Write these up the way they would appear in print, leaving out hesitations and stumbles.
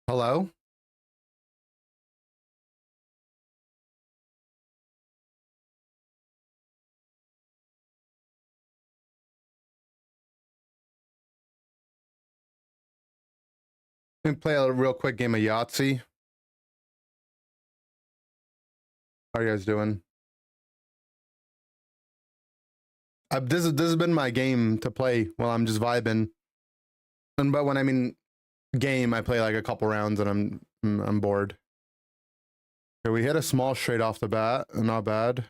Hello? Let me play a real quick game of Yahtzee. How are you guys doing? This has been my game to play while I'm just vibing. But when I mean game, I play like a couple rounds and I'm bored. Okay, we hit a small straight off the bat, not bad.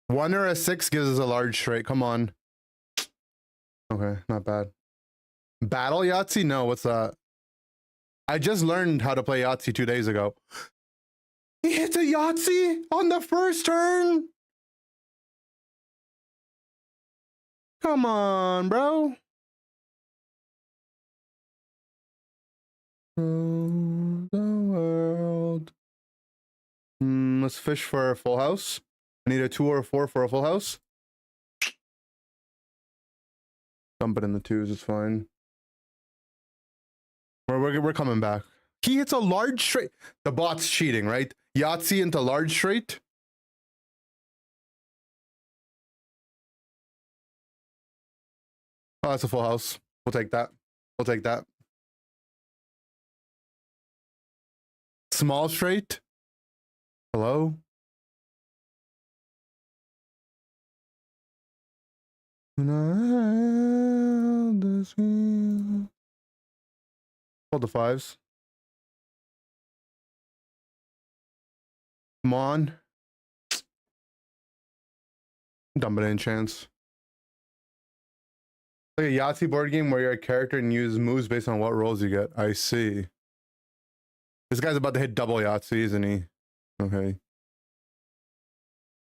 1 or a 6 gives us a large straight. Come on. Okay, not bad. Battle Yahtzee? No, what's that? I just learned how to play Yahtzee 2 days ago. He hits a Yahtzee on the first turn. Come on, bro. The world. Let's fish for a full house. I need a 2 or a 4 for a full house. Dump it in the 2s, it's fine. We're coming back. He hits a large straight. The bot's cheating, right? Yahtzee into large straight. Oh, that's a full house. We'll take that. We'll take that. Small straight. Hello? Hold the 5s. Come on. Dump it in chance. Like a Yahtzee board game where you're a character and use moves based on what rolls you get. I see. This guy's about to hit double Yahtzee, isn't he? Okay.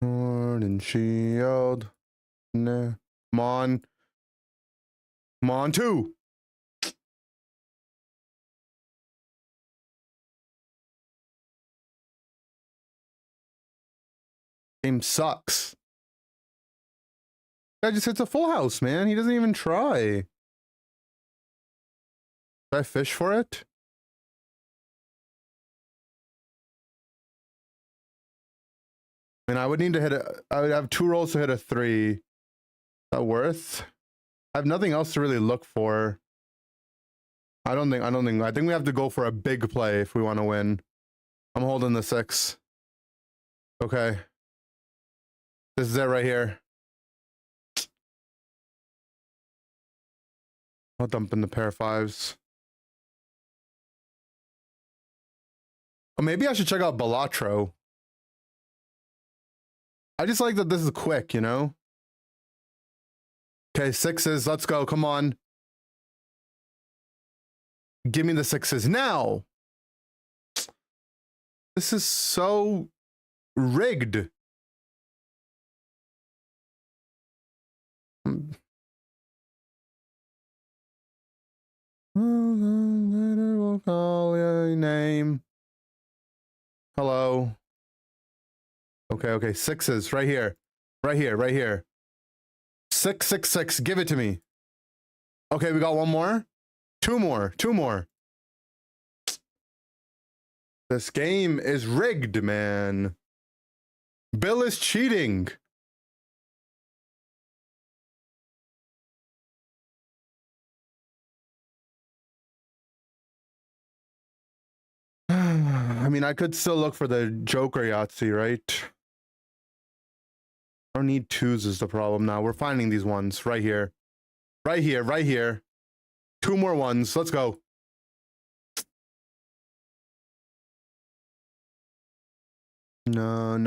Sword and shield. Nah. Come on. Come on, 2. Game sucks. Guy just hits a full house, man. He doesn't even try. Should I fish for it? I mean, I would need to hit I would have 2 rolls to hit a 3. Is that worth? I have nothing else to really look for. I think we have to go for a big play if we want to win. I'm holding the 6. Okay. This is it right here. I'll dump in the pair of 5s. Oh, maybe I should check out Balatro. I just like that this is quick, you know? Okay, 6s. Let's go. Come on. Give me the 6s now. This is so rigged. We'll call your name. Hello. Okay, 6s right here. Right here. 6, 6, 6. Give it to me. Okay, we got 1 more. 2 more. This game is rigged, man. Bill is cheating. I mean, I could still look for the Joker Yahtzee, right? I don't need 2s is the problem now. We're finding these ones right here. Right here. 2 more ones. Let's go. No.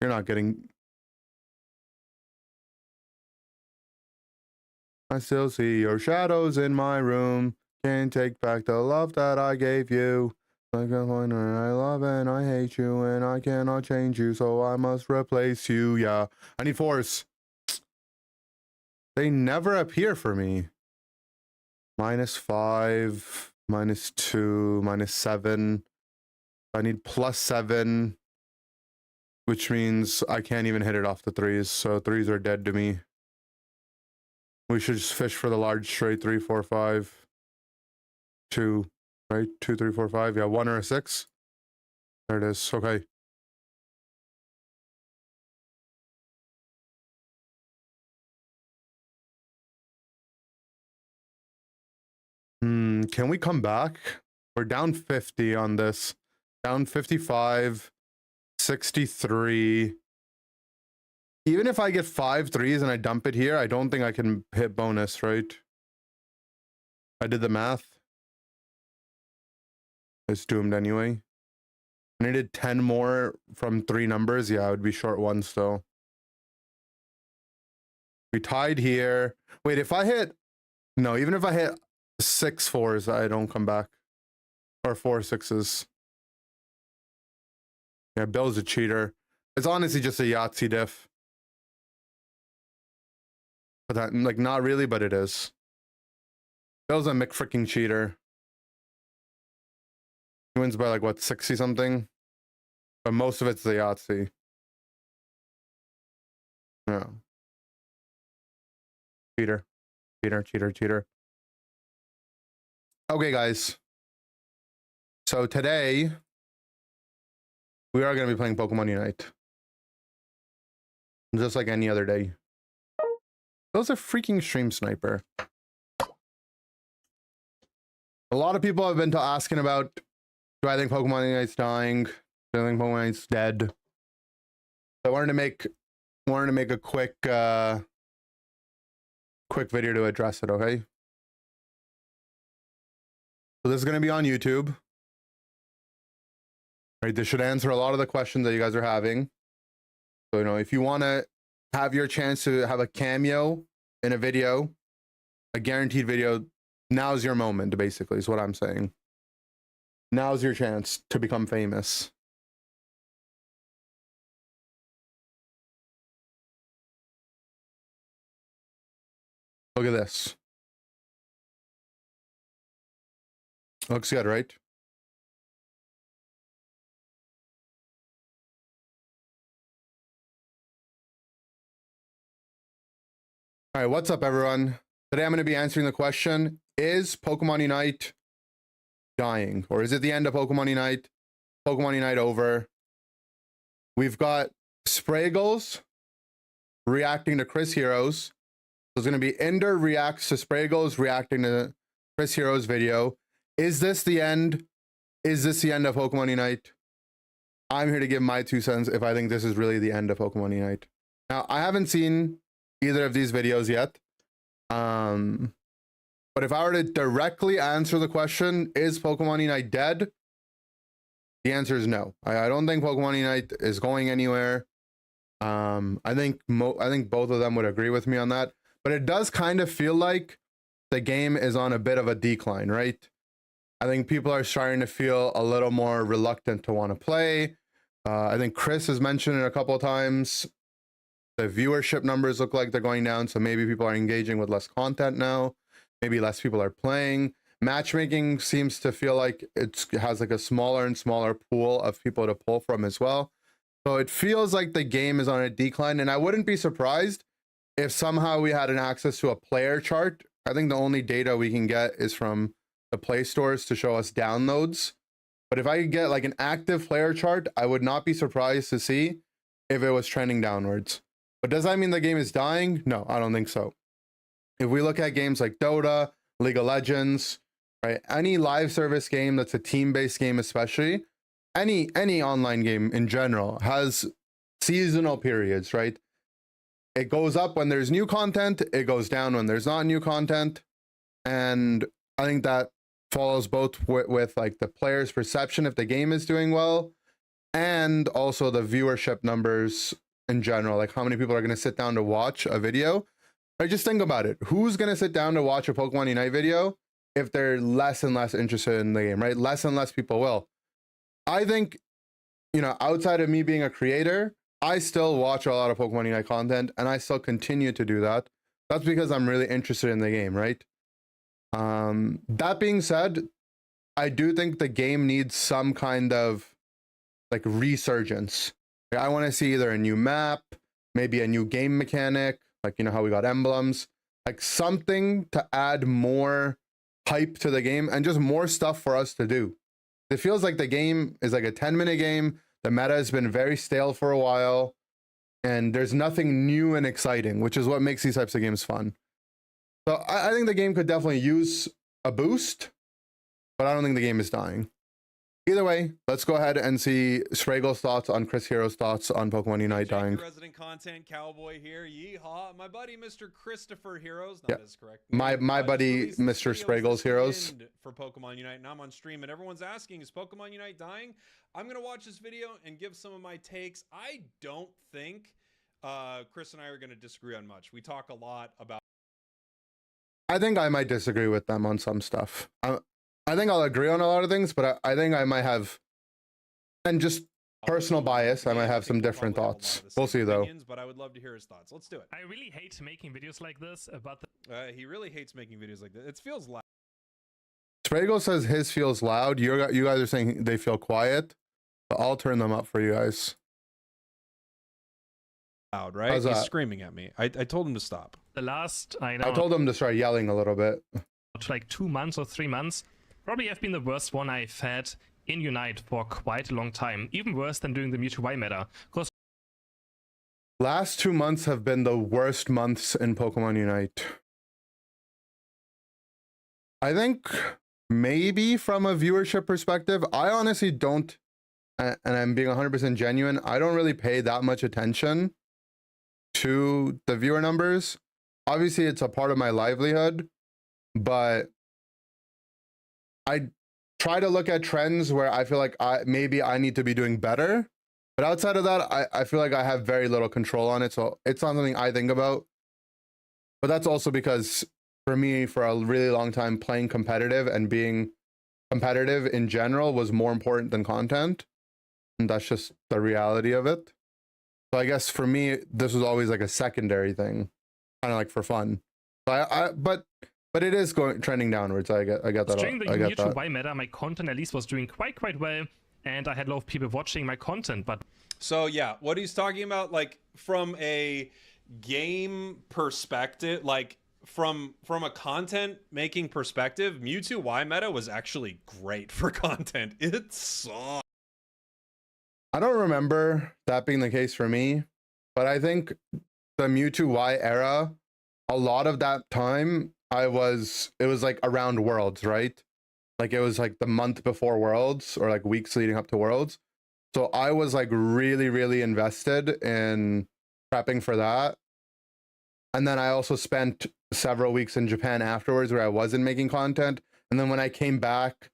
You're not getting... I still see your shadows in my room. Can't take back the love that I gave you. Like a pointer, I love and I hate you, and I cannot change you, so I must replace you. Yeah, I need 4s. They never appear for me. -5, -2, -7. I need +7, which means I can't even hit it off the 3s, so 3s are dead to me. We should just fish for the large straight 3, 4, 5, 2, right? 2, 3, 4, 5. Yeah, 1 or a 6. There it is. Okay. Can we come back? We're down 50 on this. Down 55, 63. Even if I get 5 threes and I dump it here, I don't think I can hit bonus, right? I did the math. It's doomed anyway. I needed 10 more from 3 numbers. Yeah, I would be short 1 still. We tied here. Wait, if I hit... No, even if I hit 6 4s, I don't come back. Or 4 6s. Yeah, Bill's a cheater. It's honestly just a Yahtzee diff. But that, like, not really, but it is. Bill's a McFricking cheater. He wins by, like, what, 60 something? But most of it's the Yahtzee. No. Cheater. Cheater, cheater, cheater. Okay, guys. So today, we are going to be playing Pokemon Unite. Just like any other day. That was a freaking stream sniper. A lot of people have been asking about, do I think Pokemon Unite's dying? Do I think Pokemon Unite's dead? So I wanted to make a quick video to address it, okay? So this is going to be on YouTube. Right, this should answer a lot of the questions that you guys are having. So, you know, if you want to have your chance to have a cameo in a video, a guaranteed video, now's your moment, basically, is what I'm saying. Now's your chance to become famous. Look at this. Looks good, right? All right, what's up, everyone? Today I'm going to be answering the question, is Pokemon Unite dying? Or is it the end of Pokemon Unite? Pokemon Unite over? We've got Spraggles reacting to Chris Heroes. So it's going to be Inder reacts to Spraggles reacting to Chris Heroes video. Is this the end? Is this the end of Pokemon Unite? I'm here to give my 2 cents if I think this is really the end of Pokemon Unite. Now, I haven't seen either of these videos yet. But if I were to directly answer the question, is Pokemon Unite dead? The answer is no. I don't think Pokemon Unite is going anywhere. I think both of them would agree with me on that. But it does kind of feel like the game is on a bit of a decline, right? I think people are starting to feel a little more reluctant to want to play. I think Chris has mentioned it a couple of times. The viewership numbers look like they're going down, so maybe people are engaging with less content now. Maybe less people are playing. Matchmaking seems to feel like it has like a smaller and smaller pool of people to pull from as well. So it feels like the game is on a decline, and I wouldn't be surprised if somehow we had an access to a player chart. I think the only data we can get is from the Play stores to show us downloads. But if I could get like an active player chart, I would not be surprised to see if it was trending downwards. But does that mean the game is dying? No, I don't think so. If we look at games like Dota, League of Legends, right, any live service game that's a team-based game, especially any online game in general, has seasonal periods, right? It goes up when there's new content, it goes down when there's not new content. And I think that follows both with like the player's perception if the game is doing well, and also the viewership numbers in general, like how many people are going to sit down to watch a video. Right, just think about it. Who's going to sit down to watch a Pokemon Unite video if they're less and less interested in the game, right? Less and less people will. I think, you know, outside of me being a creator, I still watch a lot of Pokemon Unite content, and I still continue to do that. That's because I'm really interested in the game, right? That being said, I do think the game needs some kind of like resurgence. I want to see either a new map, maybe a new game mechanic, like, you know, how we got emblems. like something to add more hype to the game and just more stuff for us to do. It feels like the game is like a 10-minute game. The meta has been very stale for a while, and there's nothing new and exciting, which is what makes these types of games fun. So I think the game could definitely use a boost, but I don't think the game is dying. Either way, let's go ahead and see Spragel's thoughts on Chris Hero's thoughts on Pokemon Unite dying. Resident content cowboy here. Yeehaw. My buddy Mr. Christopher Heroes, not as correct. My buddy Mr. Spragel's Heroes for Pokemon Unite, and I'm on stream, and everyone's asking, is Pokemon Unite dying? I'm gonna watch this video and give some of my takes. I don't think Chris and I are gonna disagree on much. We talk a lot about. I think I might disagree with them on some stuff. I think I'll agree on a lot of things, but I think I might have, and just personal bias, I might have some different thoughts. We'll see though. But I would love to hear his thoughts. Let's do it. I really hate making videos like this about the... he really hates making videos like this. It feels loud. Spragel says his feels loud. You guys are saying they feel quiet. So I'll turn them up for you guys. Loud, right? He's screaming at me. I told him to stop. The last, I told him to start yelling a little bit. Like 2 months or 3 months. Probably have been the worst one I've had in Unite for quite a long time. Even worse than doing the Mewtwo Y meta. Because last 2 months have been the worst months in Pokemon Unite. I think maybe from a viewership perspective, I honestly don't, and I'm being 100% genuine, I don't really pay that much attention to the viewer numbers. Obviously, it's a part of my livelihood, but I try to look at trends where I feel like maybe I need to be doing better. But outside of that, I feel like I have very little control on it. So it's not something I think about. But that's also because for me, for a really long time, playing competitive and being competitive in general was more important than content. And that's just the reality of it. So I guess for me, this was always like a secondary thing, kind of like for fun. But it is trending downwards. I get that. During the Mewtwo Y meta, my content at least was doing quite well, and I had a lot of people watching my content. But so yeah, what he's talking about, like from a game perspective, like from a content making perspective, Mewtwo Y meta was actually great for content. It saw. I don't remember that being the case for me, but I think the Mewtwo Y era, a lot of that time, it was like around Worlds, right? Like it was like the month before Worlds or like weeks leading up to Worlds. So I was like really invested in prepping for that. And then I also spent several weeks in Japan afterwards where I wasn't making content. And then when I came back,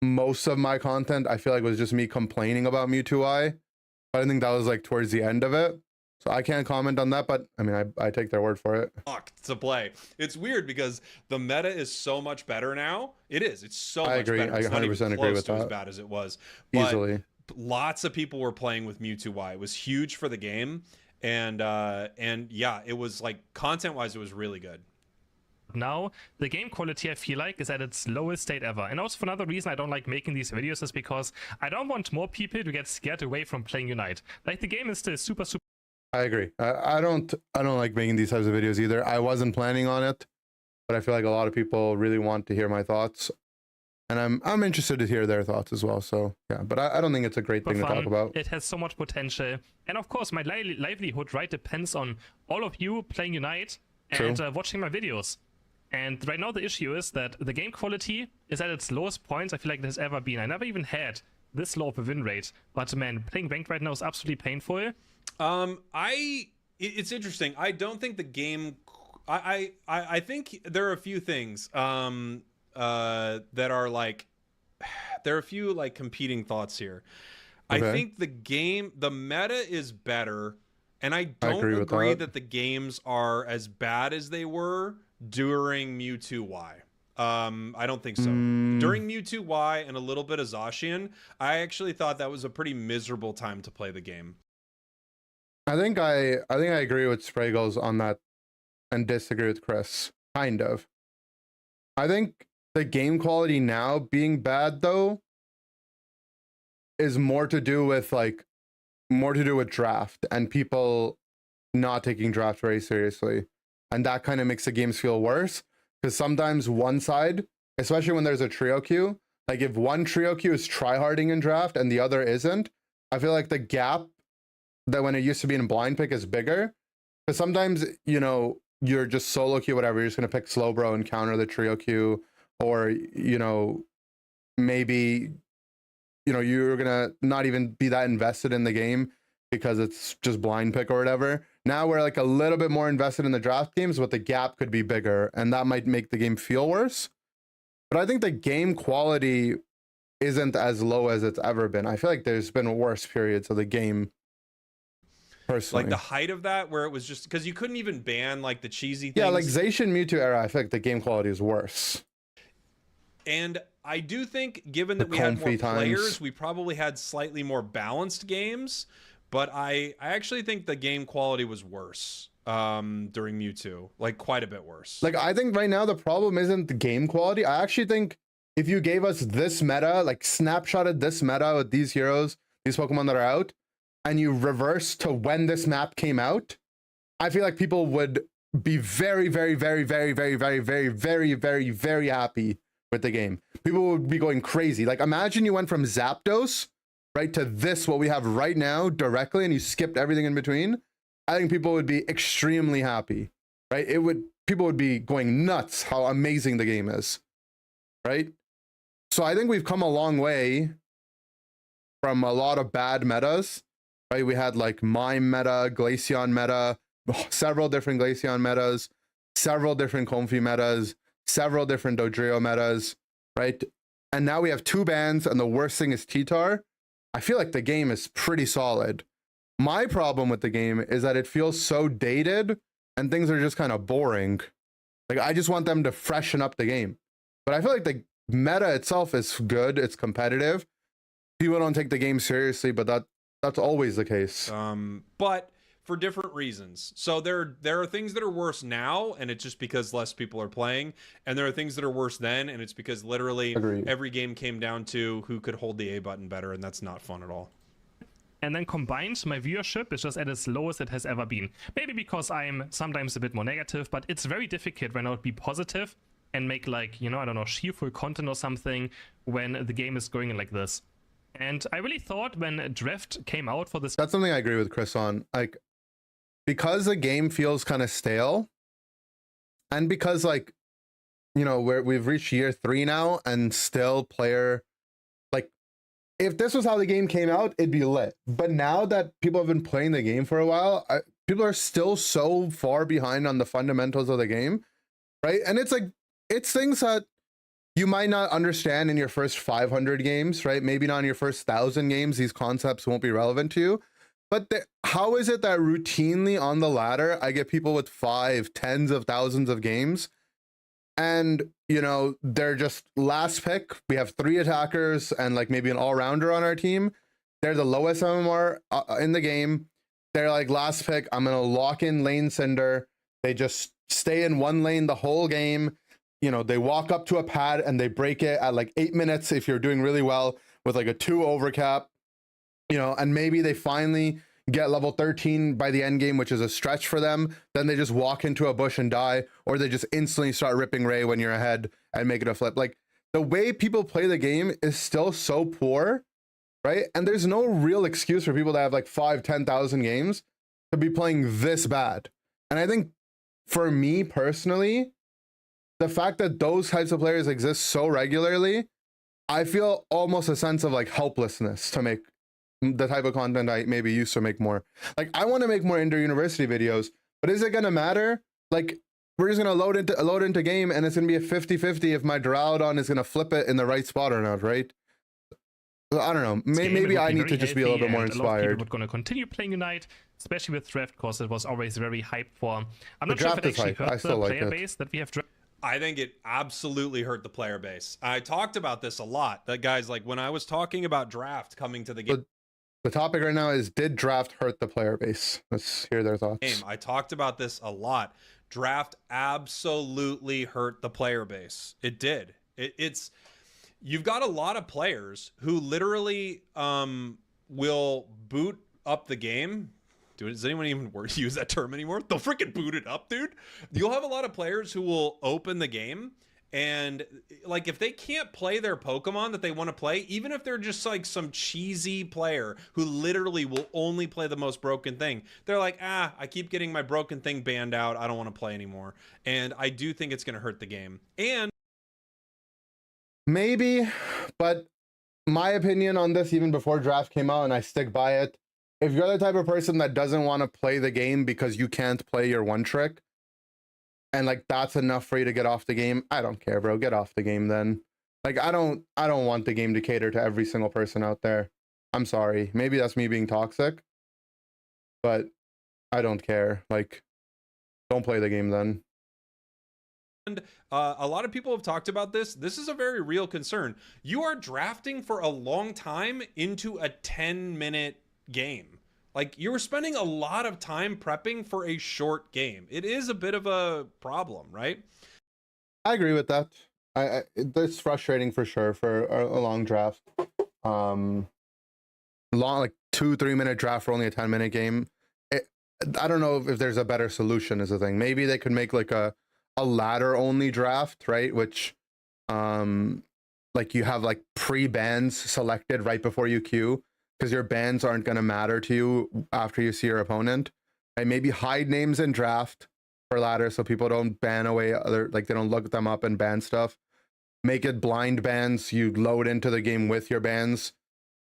most of my content, I feel like was just me complaining about Mewtwo Y. But I think that was like towards the end of it. So I can't comment on that, but I mean, I take their word for it. To play. It's weird because the meta is so much better now. It is. It's so much agree. better. It's I 100% agree with that. As bad as it was. But easily. Lots of people were playing with Mewtwo Y. It was huge for the game. And yeah, it was like content-wise, it was really good. Now, the game quality, I feel like, is at its lowest state ever. And also for another reason I don't like making these videos is because I don't want more people to get scared away from playing Unite. Like, the game is still super... I agree. I don't like making these types of videos either. I wasn't planning on it, but I feel like a lot of people really want to hear my thoughts, and I'm interested to hear their thoughts as well. So yeah, but I don't think it's a great thing to talk about. It has so much potential, and of course my livelihood, right, depends on all of you playing Unite and watching my videos. And right now the issue is that the game quality is at its lowest points I feel like it has ever been. I never even had this low of a win rate, but man, playing ranked right now is absolutely painful. It's interesting. I don't think the game. I think there are a few things that are like, there are a few like competing thoughts here. Okay. I think the meta is better, and I don't agree that the games are as bad as they were during Mewtwo Y. I don't think so. During Mewtwo Y and a little bit of Zacian, I actually thought that was a pretty miserable time to play the game. I think I agree with Spragel's on that and disagree with Chris, kind of. I think the game quality now being bad though is more to do with draft and people not taking draft very seriously. and that kind of makes the games feel worse. Because sometimes one side, especially when there's a trio queue, like if one trio queue is tryharding in draft and the other isn't, I feel like the gap that when it used to be in blind pick is bigger. Because sometimes, you know, you're just solo queue, whatever, you're just going to pick slow bro and counter the trio queue, or, you know, maybe, you know, you're going to not even be that invested in the game because it's just blind pick or whatever. Now we're like a little bit more invested in the draft games, but the gap could be bigger and that might make the game feel worse. But I think the game quality isn't as low as it's ever been. I feel like there's been worse periods of the game. Personally. Like the height of that, where it was just because you couldn't even ban like the cheesy things. Yeah, like Zacian Mewtwo era, I feel like the game quality is worse. And I do think, given that we had more players, we probably had slightly more balanced games. But I actually think the game quality was worse during Mewtwo, like quite a bit worse. Like I think right now the problem isn't the game quality. I actually think if you gave us this meta, like snapshotted this meta with these heroes, these Pokemon that are out, and you reverse to when this map came out, I feel like people would be very, very, very, very, very, very, very, very, very, very happy with the game. People would be going crazy. Like imagine you went from Zapdos, right, to this, what we have right now directly, and you skipped everything in between. I think people would be extremely happy, right? People would be going nuts how amazing the game is, right? So I think we've come a long way from a lot of bad metas. Right, we had like Mime meta, Glaceon meta, several different Glaceon metas, several different Comfey metas, several different Dodrio metas, right? And now we have 2 bans, and the worst thing is T-Tar. I feel like the game is pretty solid. My problem with the game is that it feels so dated, and things are just kind of boring. Like I just want them to freshen up the game. But I feel like the meta itself is good, it's competitive. People don't take the game seriously, but that's always the case. But for different reasons. So there are things that are worse now, and it's just because less people are playing. And there are things that are worse then, and it's because literally every game came down to who could hold the A button better, and that's not fun at all. And then combined, my viewership is just at its lowest it has ever been. Maybe because I'm sometimes a bit more negative, but it's very difficult when I would be positive and make like, you know, I don't know, cheerful content or something when the game is going like this. And I really thought when Draft came out for this... That's something I agree with Chris on. Like, because the game feels kind of stale, and because, like, you know, we've reached year 3 now, and still player... Like, if this was how the game came out, it'd be lit. But now that people have been playing the game for a while, people are still so far behind on the fundamentals of the game, right? And it's like, it's things that you might not understand in your first 500 games, right? Maybe not in your first 1,000 games. These concepts won't be relevant to you. But how is it that routinely on the ladder, I get people with 5, tens of thousands of games, and, you know, they're just last pick. We have 3 attackers and like maybe an all-rounder on our team. They're the lowest MMR in the game. They're like last pick. I'm going to lock in Lane Cinder. They just stay in one lane the whole game. You know, they walk up to a pad and they break it at like 8 minutes if you're doing really well with like a 2 overcap, you know, and maybe they finally get level 13 by the end game, which is a stretch for them. Then they just walk into a bush and die, or they just instantly start ripping Ray when you're ahead and make it a flip. Like the way people play the game is still so poor, right? And there's no real excuse for people that have like 5, 10,000 games to be playing this bad. And I think for me personally, the fact that those types of players exist so regularly, I feel almost a sense of like helplessness to make the type of content I maybe used to make more. Like I want to make more Inder University videos, but is it going to matter? Like we're just going to load into game and it's going to be a 50-50 if my Drought is going to flip it in the right spot or not, right? I don't know. Maybe I need to just be a little bit more inspired. People are going to continue playing Unite, especially with Draft, because it was always very hyped for. I'm not sure if it actually hurt the player base that we have. I think it absolutely hurt the player base. I talked about this a lot. That guys, like when I was talking about Draft coming to the game. The topic right now is, did Draft hurt the player base? Let's hear their thoughts. I talked about this a lot. Draft absolutely hurt the player base. It did. It's you've got a lot of players who literally will boot up the game Does anyone even use that term anymore? They'll freaking boot it up, dude. You'll have a lot of players who will open the game and like if they can't play their Pokemon that they want to play, even if they're just like some cheesy player who literally will only play the most broken thing, they're like, I keep getting my broken thing banned out. I don't want to play anymore. And I do think it's going to hurt the game. And maybe, but my opinion on this, even before draft came out, and I stick by it, if you're the type of person that doesn't want to play the game because you can't play your one trick, and like that's enough for you to get off the game, I don't care, bro. Get off the game then. Like I don't want the game to cater to every single person out there. I'm sorry. Maybe that's me being toxic, but I don't care. Like, don't play the game then. And a lot of people have talked about this. This is a very real concern. You are drafting for a long time into a 10-minute game. Like, you're spending a lot of time prepping for a short game. It is a bit of a problem, right? I agree with that. It's frustrating for sure for a long draft. Long, like 2-3 minute draft for only a 10-minute game. I don't know if there's a better solution is the thing. Maybe they could make like a ladder only draft, right? Which like you have like pre-bans selected right before you queue, because your bans aren't going to matter to you after you see your opponent. And maybe hide names in draft for ladder so people don't ban away other, like they don't look them up and ban stuff. Make it blind bans. You load into the game with your bans.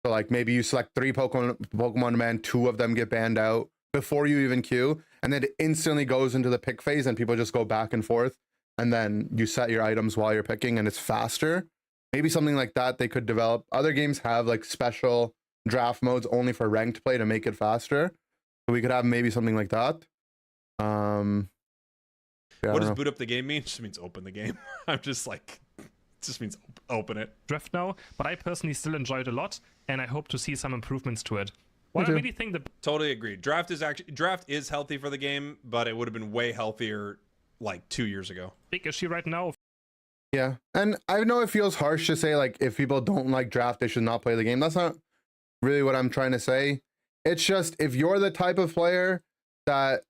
So like maybe you select 3 Pokemon ban, 2 of them get banned out before you even queue, and then it instantly goes into the pick phase and people just go back and forth, and then you set your items while you're picking and it's faster. Maybe something like that they could develop. Other games have like special draft modes only for ranked play to make it faster. So we could have maybe something like that. Yeah, what does boot up the game mean? It just means open the game. I'm just like, it just means open it. Draft now, but I personally still enjoy it a lot, and I hope to see some improvements to it. What I really think the totally agree. Draft is healthy for the game, but it would have been way healthier like 2 years ago. big issue right now. Yeah, and I know it feels harsh to say like if people don't like draft, they should not play the game. That's not really what I'm trying to say. It's just if you're the type of player that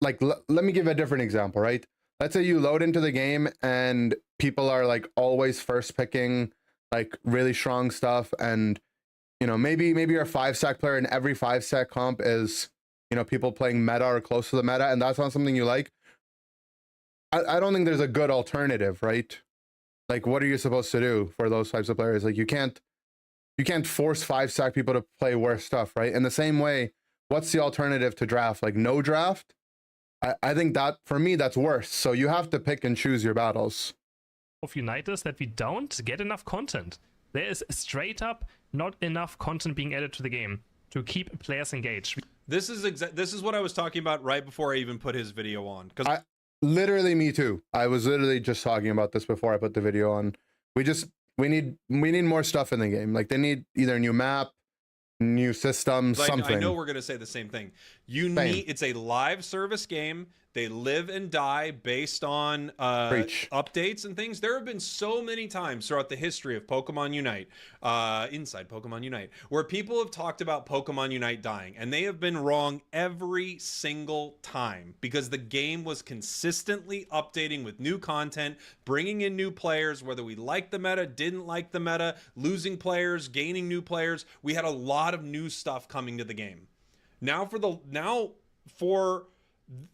like let me give a different example, right? Let's say you load into the game and people are like always first picking like really strong stuff, and you know maybe you're a 5-stack player and every 5-stack comp is, you know, people playing meta or close to the meta, and that's not something you like. I don't think there's a good alternative, right? Like what are you supposed to do for those types of players? Like you can't force 5-stack people to play worse stuff, right? In the same way, what's the alternative to draft? Like no draft? I think that for me that's worse. So you have to pick and choose your battles. Of Unitas that we don't get enough content. There is straight up not enough content being added to the game to keep players engaged. This is what I was talking about right before I even put his video on. Because literally me too. I was literally just talking about this before I put the video on. We need more stuff in the game. Like they need either a new map, new systems, something. I know we're gonna say the same thing. It's a live service game. They live and die based on updates and things. There have been so many times throughout the history of Pokemon Unite, inside Pokemon Unite, where people have talked about Pokemon Unite dying, and they have been wrong every single time because the game was consistently updating with new content, bringing in new players, whether we liked the meta, didn't like the meta, losing players, gaining new players. We had a lot of new stuff coming to the game.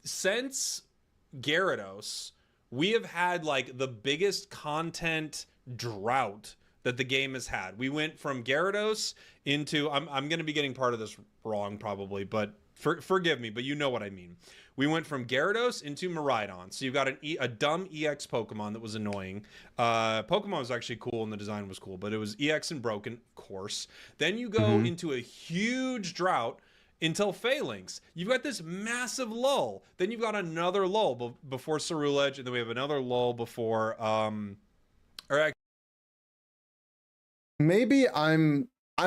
Since Gyarados, we have had like the biggest content drought that the game has had. We went from Gyarados into, I'm going to be getting part of this wrong probably, but forgive me, but you know what I mean. We went from Gyarados into Miraidon. So you've got a dumb EX Pokemon that was annoying. Pokemon was actually cool and the design was cool, but it was EX and broken, of course. Then you go into a huge drought until Phalanx. You've got this massive lull. Then you've got another lull before Ceruledge, and then we have another lull before maybe I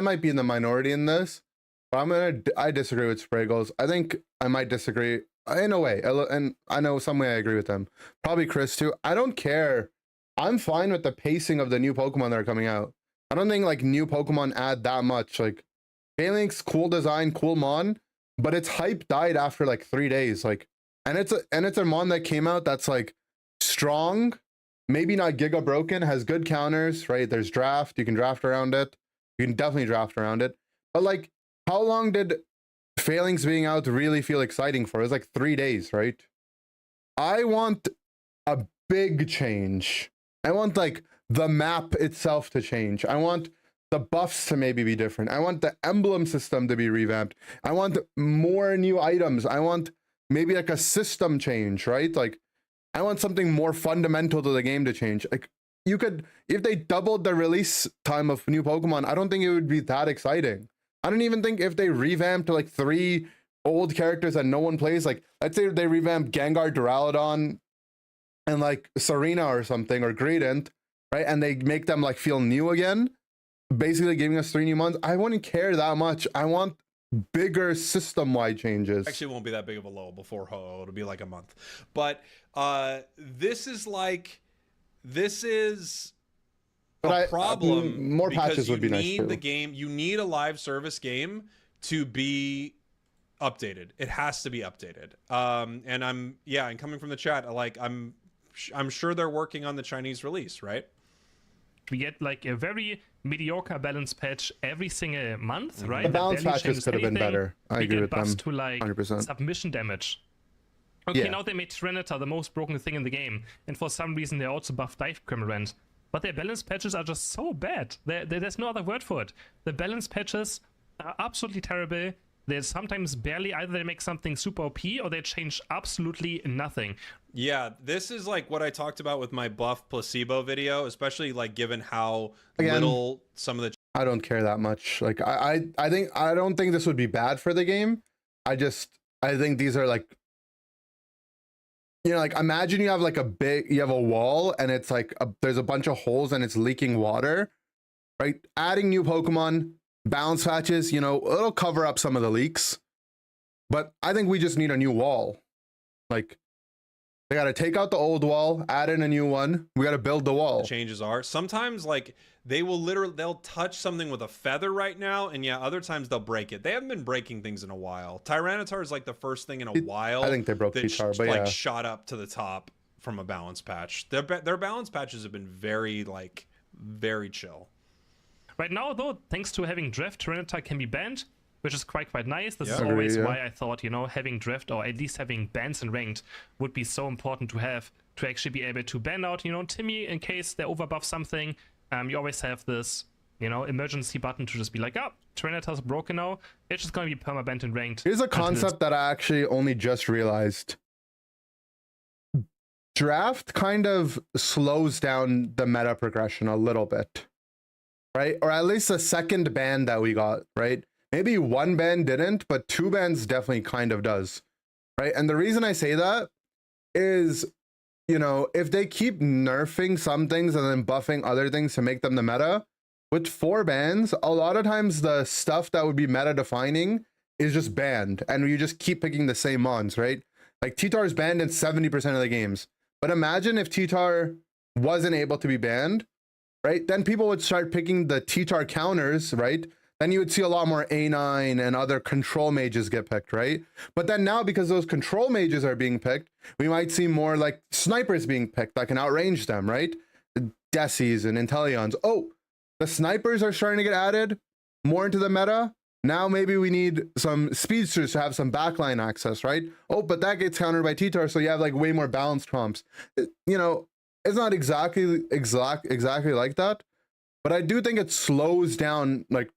might be in the minority in this, but I disagree with Spraggles. I think I might disagree in a way, and I know some way I agree with them. Probably Chris too. I don't care. I'm fine with the pacing of the new Pokemon that are coming out. I don't think like new Pokemon add that much. Like Phalanx, cool design, cool mon, but its hype died after like 3 days. Like, and it's a mon that came out that's like strong, maybe not giga broken, has good counters, right? There's draft, you can draft around it. You can definitely draft around it. But like, how long did Failings being out really feel exciting for? It was like 3 days, right? I want a big change. I want like the map itself to change. I want the buffs to maybe be different. I want the emblem system to be revamped. I want more new items. I want maybe like a system change, right? Like, I want something more fundamental to the game to change. Like, you could, if they doubled the release time of new Pokemon, I don't think it would be that exciting. I don't even think if they revamped to like 3 old characters that no one plays, like let's say they revamped Gengar, Duraludon, and like Serena or something, or Greedent, right? And they make them like feel new again, basically giving us 3 new months. I wouldn't care that much. I want bigger system-wide changes. Actually, it won't be that big of a lull before Ho-Oh. It'll be like a month. But this is a problem. More patches would be nice too. The game, you need a live service game to be updated. It has to be updated. And and coming from the chat, like I'm sure they're working on the Chinese release, right? We get like a very mediocre balance patch every single month, right? The balance patches could have been better. I agree with them. To like 100%. submission damage. Okay, now they made Tyranitar the most broken thing in the game, and for some reason they also buffed Dive Crimorant. But their balance patches are just so bad. There's no other word for it. The balance patches are absolutely terrible. They sometimes barely, either they make something super OP or they change absolutely nothing. Yeah, this is like what I talked about with my buff placebo video, especially like given how little some of the... I don't care that much. Like I don't think this would be bad for the game. I think these are like, you know, like imagine you have like you have a wall and it's like there's a bunch of holes and it's leaking water, right? Adding new Pokemon, balance patches, you know, it'll cover up some of the leaks, but I think we just need a new wall. Like, they got to take out the old wall, add in a new one. We got to build the wall. The changes are sometimes like they'll touch something with a feather right now, and other times they'll break it. They haven't been breaking things in a while. Tyranitar is like the first thing in a while. I think they broke T-Tar, but like shot up to the top from a balance patch. Their balance patches have been very chill. Right now, though, thanks to having Drift, Tyranitar can be banned, which is quite nice. This is Agree, always why I thought, you know, having Drift or at least having bans in ranked would be so important to have, to actually be able to ban out, you know, Timmy in case they overbuff something. You always have this, you know, emergency button to just be like, oh, Tyranitar's broken now. It's just going to be permabanned in ranked. Here's a concept that I actually only just realized. Draft kind of slows down the meta progression a little bit, right? Or at least the second ban that we got, right? Maybe 1 ban didn't, but 2 bans definitely kind of does, right? And the reason I say that is, you know, if they keep nerfing some things and then buffing other things to make them the meta, with 4 bans, a lot of times the stuff that would be meta defining is just banned, and you just keep picking the same mons, right? Like T-Tar is banned in 70% of the games. But imagine if T-Tar wasn't able to be banned, right? Then people would start picking the T-Tar counters, right? Then you would see a lot more A9 and other control mages get picked, right? But then now, because those control mages are being picked, we might see more like snipers being picked that can outrange them, right? Decies and Inteleons. Oh, the snipers are starting to get added more into the meta. Now maybe we need some speedsters to have some backline access, right? Oh, but that gets countered by T-Tar, so you have like way more balanced comps. You know, it's not exactly like that, but I do think it slows down like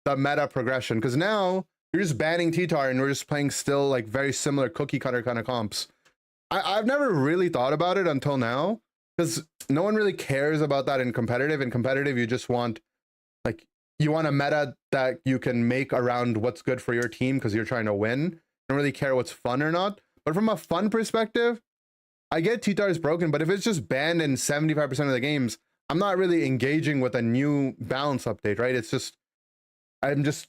the meta progression, because now you're just banning T-Tar and we're just playing still like very similar cookie cutter kind of comps. I've never really thought about it until now, because no one really cares about that in competitive. In competitive, you just want like, you want a meta that you can make around what's good for your team because you're trying to win. You don't really care what's fun or not. But from a fun perspective, I get T-Tar is broken, but if it's just banned in 75% of the games, I'm not really engaging with a new balance update, right? It's just, I'm just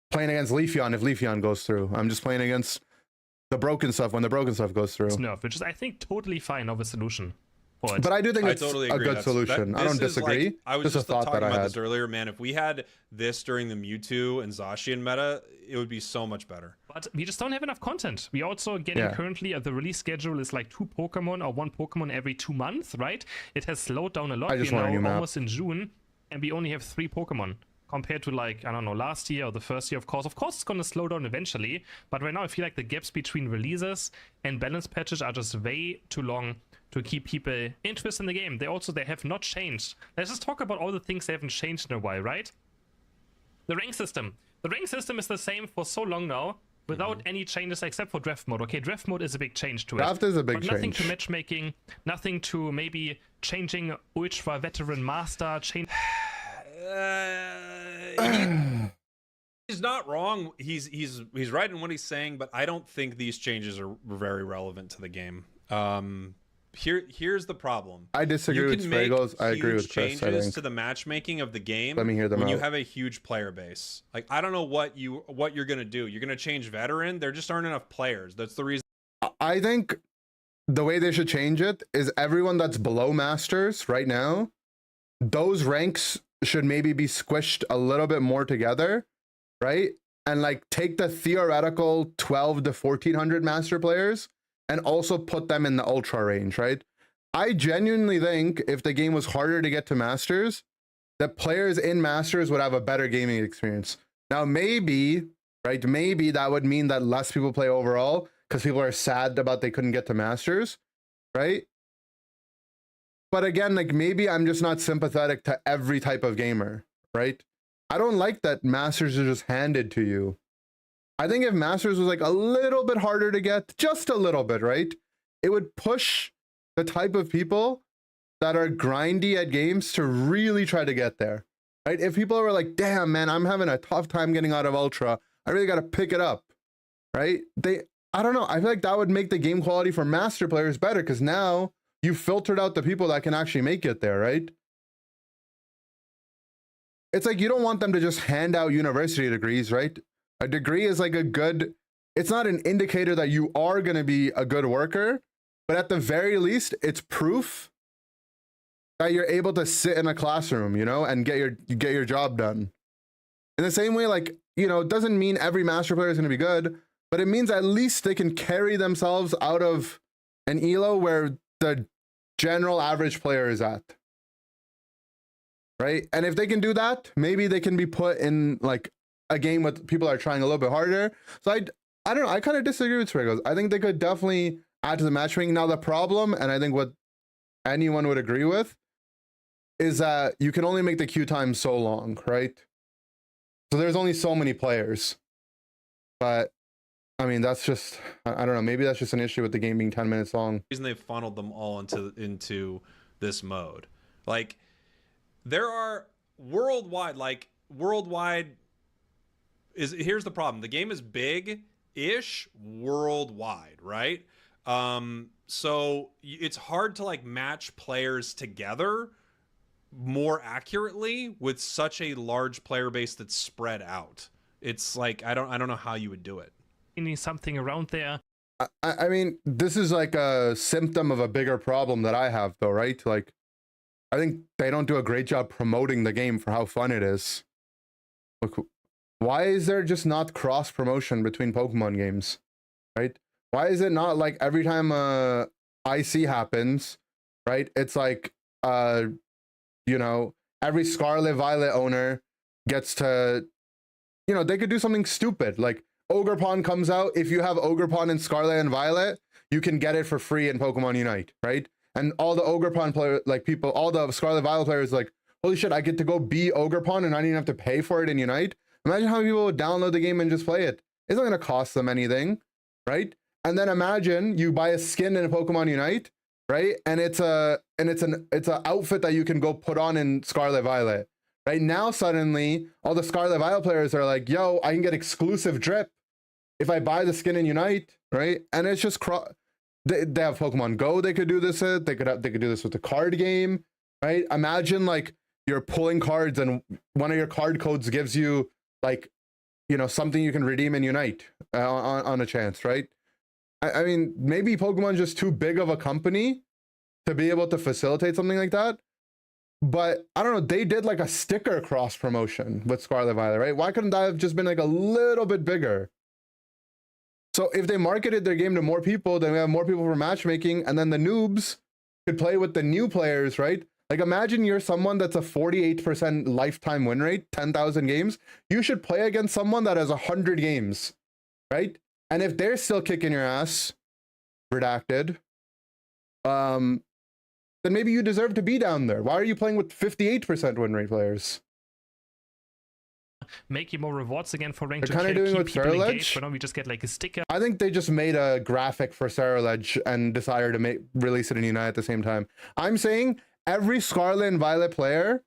playing against Leafeon if Leafeon goes through. I'm just playing against the broken stuff when the broken stuff goes through. It's nerf, which is, I think, totally fine of a solution. for it. But I do think I it's totally a agree. good solution. I don't this is disagree. Like, I was just a just thought talking that I about had. this earlier, man. If we had this during the Mewtwo and Zacian meta, it would be so much better. But we just don't have enough content. We also getting currently the release schedule is like 2 Pokemon or 1 Pokemon every 2 months, right? It has slowed down a lot. I just We're want a new now map. almost in June, and we only have 3 Pokemon compared to, like, I don't know, last year or the first year. Of course, it's gonna slow down eventually. But right now, I feel like the gaps between releases and balance patches are just way too long to keep people interested in the game. They have not changed. Let's just talk about all the things they haven't changed in a while, right? The rank system. The rank system is the same for so long now, without any changes except for draft mode. Okay, draft mode is a big change to it. Draft is a big but nothing change. to matchmaking, nothing to maybe changing ultra veteran master, change. He's not wrong. He's right in what he's saying, but I don't think these changes are very relevant to the game. Here's the problem. I disagree with Fragles. I agree with Chris. Changes to the matchmaking of the game. Let me hear them when you out. have a huge player base. Like, I don't know what you're gonna do. You're gonna change veteran. There just aren't enough players. That's the reason. I think the way they should change it is everyone that's below masters right now, those ranks should maybe be squished a little bit more together, right? And like take the theoretical 12 to 1400 master players and also put them in the ultra range, right? I genuinely think if the game was harder to get to masters, that players in masters would have a better gaming experience. Now, maybe, right? Maybe that would mean that less people play overall because people are sad about they couldn't get to masters, right? But again, like maybe I'm just not sympathetic to every type of gamer, right? I don't like that masters are just handed to you. I think if masters was like a little bit harder to get, just a little bit, right? It would push the type of people that are grindy at games to really try to get there, right? If people were like, damn, man, I'm having a tough time getting out of Ultra, I really got to pick it up, right? I don't know. I feel like that would make the game quality for master players better because now you filtered out the people that can actually make it there, right? It's like you don't want them to just hand out university degrees, right? A degree is like it's not an indicator that you are going to be a good worker, but at the very least, it's proof that you're able to sit in a classroom, you know, and get your job done. In the same way, like, you know, it doesn't mean every master player is going to be good, but it means at least they can carry themselves out of an elo where the general average player is at. Right? And if they can do that, maybe they can be put in like a game with people that are trying a little bit harder. So I don't know. I kind of disagree with Sprigos. I think they could definitely add to the matchmaking. Now the problem, and I think what anyone would agree with, is that you can only make the queue time so long, right? So there's only so many players. But I mean, that's just, I don't know. Maybe that's just an issue with the game being 10 minutes long. The reason they've funneled them all into this mode. Like, there are worldwide here's the problem. The game is big-ish worldwide, right? So it's hard to like match players together more accurately with such a large player base that's spread out. It's like I don't know how you would do it. You need something around there. I mean, this is like a symptom of a bigger problem that I have, though, right? Like, I think they don't do a great job promoting the game for how fun it is. Look, why is there just not cross promotion between Pokemon games, right? Why is it not like every time IC happens, right? It's like, you know, every Scarlet Violet owner gets to, you know, they could do something stupid. Like Ogerpon comes out. If you have Ogerpon in Scarlet and Violet, you can get it for free in Pokemon Unite, right? And all the Ogerpon players, like people, all the Scarlet Violet players, like, holy shit, I get to go be Ogerpon and I don't even have to pay for it in Unite. Imagine how many people would download the game and just play it. It's not going to cost them anything, right? And then imagine you buy a skin in a Pokemon Unite, right? And it's an outfit that you can go put on in Scarlet Violet. Right now, suddenly, all the Scarlet Violet players are like, yo, I can get exclusive drip if I buy the skin in Unite, right? And it's just they have Pokemon Go. They could do this. They could do this with the card game, right? Imagine like you're pulling cards and one of your card codes gives you like, you know, something you can redeem in Unite on a chance, right? I mean, maybe Pokemon's just too big of a company to be able to facilitate something like that. But I don't know, they did like a sticker cross promotion with Scarlet Violet, right? Why couldn't that have just been like a little bit bigger? So if they marketed their game to more people, then we have more people for matchmaking, and then the noobs could play with the new players, right? Like imagine you're someone that's a 48% lifetime win rate, 10,000 games. You should play against someone that has 100 games, right? And if they're still kicking your ass, redacted, then maybe you deserve to be down there. Why are you playing with 58% win rate players? Make you more rewards again for ranked. They're kind of doing with Ceruledge. But now we just get like a sticker. I think they just made a graphic for Ceruledge and decided to release it in Unite at the same time. I'm saying every Scarlet and Violet player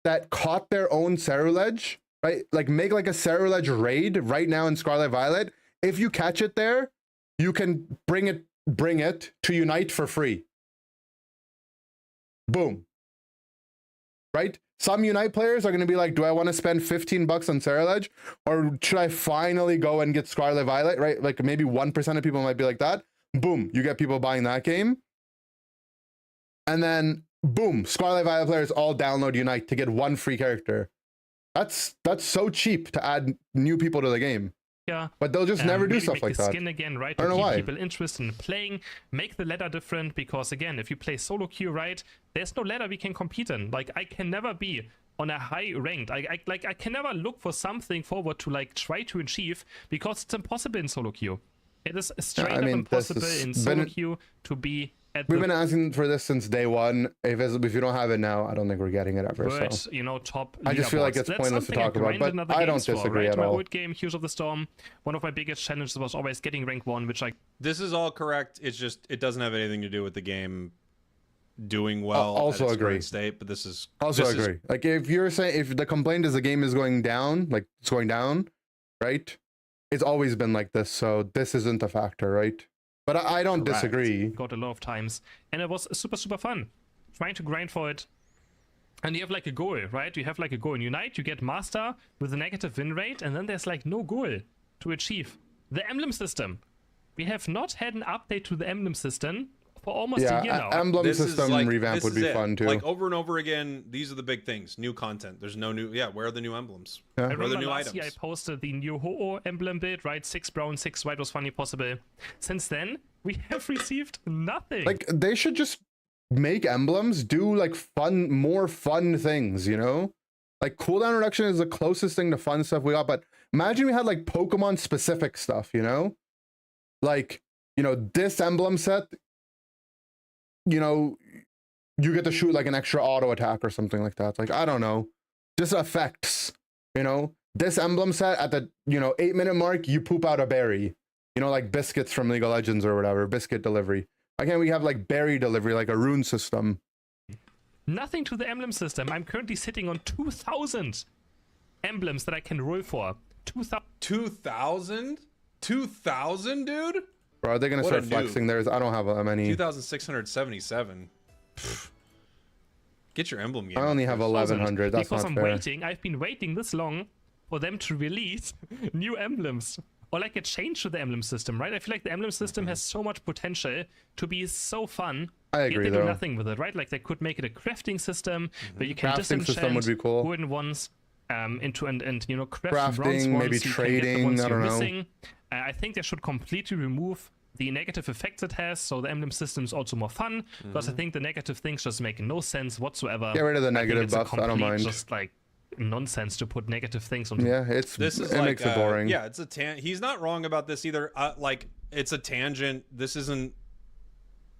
that caught their own Ceruledge, right? Like make like a Ceruledge raid right now in Scarlet Violet. If you catch it there, you can bring it to Unite for free. Boom. Right? Some Unite players are going to be like, do I want to spend 15 bucks on Ceruledge, or should I finally go and get Scarlet Violet, right? Like maybe 1% of people might be like that. Boom, you get people buying that game. And then boom, Scarlet Violet players all download Unite to get one free character. That's so cheap to add new people to the game. Yeah, but they'll just never do stuff like that. Skin again, right? I don't know why. People interested in playing, make the ladder different, because again, if you play solo queue, right, there's no ladder we can compete in. Like I can never be on a high ranked. I can never look for something forward to like try to achieve, because it's impossible in solo queue. It is straight up impossible in solo queue to be. We've been asking for this since day one. If you don't have it now, I don't think we're getting it ever. But, so you know, top. I just feel like it's pointless to talk about, but I don't disagree at all. My old game, Heroes of the Storm, one of my biggest challenges was always getting rank 1, which I. This is all correct. It's just it doesn't have anything to do with the game doing well. Also at its agree. current state, but this is also agree. Like if you're saying if the complaint is the game is going down, like it's going down, right? It's always been like this, so this isn't a factor, right? But I don't disagree. Got a lot of times, and it was super fun, trying to grind for it. And you have like a goal, right? You have like a goal in Unite. You get Master with a negative win rate, and then there's like no goal to achieve. The Emblem system. We have not had an update to the Emblem system for almost a year now. Emblem system revamp would be fun too. Like over and over again, these are the big things. New content. There's no new. Yeah, where are the new emblems? Yeah. I where are the remember new last items? year I posted the new Ho-Oh emblem build, right? 6 brown, 6 white was finally possible. Since then, we have received nothing. Like they should just make emblems do like more fun things, you know? Like cooldown reduction is the closest thing to fun stuff we got, but imagine we had like Pokemon specific stuff, you know? Like, you know, this emblem set, you know, you get to shoot like an extra auto attack or something like that. Like, I don't know, just effects, you know, this emblem set at the, you know, 8-minute mark, you poop out a berry, you know, like biscuits from League of Legends or whatever, biscuit delivery. Why can't we have like berry delivery, like a rune system? Nothing to the emblem system. I'm currently sitting on 2,000 emblems that I can roll for. 2,000? 2,000, dude? Bro, are they gonna What start a flexing theirs? I don't have that many. 2,677. Get your emblem game. I only have 1,100. That's because not I'm fair. waiting. I've been waiting this long for them to release new emblems. Or like a change to the emblem system, right? I feel like the emblem system has so much potential to be so fun. I agree, yet they though. do nothing with it, right? Like they could make it a crafting system where you can Crafting system would be cool. golden ones into and you know craft bronze Crafting, ones, maybe so you can get the trading. ones I you're don't know. missing. I think they should completely remove the negative effects it has, so the emblem system is also more fun. Because I think the negative things just make no sense whatsoever. Get rid of the I think negative it's a buffs. I don't complete mind. Just like nonsense to put negative things on. Yeah, it makes it boring. Yeah, it's a he's not wrong about this either. Like it's a tangent. This isn't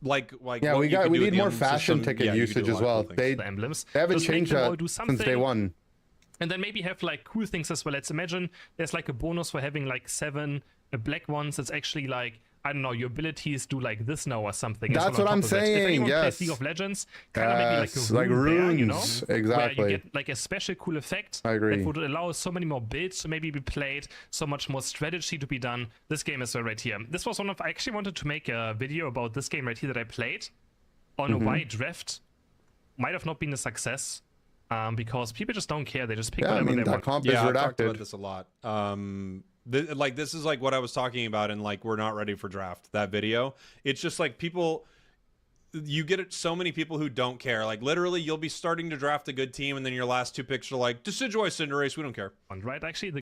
like yeah, we need more fashion system. ticket usage as well. The emblems. They haven't Just make changed them all that do since day something. one. And then maybe have like cool things as well. Let's imagine there's like a bonus for having like 7 black ones. It's actually like, I don't know, your abilities do like this now or something. That's what I'm saying. If anyone Yes. plays League of Legends, kind of maybe Yes, like like a rune bear, you know? runes. Where Exactly. you get like a special cool effect I agree. that would allow so many more builds to maybe be played, so much more strategy to be done. This game is right here. This was I actually wanted to make a video about this game right here that I played on a wide draft. Might have not been a success. Because people just don't care. They just pick Yeah, I whatever mean they that want. comp is Yeah, I've talked about redacted. this a lot. Like this is like what I was talking about in like we're not ready for draft, that video. It's just like people you get so many people who don't care. Like literally, you'll be starting to draft a good team, and then your last 2 picks are like Decidueye, Cinderace. We don't care. Right? Actually,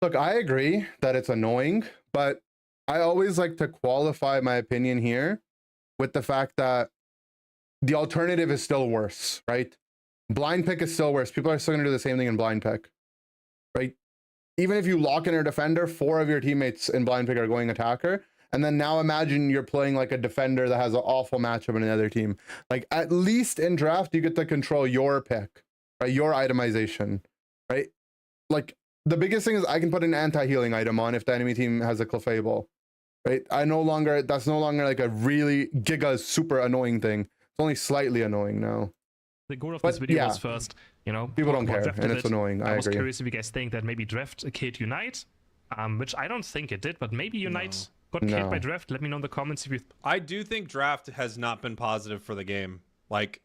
Look, I agree that it's annoying, but I always like to qualify my opinion here with the fact that the alternative is still worse, right? Blind pick is still worse. People are still going to do the same thing in blind pick, right? Even if you lock in a defender, 4 of your teammates in blind pick are going attacker. And then now imagine you're playing like a defender that has an awful matchup in another team. Like at least in draft, you get to control your pick, right? Your itemization, right? Like the biggest thing is I can put an anti-healing item on if the enemy team has a Clefable, right? That's no longer like a really giga super annoying thing. It's only slightly annoying now. The goal of this video was first, you know, people don't care, and it's annoying. I was agree. curious if you guys think that maybe draft killed Unite, which I don't think it did, but maybe Unite got killed by draft. Let me know in the comments if you. I do think draft has not been positive for the game. Like,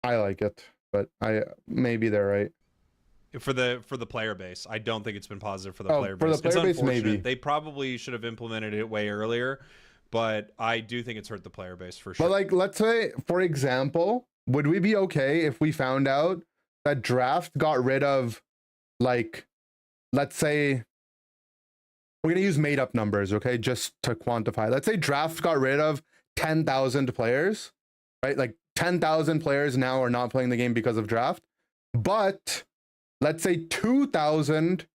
I like it, but maybe they're right. For the player base, I don't think it's been positive for the player base. For the player base, maybe they probably should have implemented it way earlier, but I do think it's hurt the player base for sure. But like, let's say, for example, would we be okay if we found out that draft got rid of, like, let's say, we're going to use made up numbers, okay, just to quantify. Let's say draft got rid of 10,000 players, right? Like 10,000 players now are not playing the game because of draft. But let's say 2,000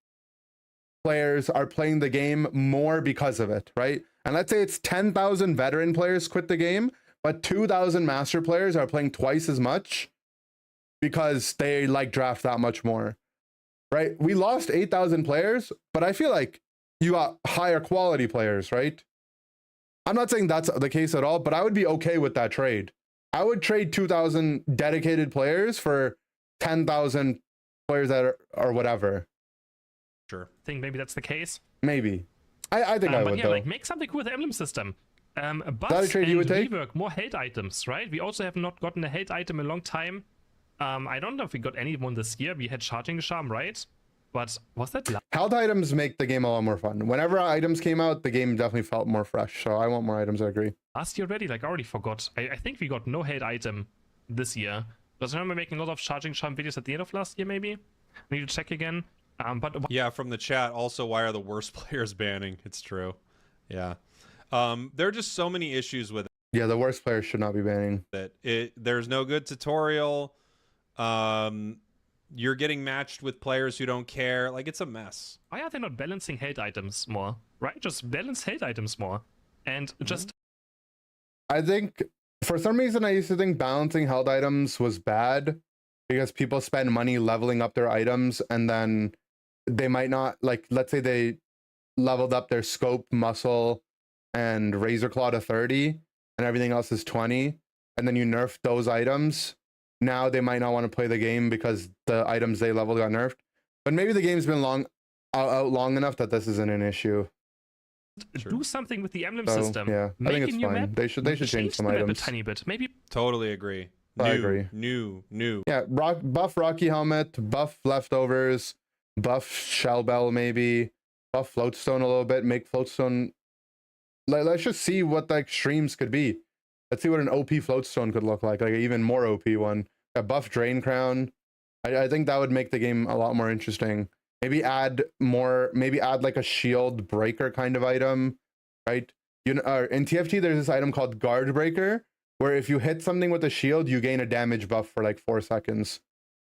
players are playing the game more because of it, right? And let's say it's 10,000 veteran players quit the game, but 2,000 master players are playing twice as much because they like draft that much more, right? We lost 8,000 players, but I feel like you got higher quality players, right? I'm not saying that's the case at all, but I would be okay with that trade. I would trade 2,000 dedicated players for 10,000 players that are whatever. Sure. I think maybe that's the case. Maybe. I think I would, yeah, though. like make something cool with the Emblem system. But a trade you would take? rework more hate items, right? We also have not gotten a hate item in a long time. I don't know if we got any one this year. We had Charging Charm, right? But was that Held items make the game a lot more fun. Whenever items came out, the game definitely felt more fresh. So I want more items, I agree. last year already? Like, I already forgot. I think we got no hate item this year. Because I remember making a lot of Charging Charm videos at the end of last year, maybe. I need to check again. But yeah, from the chat, also, why are the worst players banning? It's true. Yeah. There are just so many issues with it. Yeah, the worst players should not be banning. There's no good tutorial. You're getting matched with players who don't care. Like, it's a mess. Why are they not balancing hate items more? Right? Just balance hate items more. And just... I think, for some reason, I used to think balancing held items was bad because people spend money leveling up their items and then they might not, like, let's say they leveled up their scope, muscle, and razor claw to 30 and everything else is 20, and then you nerf those items. Now they might not want to play the game because the items they leveled got nerfed. But maybe the game's been out long enough that this isn't an issue. Do something with the emblem system. Yeah, I think it's fine. They should change some items a tiny bit. Maybe. Totally agree. I agree. New. Yeah, buff Rocky Helmet, buff Leftovers, buff Shell Bell maybe, buff Floatstone a little bit, make Floatstone... Let's just see what the extremes could be. Let's see what an OP Floatstone could look like an even more OP one. A buff Drain Crown. I think that would make the game a lot more interesting. Maybe add like a shield breaker kind of item, right? In TFT, there's this item called Guard Breaker, where if you hit something with a shield, you gain a damage buff for like 4 seconds,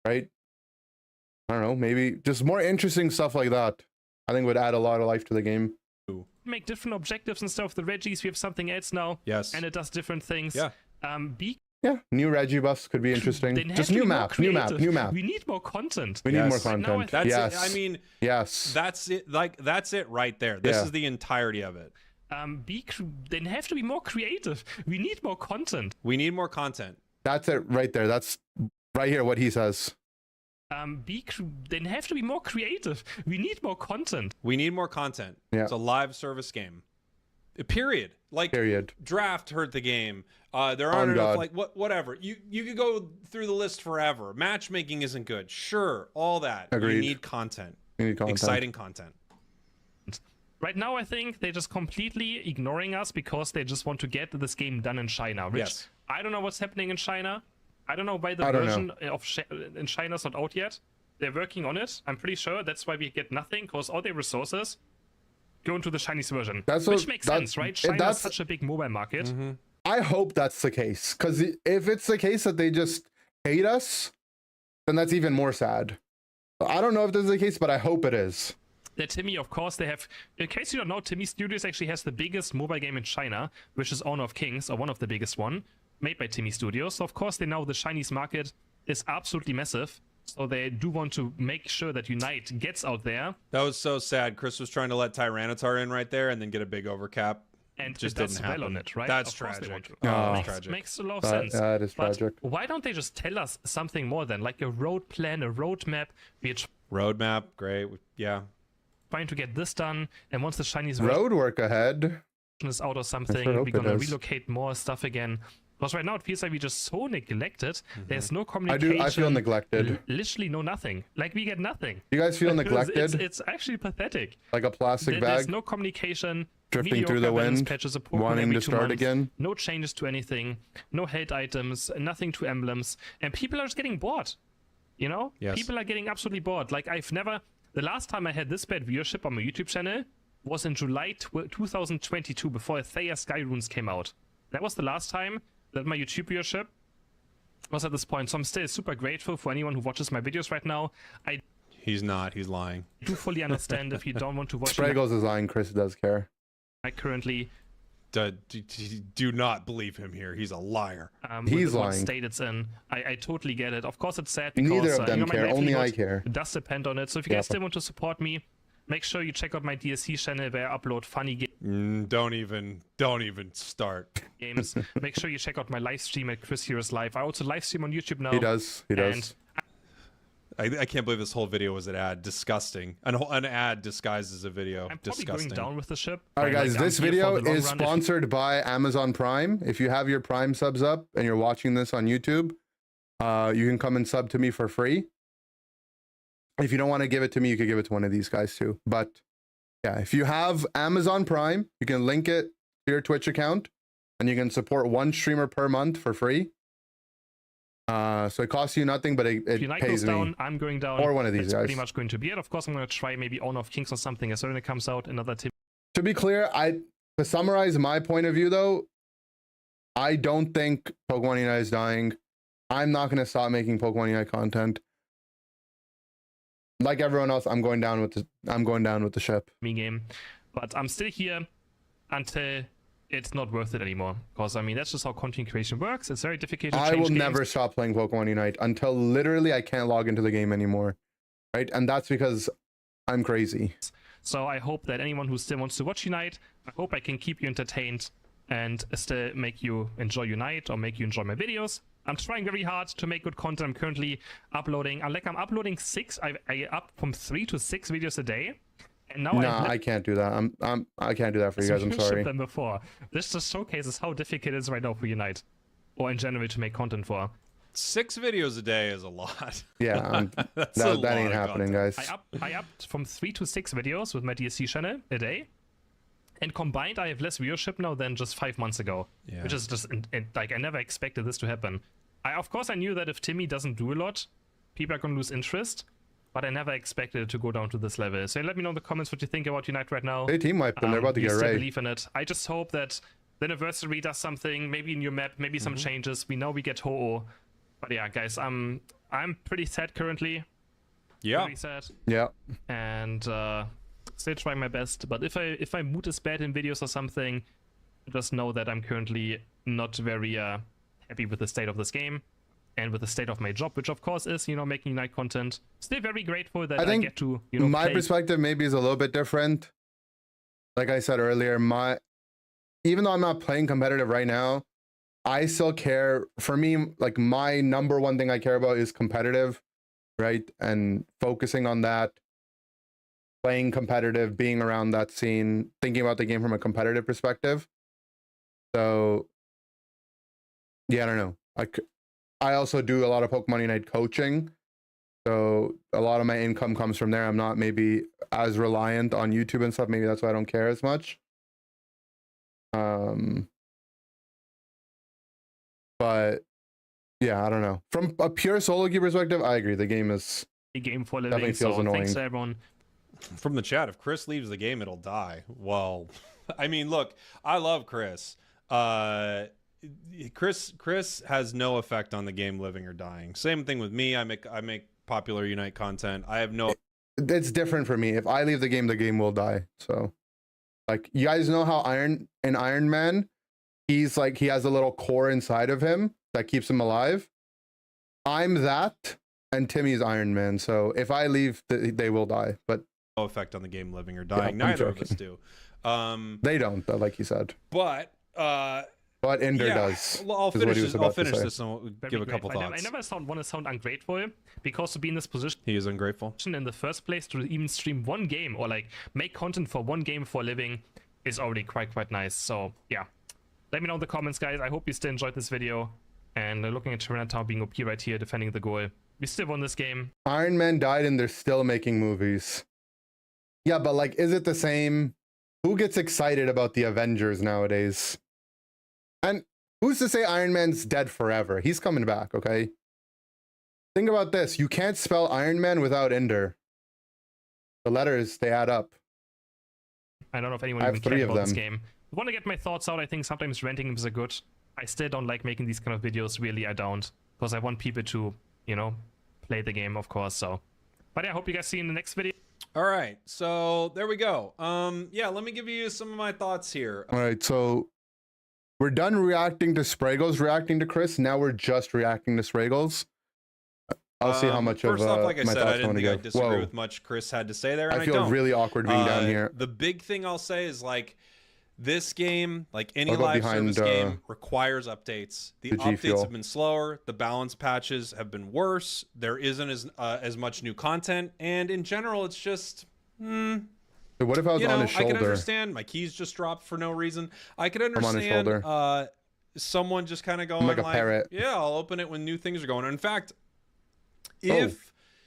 right? I don't know, maybe just more interesting stuff like that. I think would add a lot of life to the game. Make different objectives and stuff. The Reggies, we have something else now. Yes. And it does different things. Yeah. Yeah, new Reggie buffs could be interesting. Just new map. We need more content. We need more content. That's it. I mean, yes. That's it. Like, that's it right there. This is the entirety of it. They have to be more creative. We need more content. We need more content. That's it right there. That's right here what he says. They have to be more creative. We need more content. We need more content. Yeah. It's a live service game. Period. Like, draft hurt the game. There aren't enough, like, whatever. You could go through the list forever. Matchmaking isn't good. Sure, all that. Agreed. You need content. You need content. Exciting content. right now I think they're just completely ignoring us because they just want to get this game done in China, which Yes. I don't know what's happening in China. I don't know why the I don't version in China's not out yet. They're working on it. I'm pretty sure that's why we get nothing, because all their resources go into the Chinese version. Which makes sense, right? China's such a big mobile market. I hope that's the case, because if it's the case that they just hate us, then that's even more sad. I don't know if this is the case, but I hope it is. Timmy, of course, they have. In case you don't know, Timmy Studios actually has the biggest mobile game in China, which is Honor of Kings, or one of the biggest one, made by Timmy Studios. So of course, they know the Chinese market is absolutely massive. So they do want to make sure that Unite gets out there. That was so sad. Chris was trying to let Tyranitar in right there and then get a big overcap. And Just it does didn't well happen. on it, right? That's Of course they tragic. want to. Oh. That's tragic. Makes a lot of sense. That is But tragic. why don't they just tell us something more then? Like a road plan, a roadmap. We're Roadmap, great. Yeah. trying to get this done. And once the Chinese version Road work ahead. is out or something, sure we're hope it gonna does. relocate more stuff again. Because right now it feels like we're just so neglected. There's no I communication. feel neglected. Literally no nothing. Like we get nothing. You guys feel neglected? It's actually pathetic. Like a plastic There's bag no communication. drifting through the mediocre balance wind, patches of Pokemon wanting every to 2 start months, again? No changes to anything. No held items. Nothing to emblems. And people are just getting bored. You know? Yes. People are getting absolutely bored. Like I've never. The last time I had this bad viewership on my YouTube channel was in July 2022, before Thea Sky Runes came out. That was the last time that my YouTube viewership was at this point. So I'm still super grateful for anyone who watches my videos right now. I He's not. He's lying. do fully understand if you don't want to watch Spragos is lying. Chris does care. I currently Do not believe him here. He's a liar. He's what lying. state it's in. I totally get it. Of course it's sad because Neither of them my care. Only I livelihood care. does depend on it. So if you guys still want to support me, make sure you check out my DSC channel where I upload funny Don't even start. games. Make sure you check out my live stream at Chris Heroes Live. I also live stream on YouTube now. He does. He does. And I can't believe this whole video was an ad. Disgusting. An ad disguised as a video. I'm probably Disgusting. going down with the ship. All right, guys, Like, I'm this here video for the long is run. If you- sponsored by Amazon Prime. If you have your Prime subs up and you're watching this on YouTube, you can come and sub to me for free. If you don't want to give it to me, you could give it to one of these guys too. But yeah, if you have Amazon Prime, you can link it to your Twitch account and you can support one streamer per month for free. So it costs you nothing, but If it Unite pays goes down, me. I'm going down. Or one of these That's guys. pretty much going to be it. Of course, I'm going to try maybe Honor of Kings or something as soon as it comes out. Another tip. To be clear, to summarize my point of view though, I don't think Pokemon Unite is dying. I'm not going to stop making Pokemon Unite content. Like everyone else, I'm going down with the ship. Me game, but I'm still here until it's not worth it anymore. Because I mean, that's just how content creation works. It's very difficult to change I will games. never stop playing Pokemon Unite until literally I can't log into the game anymore. Right? And that's because I'm crazy. So I hope that anyone who still wants to watch Unite, I hope I can keep you entertained and still make you enjoy Unite or make you enjoy my videos. I'm trying very hard to make good content. I'm currently uploading. I'm uploading 6. I up from 3 to 6 videos a day. And now I can't do that. I can't do that for you guys. I'm sorry. than before. This just showcases how difficult it is right now for Unite, or in general to make content for. 6 videos a day is a lot. Yeah, That's a lot that ain't of happening, content. guys. I upped from 3 to 6 videos with my DSC channel a day, and combined I have less viewership now than just 5 months ago, Yeah. which is just like I never expected this to happen. Of course I knew that if Timmy doesn't do a lot, people are gonna lose interest, but I never expected it to go down to this level. So let me know in the comments what you think about Unite right now. They team wiped them. They're about to You get still right. believe in it. I just hope that the anniversary does something, maybe a new map, maybe some changes. We know we get Ho-Oh. But yeah, guys, I'm pretty sad currently. Yeah. Very sad. Yeah. And still trying my best. But if my mood is bad in videos or something, just know that I'm currently not very happy with the state of this game and with the state of my job, which of course is, making Unite content. Still very grateful that I think get to, my play. perspective maybe is a little bit different. Like I said earlier, even though I'm not playing competitive right now, I still care. For me, like my number one thing I care about is competitive, right? And focusing on that, playing competitive, being around that scene, thinking about the game from a competitive perspective. So yeah, I don't know. I also do a lot of Pokemon Unite coaching. So a lot of my income comes from there. I'm not maybe as reliant on YouTube and stuff. Maybe that's why I don't care as much. But yeah, I don't know. From a pure solo queue perspective, I agree. The game is A game for living. definitely feels So annoying. thanks to everyone. From the chat, if Chris leaves the game, it'll die. Well, I mean, look, I love Chris. Chris has no effect on the game living or dying. Same thing with me. I make popular Unite content. I have no. It's different for me. If I leave the game will die. So, like, you guys know how Iron Man, he's like, he has a little core inside of him that keeps him alive. I'm that, and Timmy's Iron Man. So if I leave, they will die. But no effect on the game living or dying. Yeah, Neither of us do. They don't, like you said. But Ender yeah, does. I'll finish this. I'll finish this and we'll Very give a couple grateful. thoughts. I never want to sound ungrateful, because to be in this position He is ungrateful. in the first place, to even stream one game or like make content for one game for a living is already quite nice. So yeah, let me know in the comments, guys. I hope you still enjoyed this video. And looking at Chinatown being OP right here, defending the goal. We still won this game. Iron Man died and they're still making movies. Yeah, but like, is it the same? Who gets excited about the Avengers nowadays? And who's to say Iron Man's dead forever? He's coming back, okay? Think about this. You can't spell Iron Man without Ender. The letters, they add up. I don't know if anyone I have even 3 cares of about this them. game. I want to get my thoughts out. I think sometimes ranting is good. I still don't like making these kind of videos. Really, I don't. Because I want people to, you know, play the game, of course. So, but yeah, I hope you guys see you in the next video. All right, so there we go. Yeah, let me give you some of my thoughts here. All right, so we're done reacting to Spraggles reacting to Chris. Now we're just reacting to Spraggles. I'll see how much first of off, like I my said, I thoughts I didn't want to think I give. disagree Whoa, with much Chris had to say there, and I I feel don't. really awkward being down here. The big thing I'll say is, like, this game, like any I'll go live behind, service game, requires updates. The the G updates Fuel. have been slower. The balance patches have been worse. There isn't as much new content, and in general, it's just. So what if I was You on know, his I can shoulder? understand my keys just dropped for no reason. I could on his understand shoulder. someone just kind of going like a parrot. yeah, I'll open it when new things are going on. In fact, What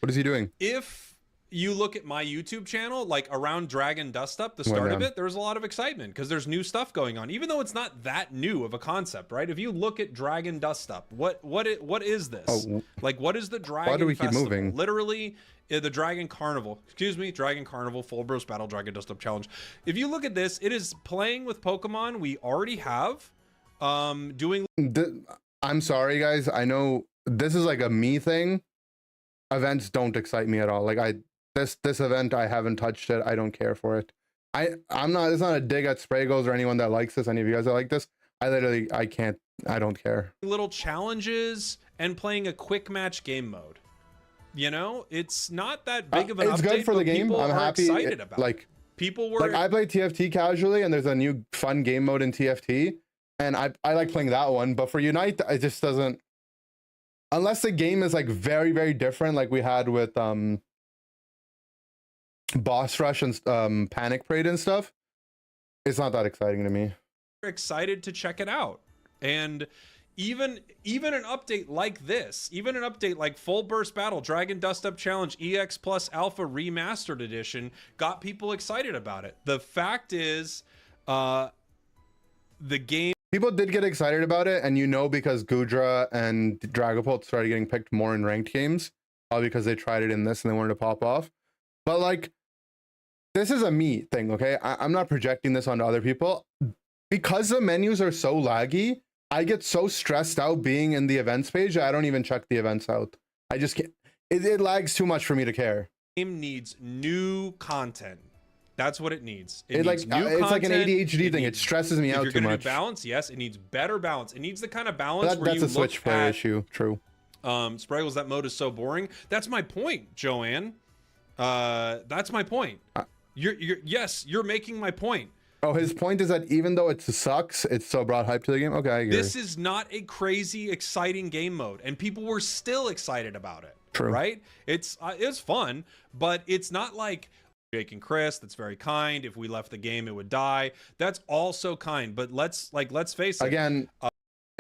is he doing? if you look at my YouTube channel, like around Dragon Dust Up, the start of down. it, there was a lot of excitement because there's new stuff going on, even though it's not that new of a concept, right? If you look at Dragon Dust Up, what is this? Oh. Like, what is the Dragon do we keep Festival? moving? Literally, the Dragon Carnival. Excuse me, Dragon Carnival Full Bros Battle Dragon Dust Up Challenge. If you look at this, it is playing with Pokemon we already have, doing. I'm sorry, guys. I know this is like a me thing. Events don't excite me at all. Like this event, I haven't touched it. I don't care for it. I'm not. It's not a dig at Spraggles or anyone that likes this. Any of you guys that like this, I can't. I don't care. Little challenges and playing a quick match game mode. You know, it's not that big of an it's update. good for the but game. people I'm are happy. excited about Like it. People were like I play TFT casually, and there's a new fun game mode in TFT, and I like playing that one. But for Unite, it just doesn't. Unless the game is like very different, like we had with Boss Rush and Panic Parade and stuff, it's not that exciting to me. excited to check it out. And even an update like this, even an update like Full Burst Battle Dragon Dust Up Challenge EX Plus Alpha Remastered Edition got people excited about it. The fact is, the game. People did get excited about it, and you know, because Gudra and Dragapult started getting picked more in ranked games, probably because they tried it in this and they wanted to pop off. But like, this is a me thing, okay? I'm not projecting this onto other people. Because the menus are so laggy, I get so stressed out being in the events page, I don't even check the events out. I just can't. It lags too much for me to care. Game needs new content. That's what it needs. It's like an ADHD thing. It stresses me out If too you're gonna much. do balance, yes, it needs better balance. It needs the kind of balance where That's you a Switch look player at issue. True. Spraggles, that mode is so boring. That's my point, Joanne. That's my point. You're making my point. Oh, his point is that even though it sucks, it still brought hype to the game. Okay, I agree. This is not a crazy, exciting game mode, and people were still excited about it. True. Right? It's fun, but it's not like Jake and Chris. That's very kind. If we left the game, it would die. That's also kind. But let's face it. Again,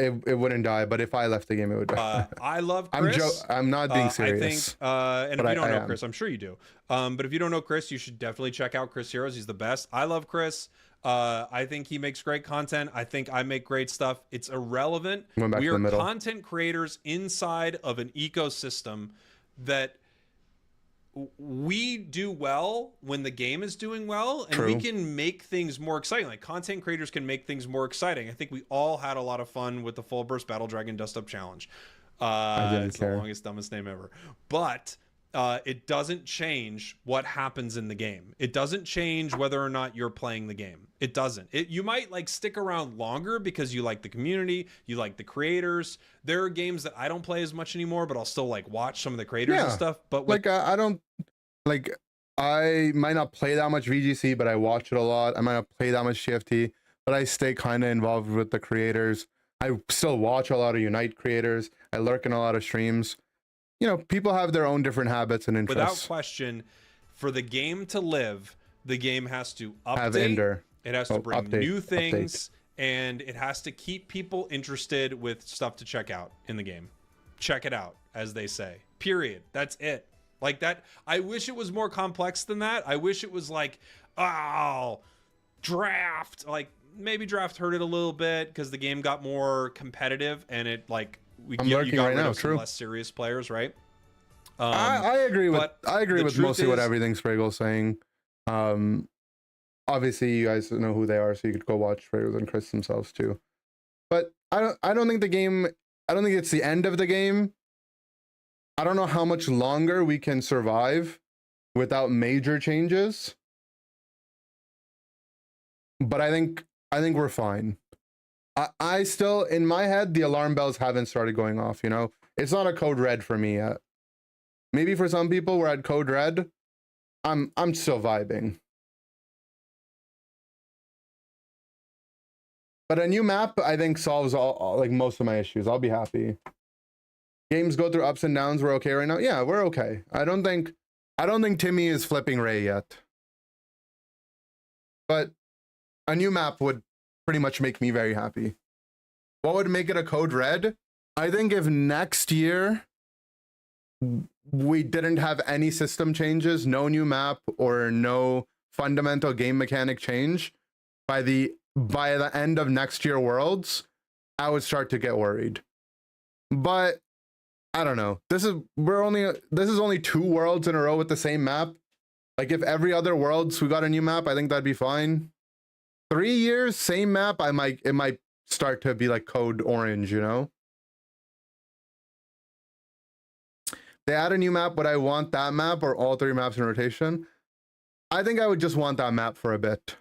it wouldn't die, but if I left the game, it would die. I love Chris. I'm not being serious. I think, and but if you don't I know am. Chris, I'm sure you do. But if you don't know Chris, you should definitely check out Chris Heroes. He's the best. I love Chris. I think he makes great content. I think I make great stuff. It's irrelevant. Went back We to the are middle. content creators inside of an ecosystem that we do well when the game is doing well, and we True. can make things more exciting. Like content creators can make things more exciting. I think we all had a lot of fun with the Full Burst Battle Dragon Dust Up Challenge. didn't It's care. the longest, dumbest name ever. But it doesn't change what happens in the game. It doesn't change whether or not you're playing the game. It doesn't. You might like stick around longer because you like the community, you like the creators. There are games that I don't play as much anymore, but I'll still like watch some of the creators and Yeah. stuff. But with, Like I don't like I might not play that much VGC, but I watch it a lot. I might not play that much TFT, but I stay kind of involved with the creators. I still watch a lot of Unite creators. I lurk in a lot of streams. You know, people have their own different habits and without interests. question, for the game to live, the game has to Have update. Ender. It has to Oh, bring update, new things, and it has to keep people interested with stuff to check out in the game. Check it out, as they say. Period. That's it. Like that. I wish it was more complex than that. I wish it was like, oh, draft. Like maybe draft hurt it a little bit because the game got more competitive, and it like you lurking got right rid now, of some true. less serious players, right? I agree with but the truth mostly what is- everything Spraggle's saying. Obviously you guys know who they are, so you could go watch Spraggles and Chris themselves too. But I don't think it's the end of the game. I don't know how much longer we can survive without major changes. But I think we're fine. I still, in my head, the alarm bells haven't started going off, you know? It's not a code red for me yet. Maybe for some people we're at code red. I'm still vibing. But a new map, I think, solves all like most of my issues. I'll be happy. Games go through ups and downs. We're okay right now. Yeah, we're okay. I don't think Timmy is flipping Ray yet. But a new map would pretty much make me very happy. What would make it a code red? I think if next year we didn't have any system changes, no new map or no fundamental game mechanic change, by the end of next year Worlds, I would start to get worried. But I don't know. This is only 2 Worlds in a row with the same map. Like if every other Worlds we got a new map, I think that'd be fine. 3 years, same map, it might start to be like code orange, you know? They add a new map, would I want that map or all 3 maps in rotation? I think I would just want that map for a bit.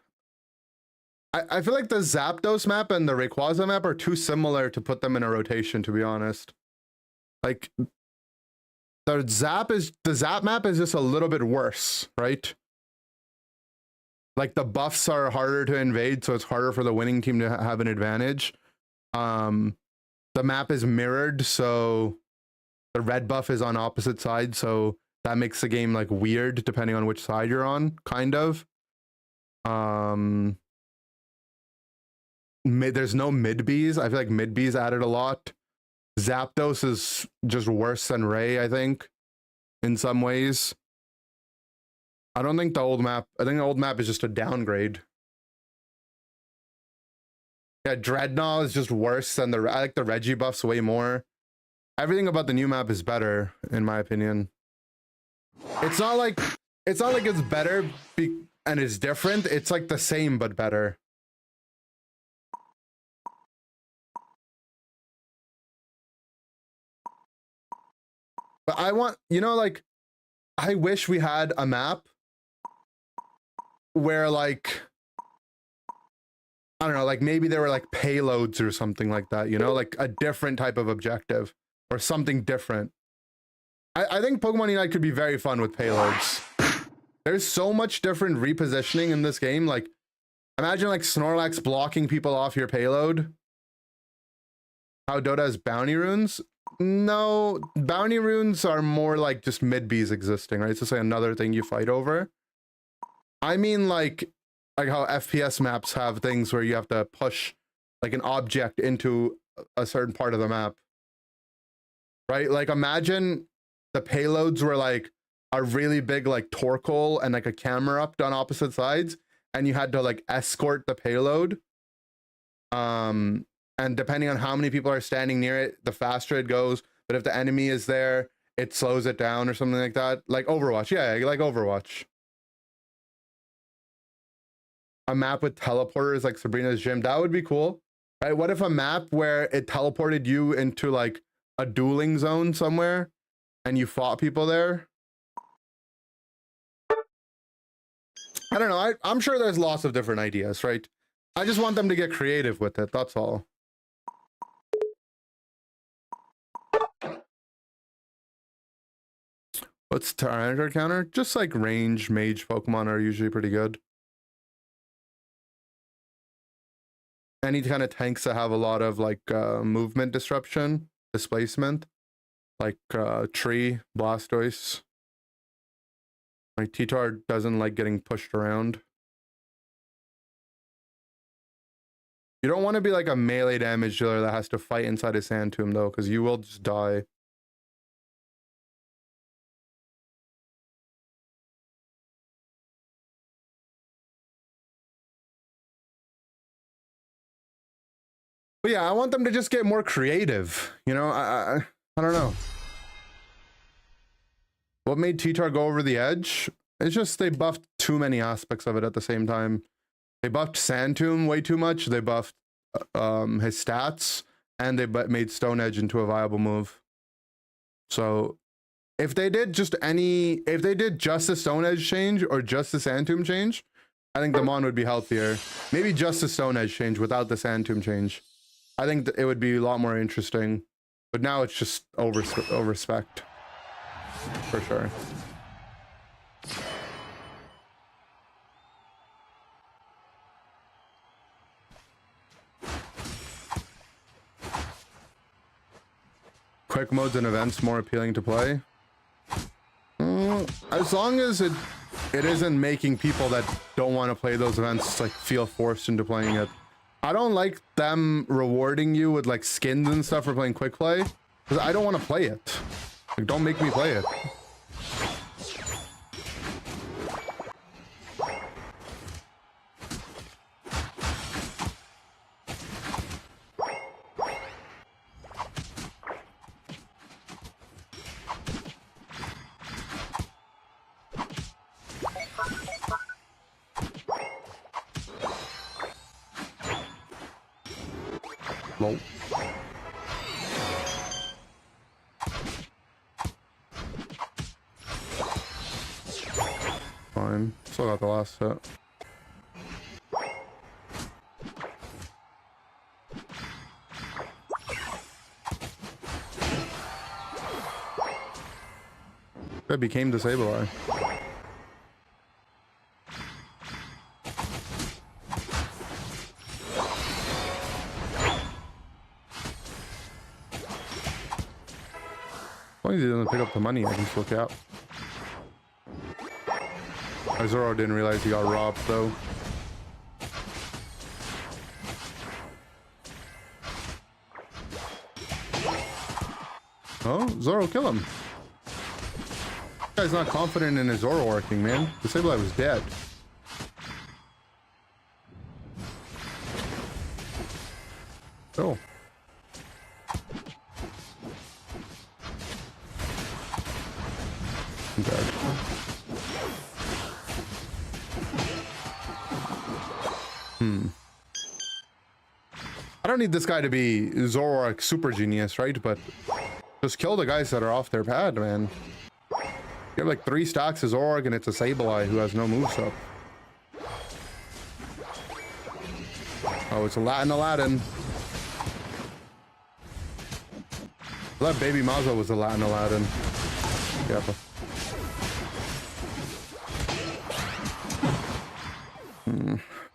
I feel like the Zapdos map and the Rayquaza map are too similar to put them in a rotation, to be honest. Like, the Zap map is just a little bit worse, right? Like the buffs are harder to invade, so it's harder for the winning team to have an advantage. The map is mirrored, so the red buff is on opposite sides, so that makes the game like weird depending on which side you're on, kind of. There's no mid Bs. I feel like mid Bs added a lot. Zapdos is just worse than Ray, I think, in some ways. I think the old map is just a downgrade. Yeah, Dreadnought is just worse than I like the Reggie buffs way more. Everything about the new map is better, in my opinion. It's not like it's better and it's different. It's like the same but better. But I want, like, I wish we had a map where, like, I don't know, like maybe there were like payloads or something like that, like a different type of objective or something different. I think Pokemon Unite could be very fun with payloads. There's so much different repositioning in this game. Like, imagine like Snorlax blocking people off your payload. How Dota has bounty runes? No, bounty runes are more like just mid-Bs existing, right? It's just like another thing you fight over. I mean like how FPS maps have things where you have to push like an object into a certain part of the map, right? Like imagine the payloads were like a really big like torque hole and like a camera up on opposite sides, and you had to like escort the payload. And depending on how many people are standing near it, the faster it goes. But if the enemy is there, it slows it down or something like that. Like Overwatch. Yeah, like Overwatch. A map with teleporters like Sabrina's Gym. That would be cool. Right? What if a map where it teleported you into like a dueling zone somewhere and you fought people there? I don't know. I'm sure there's lots of different ideas, right? I just want them to get creative with it. That's all. What's Tyranitar counter? Just like range mage Pokemon are usually pretty good. Any kind of tanks that have a lot of like movement disruption, displacement, like Tree, Blastoise. Like T-Tar doesn't like getting pushed around. You don't want to be like a melee damage dealer that has to fight inside a sand tomb though, because you will just die. But yeah, I want them to just get more creative. You know, I don't know. What made T-Tar go over the edge? It's just they buffed too many aspects of it at the same time. They buffed Sand Tomb way too much. They buffed his stats, and they made Stone Edge into a viable move. So if they did just the Stone Edge change or just the Sand Tomb change, I think the Mon would be healthier. Maybe just the Stone Edge change without the Sand Tomb change. I think it would be a lot more interesting. But now it's just over-spec. For sure. Quick modes and events more appealing to play. As long as it isn't making people that don't want to play those events like feel forced into playing it. I don't like them rewarding you with like skins and stuff for playing quick play, because I don't want to play it. Like, don't make me play it. Lol. Fine. Still got the last set. That became Disable. As long as he doesn't pick up the money, I can still cap. Zoro didn't realize he got robbed though. Oh, Zoro kill him. This guy's not confident in his Zoro working, man. Disable was dead. Oh. I'm dead. I don't need this guy to be Zoroark super genius, right? But just kill the guys that are off their pad, man. You have like 3 stacks of Zoroark and it's a Sableye who has no moveset. Oh, it's a Latin Aladdin. That baby Mazo was a Latin Aladdin. Yep.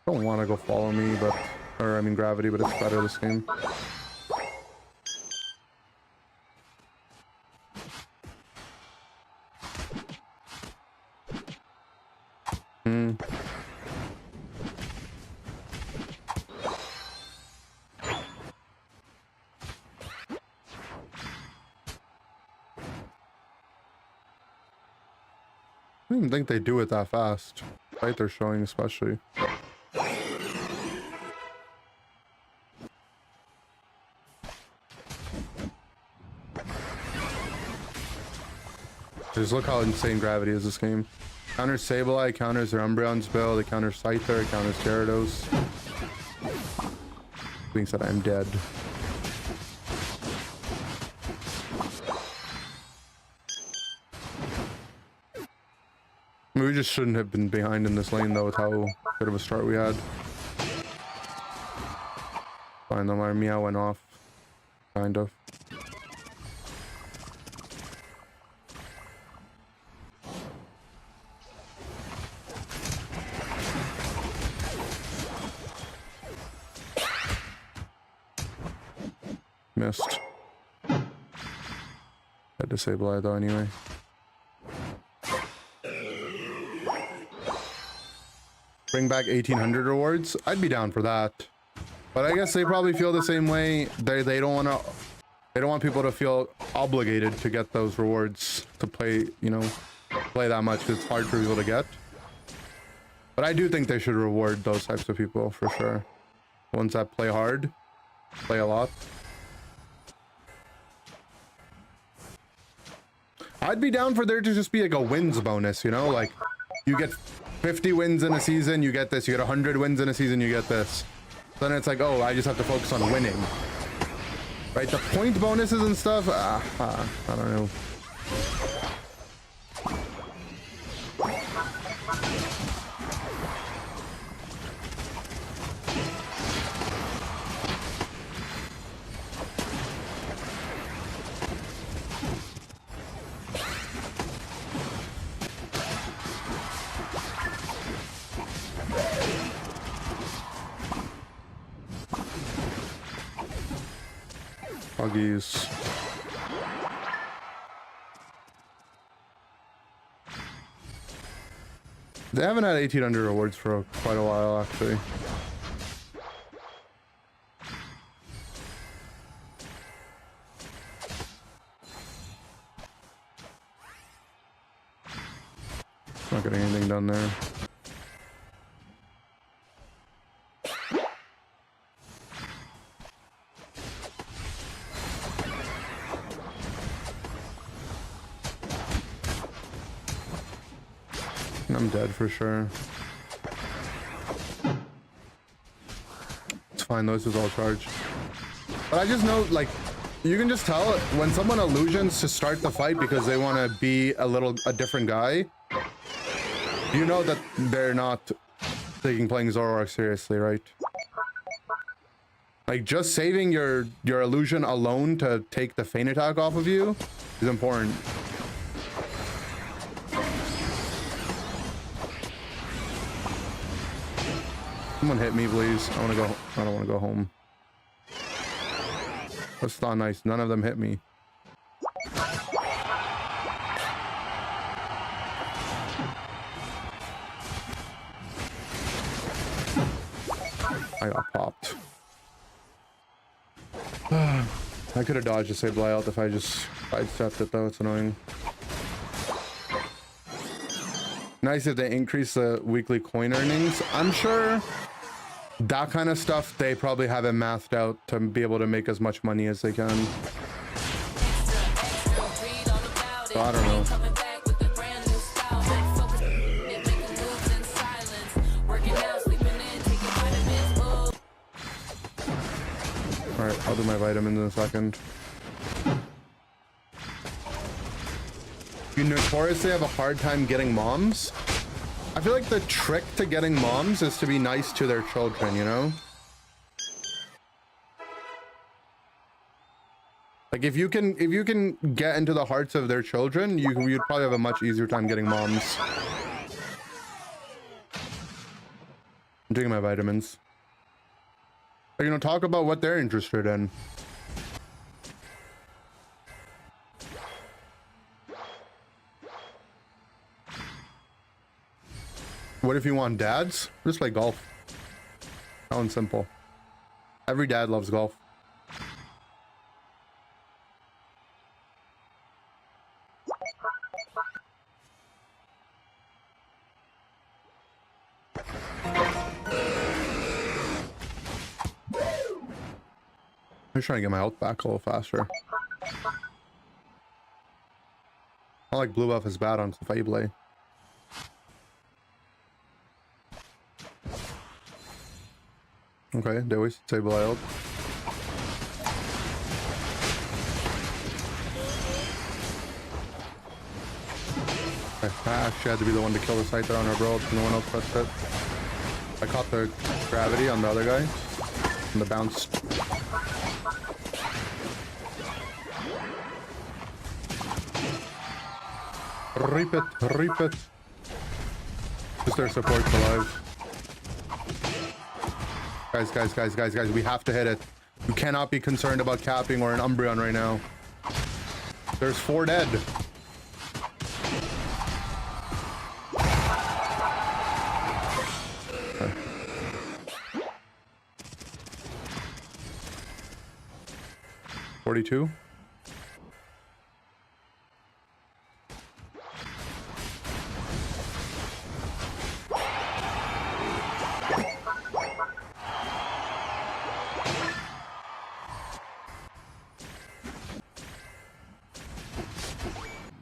Don't want to go follow me, but... Or, I mean, gravity, but it's better this game. don't even think they do it that fast. Right, they're showing especially. Just look how insane gravity is this game. Counters Sableye, counters their Umbreon's build, it counters Scyther, it counters Gyarados. Being said, I'm dead. We just shouldn't have been behind in this lane though with how good of a start we had. Fine though, my Meow went off. Kind of. Missed. Had to Sableye though anyway. Bring back 1800 rewards. I'd be down for that. But I guess they probably feel the same way. They don't want people to feel obligated to get those rewards to play, you know, play that much because it's hard for people to get. But I do think they should reward those types of people for sure. The ones that play hard, play a lot. I'd be down for there to just be like a wins bonus, you know, like you get 50 wins in a season, you get this, you get 100 wins in a season, you get this. Then it's like, oh, I just have to focus on winning. Right, the point bonuses and stuff, I don't know. Buggies. They haven't had 1800 rewards for quite a while, actually. Not getting anything done there. I'm dead for sure. It's fine, those is all charged. But I just know, like, you can just tell when someone illusions to start the fight because they want to be a different guy. You know that they're not taking playing Zoroark seriously, right? Like, just saving your illusion alone to take the feint attack off of you is important. Someone hit me, please. I don't want to go home. That's not nice. None of them hit me. I got popped. I could have dodged a Sableye out if I just sidestepped it though. It's annoying. Nice if they increase the weekly coin earnings. I'm sure that kind of stuff they probably have it mathed out to be able to make as much money as they can. So I don't know. Alright, I'll do my vitamins in a second. You notoriously have a hard time getting moms? I feel like the trick to getting moms is to be nice to their children, you know? Like if you can get into the hearts of their children, you'd probably have a much easier time getting moms. I'm taking my vitamins. But, you know, talk about what they're interested in. What if you want dads? Just play golf. That one's simple. Every dad loves golf. I'm just trying to get my health back a little faster. Not like blue buff is bad on Fable. Okay, they always disable health. I actually had to be the one to kill the scyther on our bro, no one else pressed it. I caught the gravity on the other guy, and the bounce. Reap it, reap it. Just their support's alive. Guys, we have to hit it. We cannot be concerned about capping or an Umbreon right now. There's 4 dead. $42.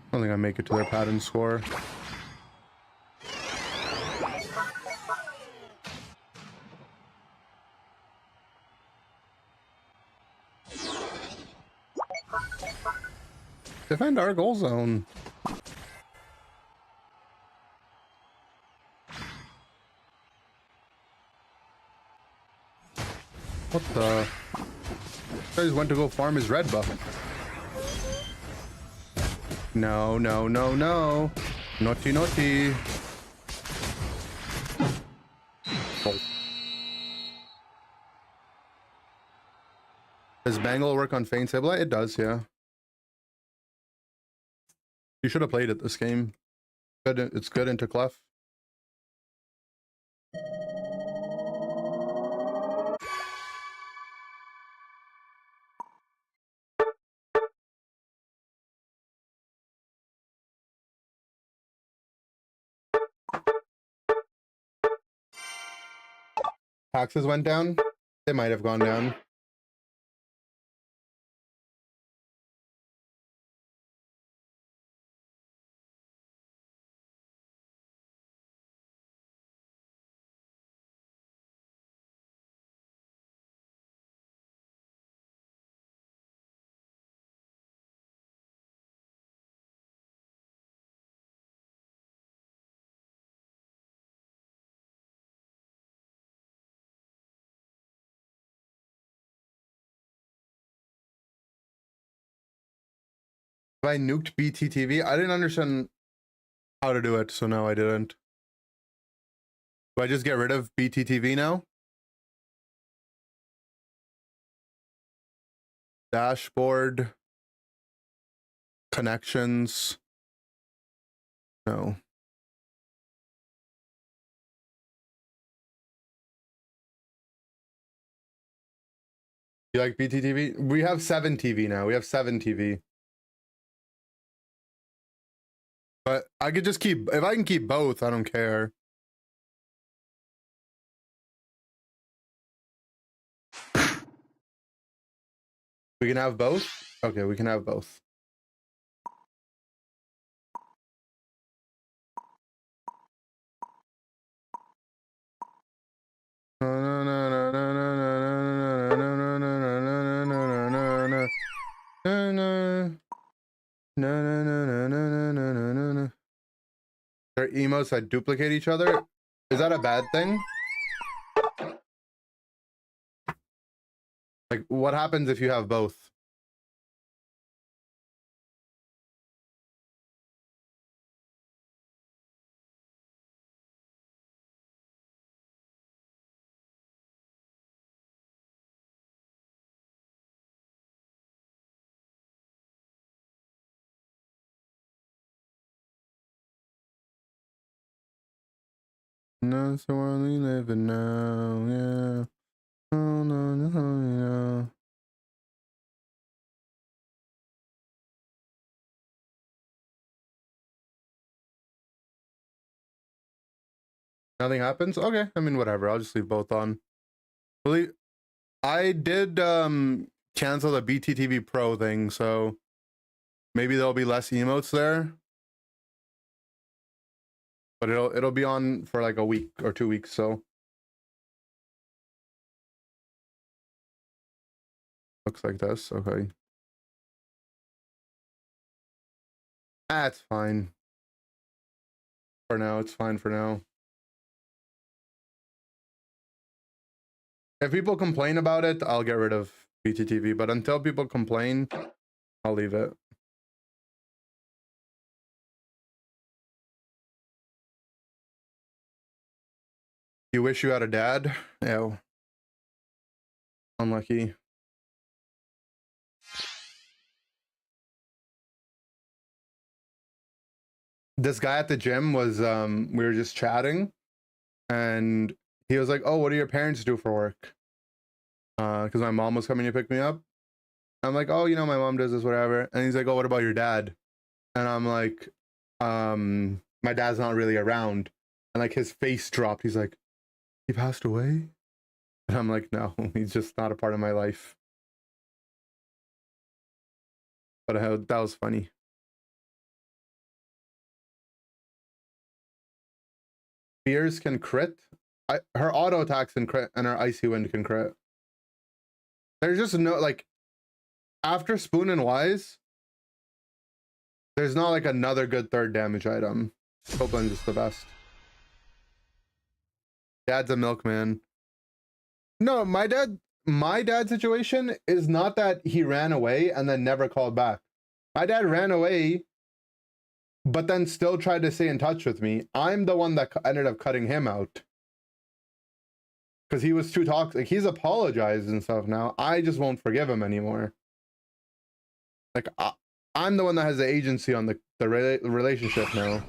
I don't think I make it to their pattern score. Defend our goal zone. What the? Guys went to go farm his red buff. No, no, no, no. Naughty, naughty. Oh. Does Bangle work on Feint Sableye? It does, yeah. You should have played it this game. Good, it's good into Clef. Taxes went down. They might have gone down. If I nuked BTTV, I didn't understand how to do it, so no, I didn't. Do I just get rid of BTTV now? Dashboard. Connections. No. You like BTTV? We have 7 TV now. We have 7 TV. But I could just keep, if I can keep both, I don't care. We can have both? Okay, we can have both. They're emotes that duplicate each other? Is that a bad thing? Like, what happens if you have both? No, so we're only living now, yeah. Oh, no, no, no. Nothing happens? Okay, I mean, whatever. I'll just leave both on. Really, I did cancel the BTTV Pro thing, so maybe there'll be less emotes there. But it'll be on for like a week or 2 weeks, so looks like this. Okay. It's fine. For now, it's fine for now. If people complain about it, I'll get rid of BTTV, but until people complain, I'll leave it. You wish you had a dad? Yeah. Unlucky. This guy at the gym was, we were just chatting, and he was like, oh, what do your parents do for work? Because my mom was coming to pick me up. I'm like, oh, you know, my mom does this, whatever. And he's like, oh, what about your dad? And I'm like, my dad's not really around. And like his face dropped. He's like, he passed away? And I'm like, no, he's just not a part of my life. But that was funny. Fears can crit. Her auto attacks can crit, and her icy wind can crit. There's just no, like, after Spoon and Wise, there's not like another good third damage item. Copeland's just the best. Dad's a milkman. No, my dad's situation is not that he ran away and then never called back. My dad ran away, but then still tried to stay in touch with me. I'm the one that ended up cutting him out. Because he was too toxic. He's apologized and stuff now. I just won't forgive him anymore. Like, I'm the one that has the agency on the relationship now.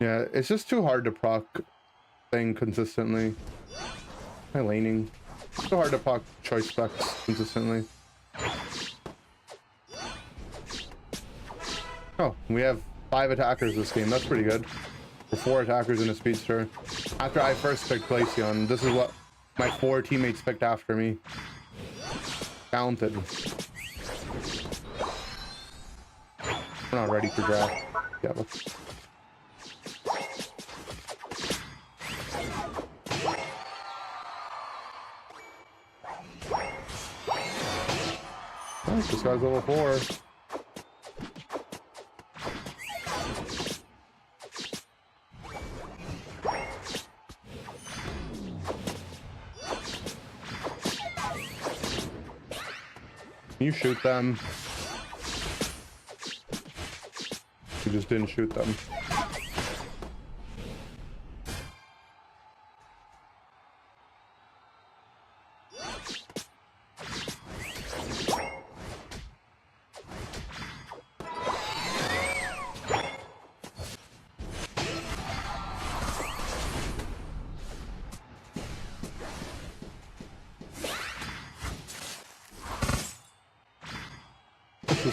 Yeah, it's just too hard to proc thing consistently. My laning. It's so hard to proc choice specs consistently. Oh, we have 5 attackers this game. That's pretty good. For 4 attackers in a speedster. After I first picked Glaceon, this is what my 4 teammates picked after me. Talented. We're not ready for draft. Yeah, let's... Oh, this guy's level 4. Can you shoot them? You just didn't shoot them.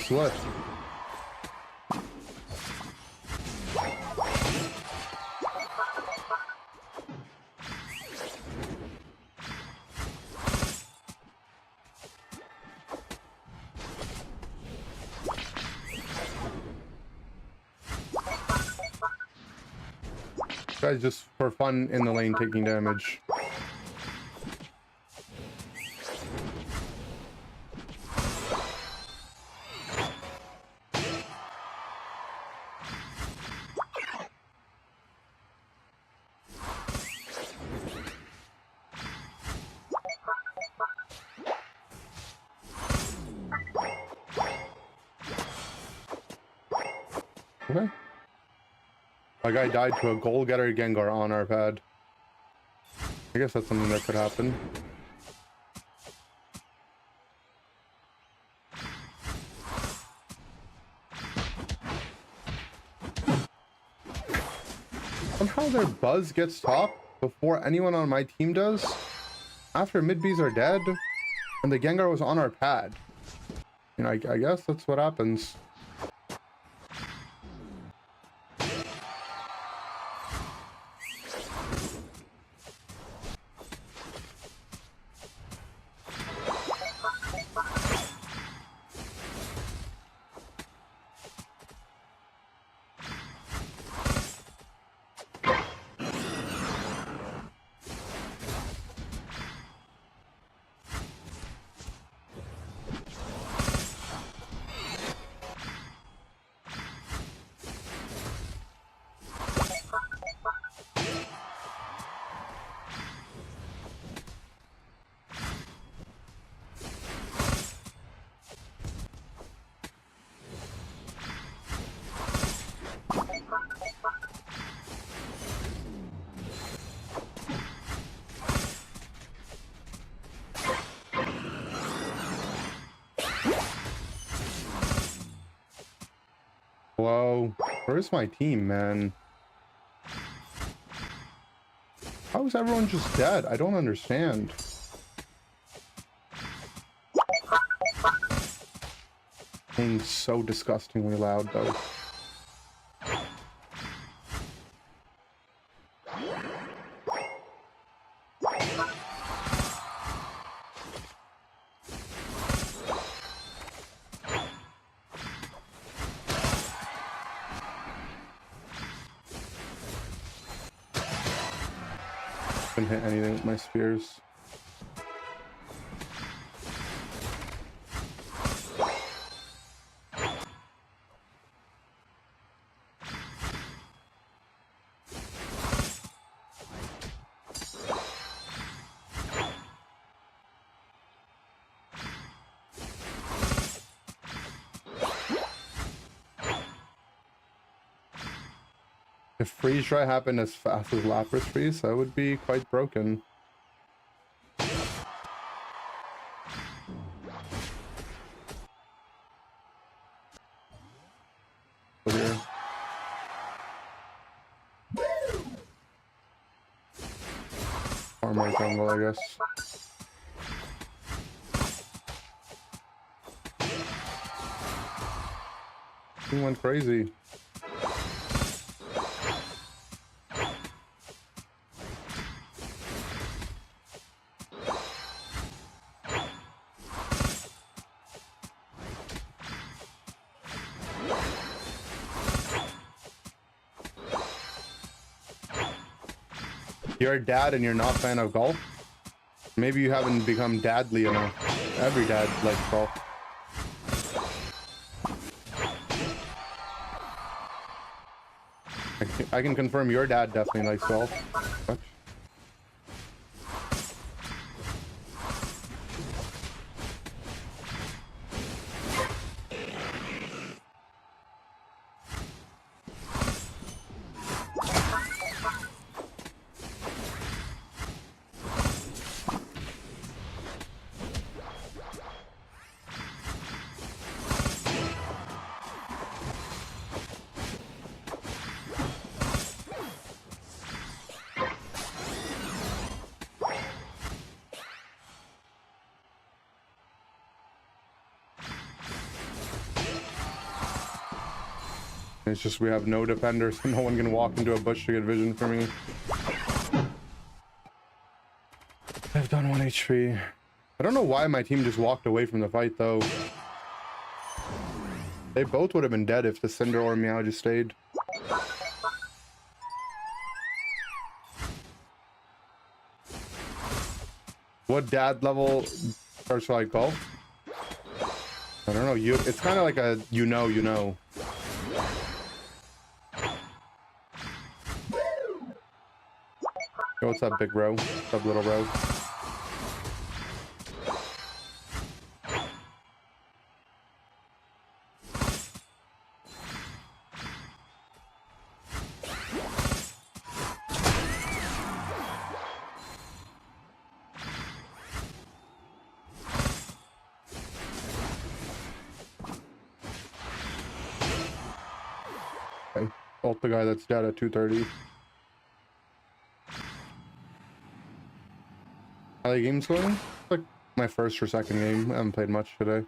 What? Guys, just for fun in the lane taking damage. Okay. My guy died to a goal-getter Gengar on our pad. I guess that's something that could happen. Somehow their Buzz gets top before anyone on my team does, after mid-Bs are dead, and the Gengar was on our pad. You know, I guess that's what happens. Hello? Where's my team, man? How is everyone just dead? I don't understand. Being so disgustingly loud, though. Couldn't hit anything with my spears. If freeze dry happened as fast as Lapras freeze, that would be quite broken. Over here. Armor jungle, I guess. He went crazy. You're a dad and you're not a fan of golf? Maybe you haven't become dadly enough. Every dad likes golf. I can confirm your dad definitely likes golf. What? It's just we have no defenders, so no one can walk into a bush to get vision for me. I've done 1 HP. I don't know why my team just walked away from the fight, though. They both would have been dead if the Cinder or Meow just stayed. What dad level starts like golf? I don't know. It's kind of like a you know. Yo, what's up, big bro? What's up, little bro? Okay, ult the guy that's dead at 230. How the game's going? It's like my first or second game. I haven't played much today.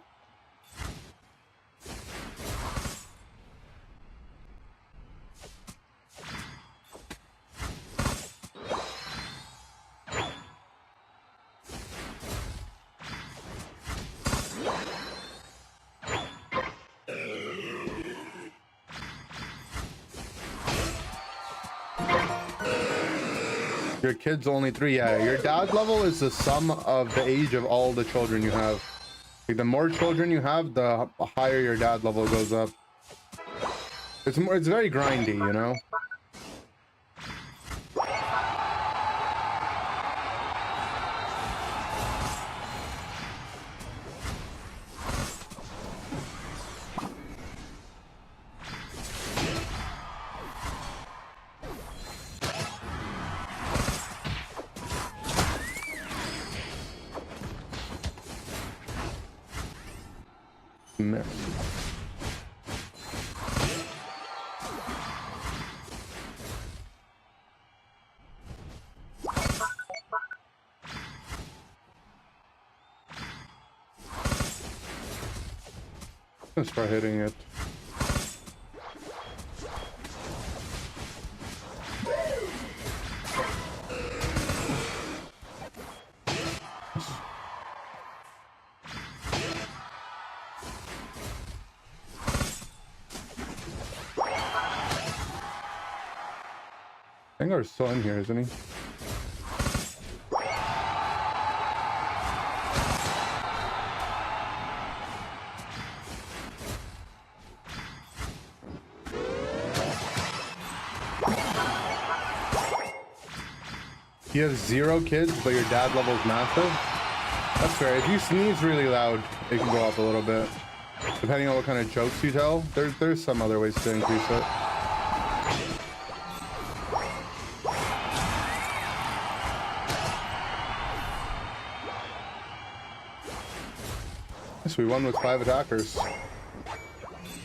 Your kid's only 3. Yeah, your dad level is the sum of the age of all the children you have. Like, the more children you have, the higher your dad level goes up. It's very grindy, you know? Miss. Let's try hitting it. Engar's still in here, isn't he? You have 0 kids, but your dad level's massive? That's fair. If you sneeze really loud, it can go up a little bit. Depending on what kind of jokes you tell, there's some other ways to increase it. Yes, we won with 5 attackers.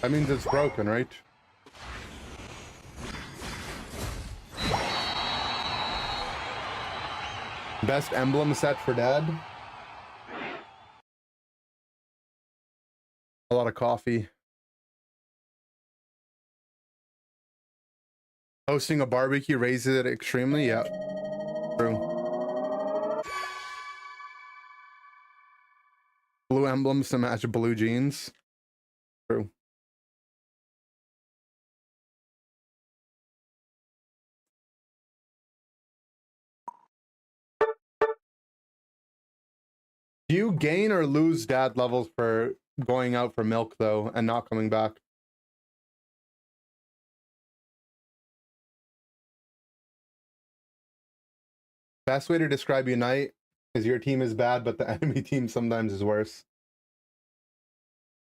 That means it's broken, right? Best emblem set for dad. A lot of coffee. Hosting a barbecue raises it extremely. Yeah. True. Blue emblems to match blue jeans. True. Do you gain or lose dad levels for going out for milk though and not coming back? Best way to describe Unite is your team is bad, but the enemy team sometimes is worse.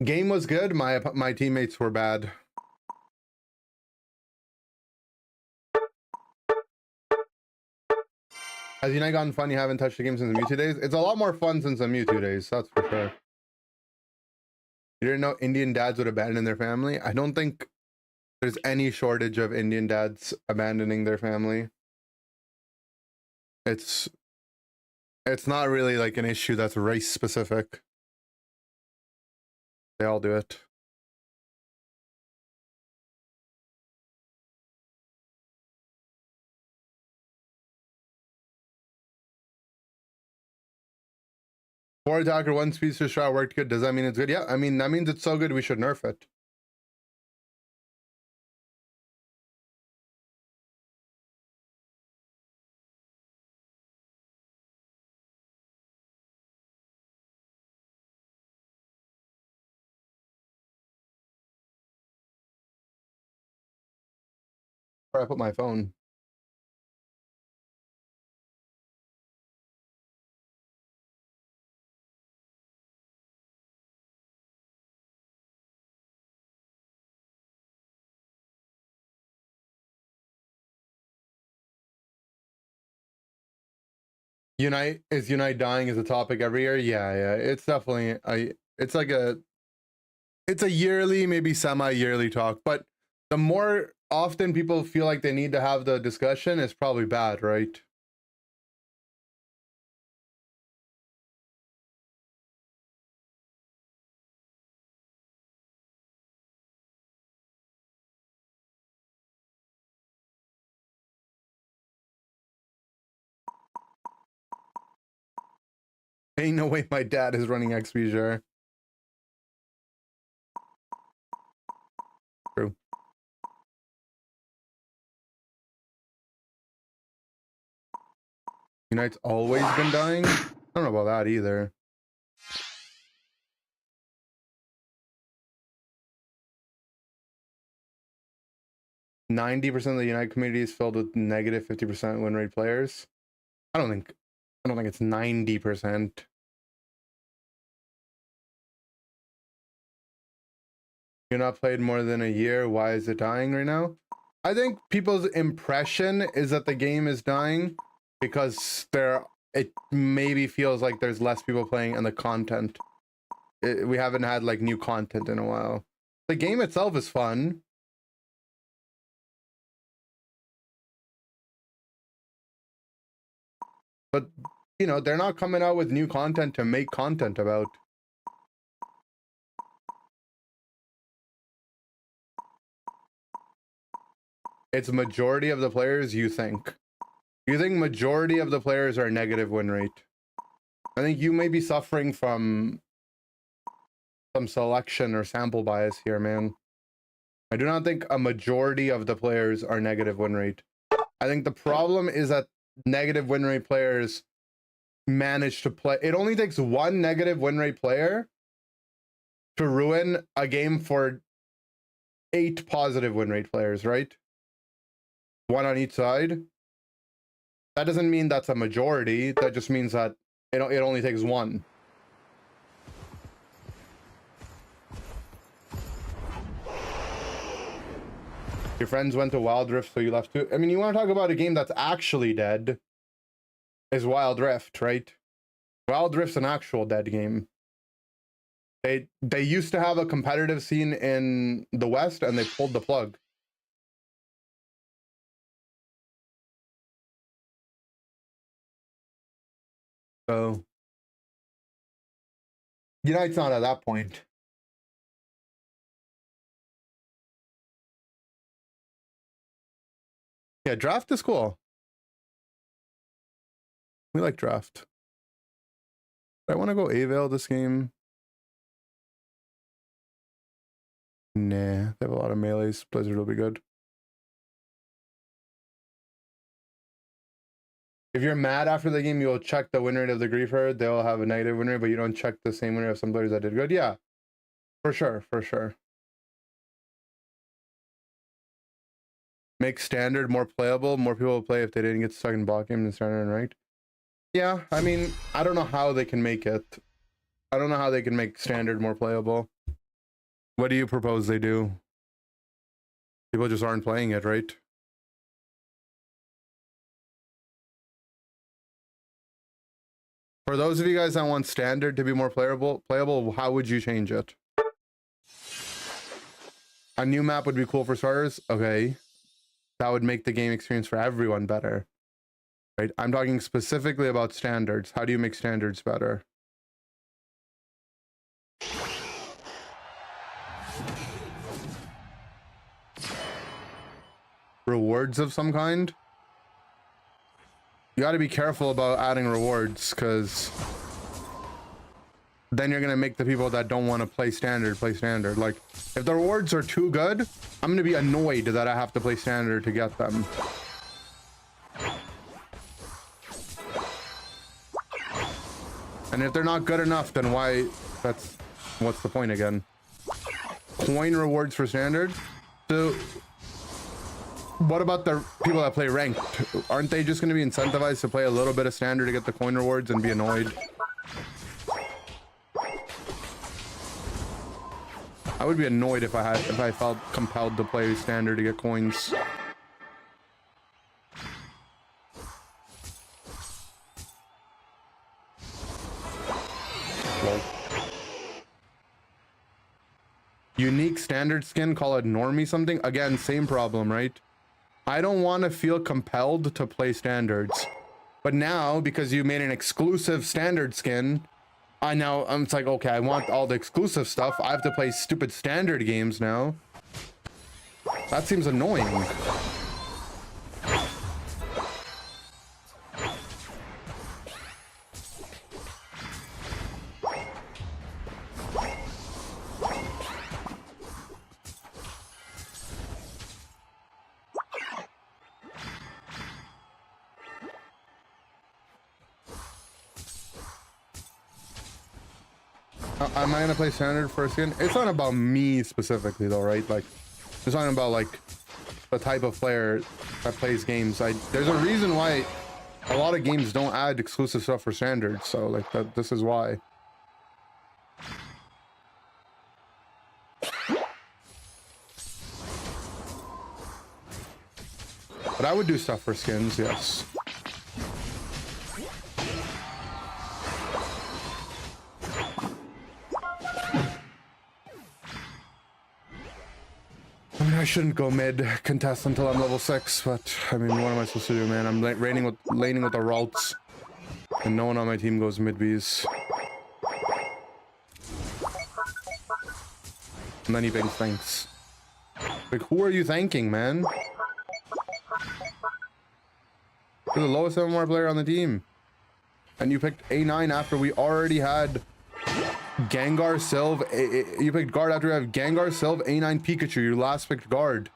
Game was good. My teammates were bad. Has Unite gotten fun? You haven't touched the game since the Mewtwo days? It's a lot more fun since the Mewtwo days, that's for sure. You didn't know Indian dads would abandon their family? I don't think there's any shortage of Indian dads abandoning their family. It's not really like an issue that's race specific. They all do it. Four attacker, 1 speedster shot worked good. Does that mean it's good? Yeah, I mean, that means it's so good we should nerf it. Where I put my phone. Unite dying is a topic every year? Yeah. It's definitely it's a yearly, maybe semi-yearly talk, but the more often people feel like they need to have the discussion, it's probably bad, right? Ain't no way my dad is running XP, sure. True. Unite's always been dying? I don't know about that either. %90 of the Unite community is filled with negative 50% win rate players. I don't think it's 90%. You're not played more than a year. Why is it dying right now? I think people's impression is that the game is dying because it maybe feels like there's less people playing and the content. We haven't had like new content in a while. The game itself is fun. But, you know, they're not coming out with new content to make content about. it's majority of the players you think. You think majority of the players are negative win rate. I think you may be suffering from some selection or sample bias here, man. I do not think a majority of the players are negative win rate. I think the problem is that negative win rate players manage to play. It only takes one negative win rate player to ruin a game for 8 positive win rate players, right? One on each side. That doesn't mean that's a majority. That just means that it only takes one. Your friends went to Wild Rift, so you left too. I mean, you want to talk about a game that's actually dead, is Wild Rift, right? Wild Rift's an actual dead game. They used to have a competitive scene in the West, and they pulled the plug. So, Unite's not at that point. Yeah, draft is cool. We like draft. I want to go A-Veil this game. Nah, they have a lot of melees. Blizzard will be good. If you're mad after the game, you'll check the win rate of the Grief Herd. They'll have a negative win rate, but you don't check the same win rate of some players that did good. Yeah, for sure, for sure. Make standard more playable. More people will play if they didn't get stuck in bot game than standard and ranked. Yeah, I mean, I don't know how they can make it. I don't know how they can make standard more playable. What do you propose they do? People just aren't playing it, right? For those of you guys that want standard to be more playable, how would you change it? A new map would be cool for starters. Okay. That would make the game experience for everyone better. Right? I'm talking specifically about standards. How do you make standards better? Rewards of some kind? You got to be careful about adding rewards, because then you're going to make the people that don't want to play standard. Like, if the rewards are too good, I'm going to be annoyed that I have to play standard to get them. And if they're not good enough, then why? What's the point again? Coin rewards for standard? So what about the people that play ranked? Aren't they just going to be incentivized to play a little bit of standard to get the coin rewards and be annoyed? I would be annoyed if I felt compelled to play standard to get coins. Lol. Unique standard skin, call it normie something. Again, same problem, right? I don't want to feel compelled to play standards. But now, because you made an exclusive standard skin, it's like, okay, I want all the exclusive stuff. I have to play stupid standard games now. That seems annoying. Am I gonna play standard first skin? It's not about me specifically though, right? Like, it's not about like the type of player that plays games. There's a reason why a lot of games don't add exclusive stuff for standard. So like this is why. But I would do stuff for skins, yes. I mean, I shouldn't go mid contest until I'm level 6, but I mean, what am I supposed to do, man? I'm laning with the Ralts, and no one on my team goes mid Bs. And then he bangs thanks. Like, who are you thanking, man? You're the lowest MMR player on the team. And you picked A9 after we already had Gengar, Sylve. You picked guard after we have Gengar, Sylve, A9, Pikachu. You last picked guard.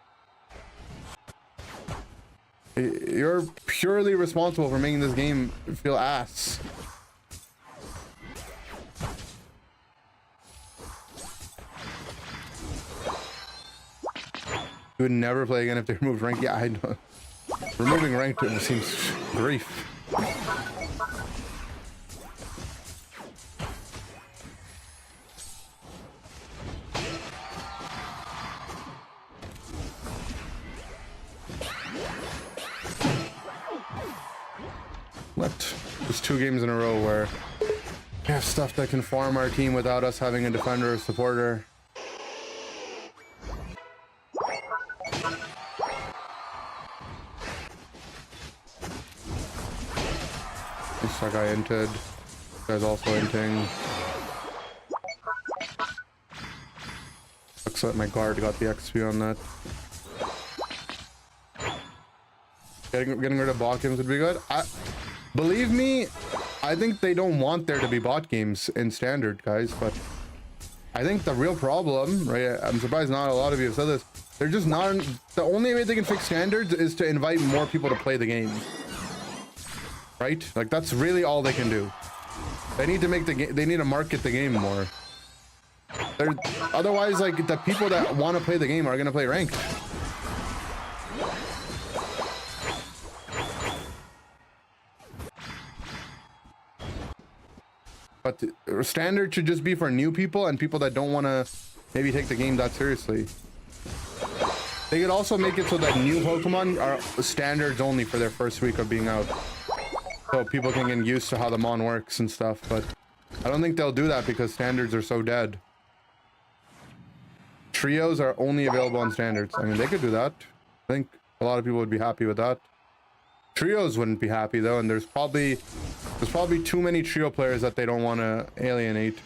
You're purely responsible for making this game feel ass. You would never play again if they removed rank. Yeah, I know. Removing rank seems grief. What? There's 2 games in a row where we have stuff that can farm our team without us having a defender or supporter. This guy inted. This guy's also inting. Looks like my guard got the XP on that. Getting rid of bot games would be good. Believe me, I think they don't want there to be bot games in standard, guys, but I think the real problem, right? I'm surprised not a lot of you have said this. They're just not. The only way they can fix standards is to invite more people to play the game. Right? Like, that's really all they can do. They need to make the game, they need to market the game more. Otherwise, like, the people that want to play the game are going to play ranked. But standard should just be for new people and people that don't want to maybe take the game that seriously. They could also make it so that new Pokemon are standards only for their first week of being out. So people can get used to how the mon works and stuff, but I don't think they'll do that because standards are so dead. Trios are only available on standards. I mean, they could do that. I think a lot of people would be happy with that. Trios wouldn't be happy though, and there's probably too many trio players that they don't want to alienate.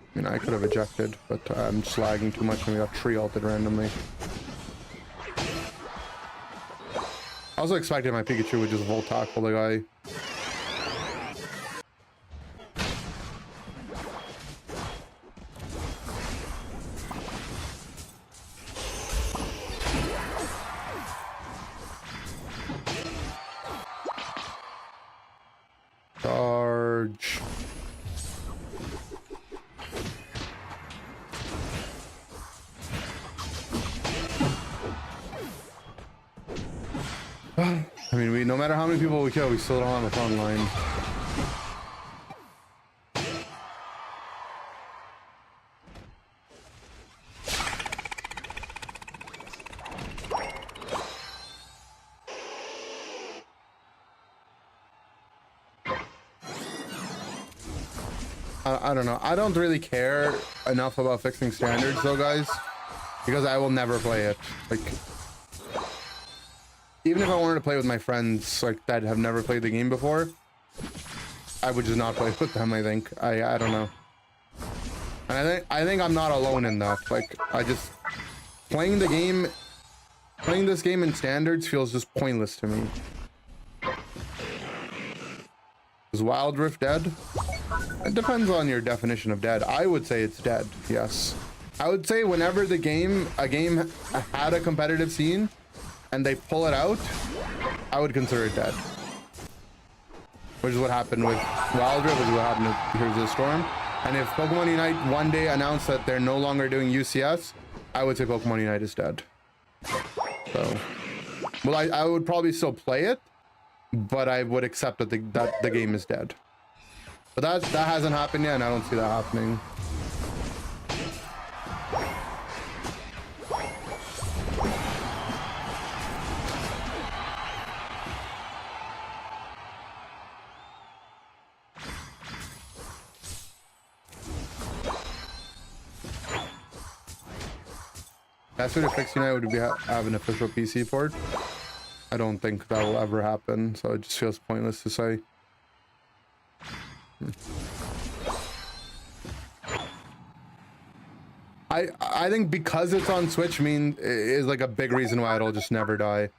I mean, I could have ejected, but I'm just lagging too much and we got tree alted randomly. I also expected my Pikachu would just volt tackle the guy. Charge. I mean, no matter how many people we kill, we still don't have a front line. I don't know. I don't really care enough about fixing standards though, guys, because I will never play it. Like, even if I wanted to play with my friends like that have never played the game before, I would just not play with them. I think I don't know, and I think I'm not alone in that. Like, I just playing this game in standards feels just pointless to me. Is Wild Rift dead? It depends on your definition of dead. I would say it's dead. Yes, I would say whenever a game had a competitive scene and they pull it out, I would consider it dead. Which is what happened with Wild Rift, which is what happened with Heroes of the Storm. And if Pokemon Unite one day announced that they're no longer doing UCS, I would say Pokemon Unite is dead. So, well, I would probably still play it, but I would accept that the game is dead. But that hasn't happened yet, and I don't see that happening. That's what to fix Unite would be have an official PC port. I don't think that will ever happen, so it just feels pointless to say. I think because it's on Switch is like a big reason why it'll just never die.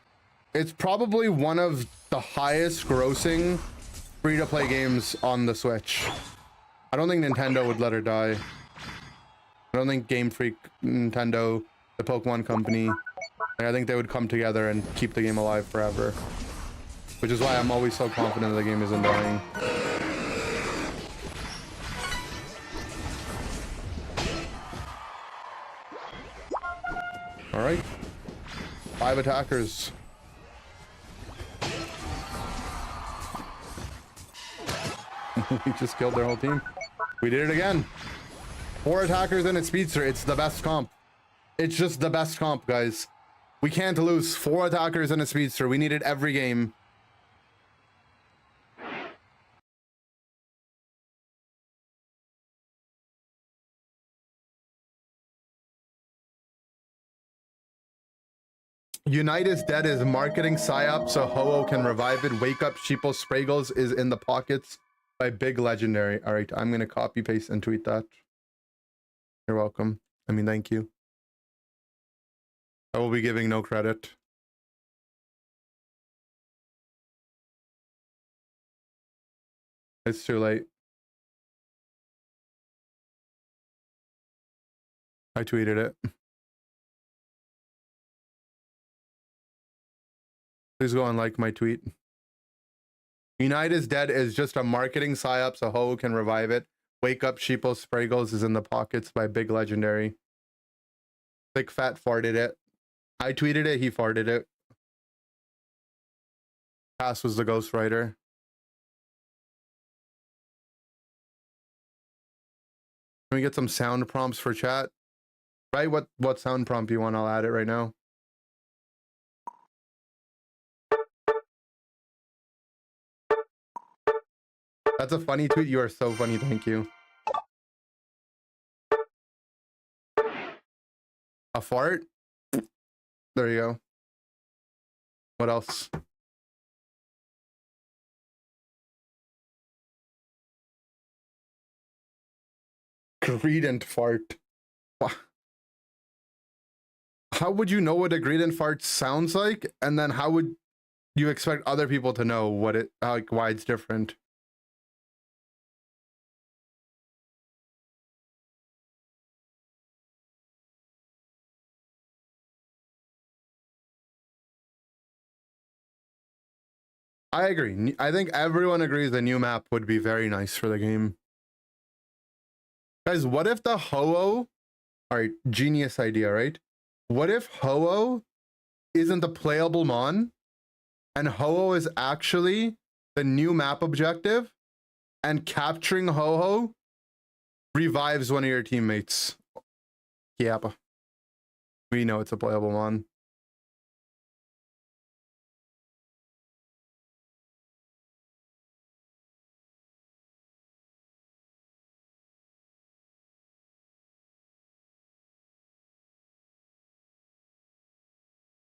It's probably one of the highest grossing free-to-play games on the Switch. I don't think Nintendo would let her die. I don't think Game Freak, Nintendo, the Pokemon company, I think they would come together and keep the game alive forever. Which is why I'm always so confident the game isn't dying. All right, 5 attackers. We just killed their whole team. We did it again. 4 attackers and a speedster. It's the best comp. It's just the best comp, guys. We can't lose. 4 attackers and a speedster. We need it every game. Unite is dead is marketing psyop so Ho-Oh can revive it. Wake up Sheeple Spraggles is in the pockets by Big Legendary. All right, I'm going to copy paste and tweet that. You're welcome. I mean, thank you. I will be giving no credit. It's too late. I tweeted it. Please go and like my tweet. Unite is dead is just a marketing psyop so Ho can revive it. Wake up Sheeple Spraggles is in the pockets by Big Legendary. Big Fat farted it. I tweeted it, he farted it. Cass was the ghostwriter. Can we get some sound prompts for chat? Right? What sound prompt you want? I'll add it right now. That's a funny tweet. You are so funny. Thank you. A fart? There you go. What else? Gradient fart. How would you know what a gradient fart sounds like? And then how would you expect other people to know what it, like, why it's different? I agree. I think everyone agrees the new map would be very nice for the game. Guys, what if the Ho-Oh... Alright, genius idea, right? What if Ho-Oh isn't the playable mon, and Ho-Oh is actually the new map objective, and capturing Ho-Oh revives one of your teammates? Yep. We know it's a playable mon.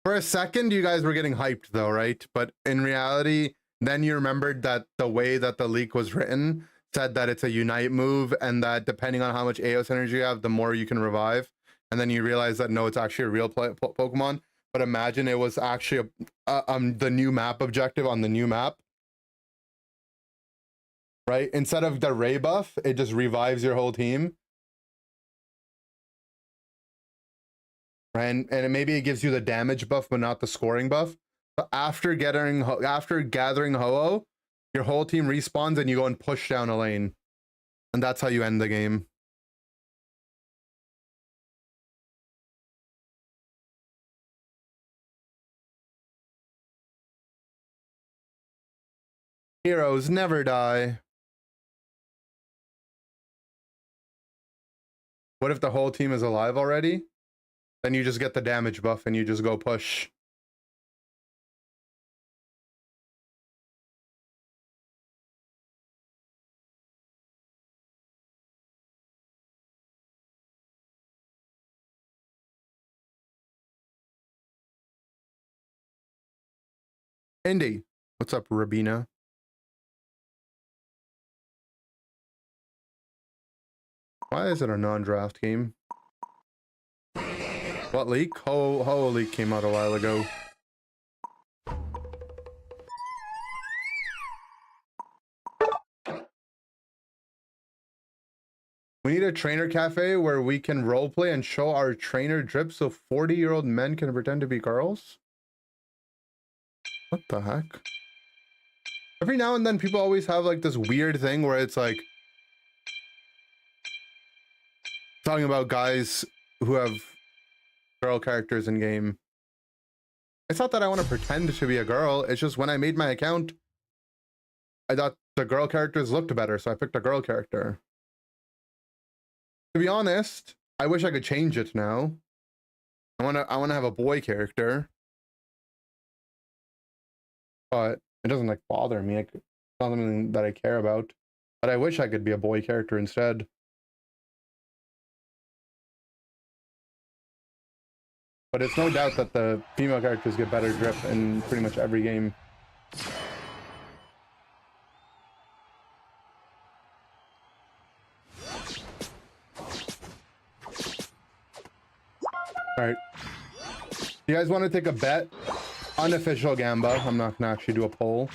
For a second, you guys were getting hyped though, right? But in reality, then you remembered that the way that the leak was written said that it's a unite move, and that depending on how much Aos energy you have, the more you can revive. And then you realize that no, it's actually a real Pokemon. But imagine it was actually the new map objective on the new map. Right? Instead of the Ray buff, it just revives your whole team. And maybe it gives you the damage buff, but not the scoring buff. But after gathering Ho-Oh, your whole team respawns and you go and push down a lane. And that's how you end the game. Heroes never die. What if the whole team is alive already? Then you just get the damage buff and you just go push. Indy, what's up, Rabina? Why is it a non-draft game? What leak? Ho leak came out a while ago. We need a trainer cafe where we can roleplay and show our trainer drip so 40-year-old men can pretend to be girls? What the heck? Every now and then people always have like this weird thing where it's like talking about guys who have girl characters in game. It's not that I want to pretend to be a girl, it's just when I made my account, I thought the girl characters looked better, so I picked a girl character. To be honest, I wish I could change it now. I wanna have a boy character. But it doesn't like bother me. It's not something that I care about. But I wish I could be a boy character instead. But it's no doubt that the female characters get better drip in pretty much every game. Alright. You guys want to take a bet? Unofficial Gamba. I'm not gonna actually do a poll.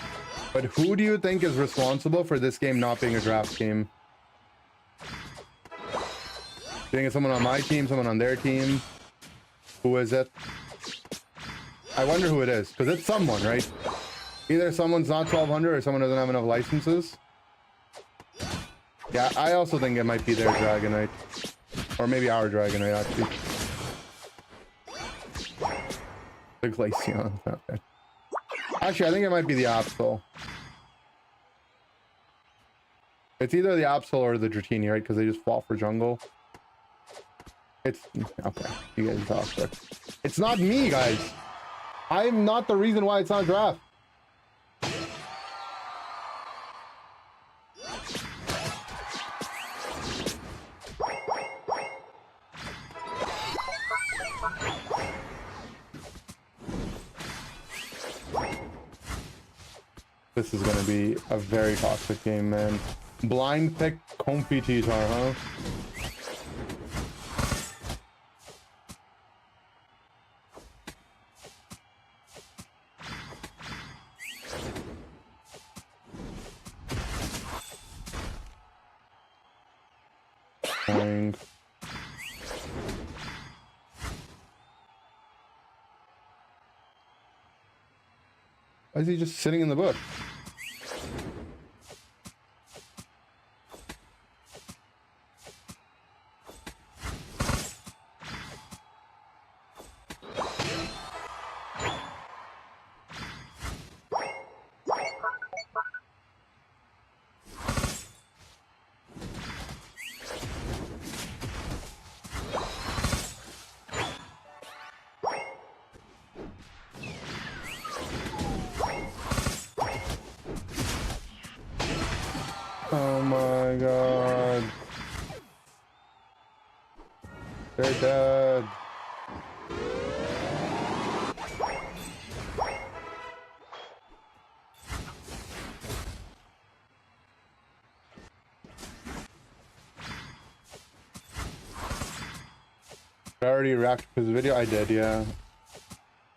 But who do you think is responsible for this game not being a draft game? Do you think it's someone on my team, someone on their team? Who is it? I wonder who it is, because it's someone, right? Either someone's not 1200 or someone doesn't have enough licenses. Yeah, I also think it might be their Dragonite. Or maybe our Dragonite, actually. The Glaceon. Okay. Actually, I think it might be the Absol. It's either the Absol or the Dratini, right? Because they just fought for jungle. It's... Okay. You guys talk quick. It's not me, guys. I'm not the reason why it's not a draft. This is gonna be a very toxic game, man. Blind pick competitor, huh? Dang. Why is he just sitting in the bush? Oh my god. They're dead. I already reacted to his video? I did, yeah.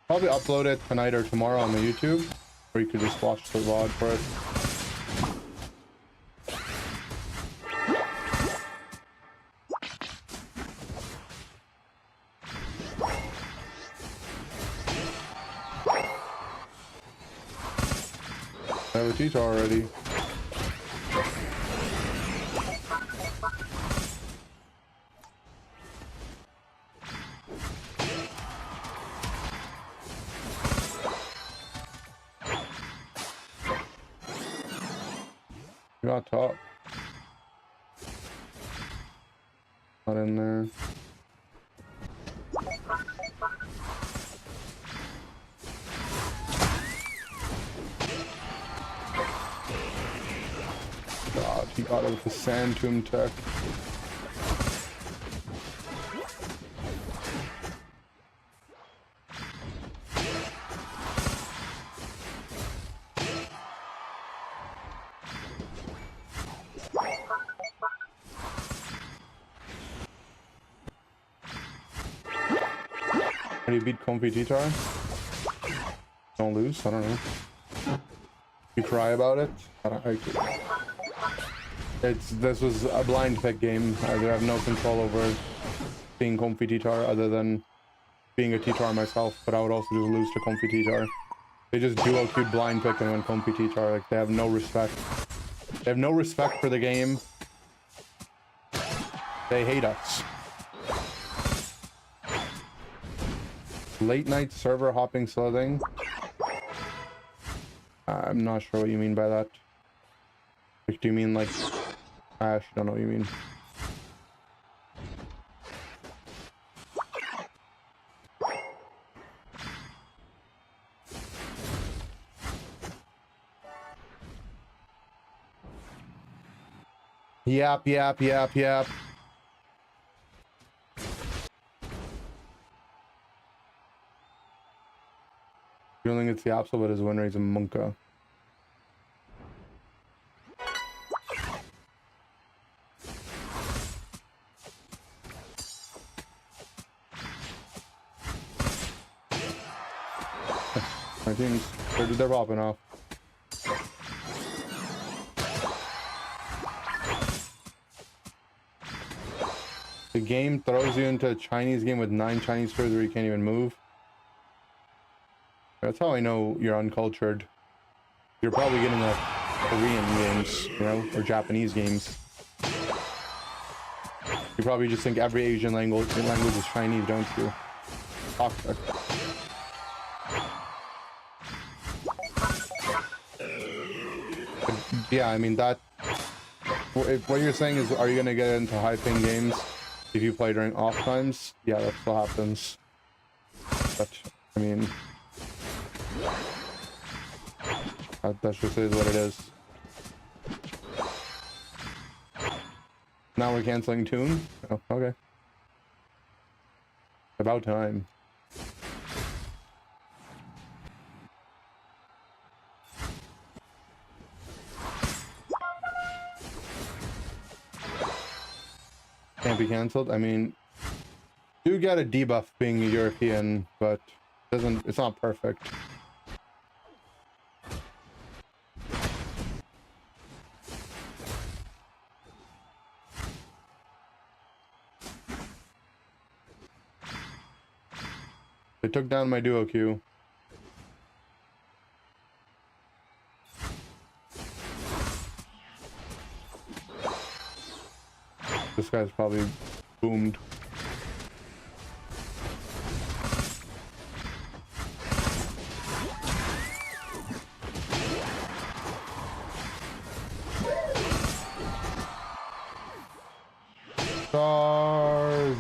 Probably upload it tonight or tomorrow on the YouTube, or you could just watch the VOD for it. I have a teacher already. Got top. Not in there. God, he got it with the sand tomb tech. How do you beat Comfy T-Tar? Don't lose, I don't know. You cry about it? I don't, this was a blind pick game. I have no control over being Comfy T-Tar other than being a T-Tar myself, but I would also just lose to Comfy T-Tar. They just duo queued blind pick and went Comfy T-Tar. Like, they have no respect. They have no respect for the game. They hate us. Late night server hopping slugging. I'm not sure what you mean by that. Like, do you mean like... I actually don't know what you mean. Yap, yap, yap, yap. You don't think it's the Yapsel, but his win rate's a Monka. My teams, they're popping off. The game throws you into a Chinese game with 9 Chinese players where you can't even move. That's how I know you're uncultured. You're probably getting like Korean games, you know, or Japanese games. You probably just think every Asian language is Chinese, don't you? Toxic. Yeah, I mean that. What you're saying is, are you gonna get into high-paying games if you play during off times? Yeah, that still happens. But I mean, that's just is what it is. Now we're canceling tune. Oh, okay. About time. Can't be cancelled. I mean, do get a debuff being a European, but it's not perfect. They took down my duo queue. This guy's probably boomed. Charge!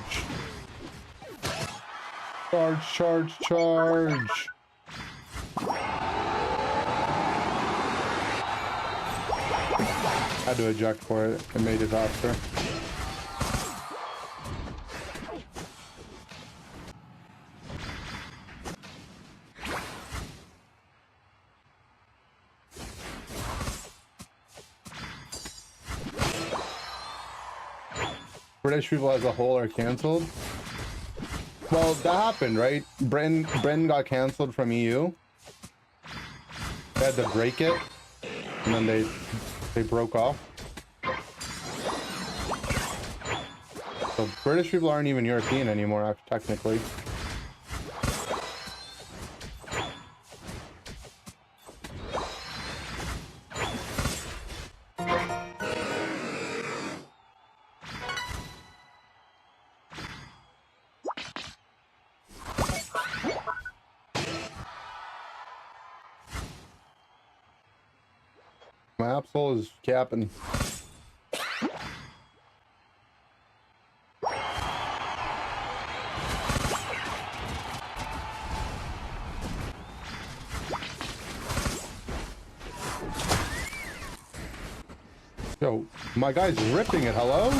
Charge, charge, charge! Had to eject for it. It made it faster. British people as a whole are cancelled. Well, that happened, right? Britain got cancelled from EU. They had to break it, and then they broke off. So British people aren't even European anymore, technically. My Absol is capping. Yo, my guy's ripping it, hello?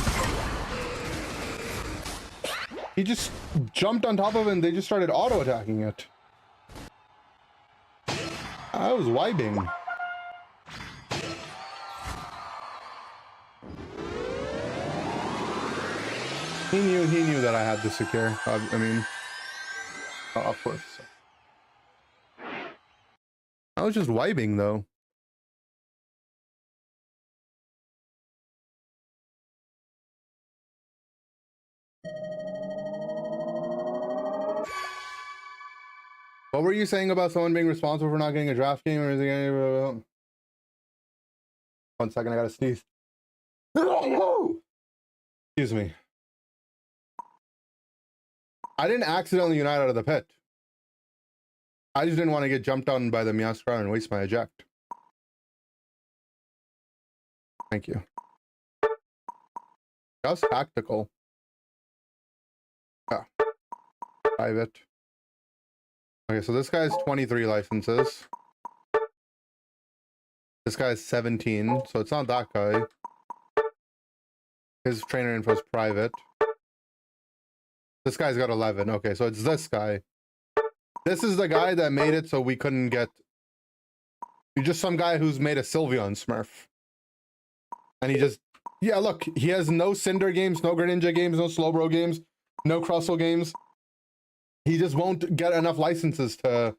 He just jumped on top of it and they just started auto-attacking it. I was vibing. He knew that I had to secure. I mean, Oh, of course. I was just vibing though. What were you saying about someone being responsible for not getting a draft game, or is it any... 1 second, I gotta sneeze. Excuse me. I didn't accidentally unite out of the pit. I just didn't want to get jumped on by the Meowscar and waste my eject. Thank you. That was tactical. Yeah. Private. Okay, so this guy's 23 licenses. This guy's 17, so it's not that guy. His trainer info is private. This guy's got 11. Okay, so it's this guy. This is the guy that made it so we couldn't get... You're just some guy who's made a Sylveon Smurf. And he just... Yeah, look, he has no Cinder games, no Greninja games, no Slowbro games, no Crustle games. He just won't get enough licenses to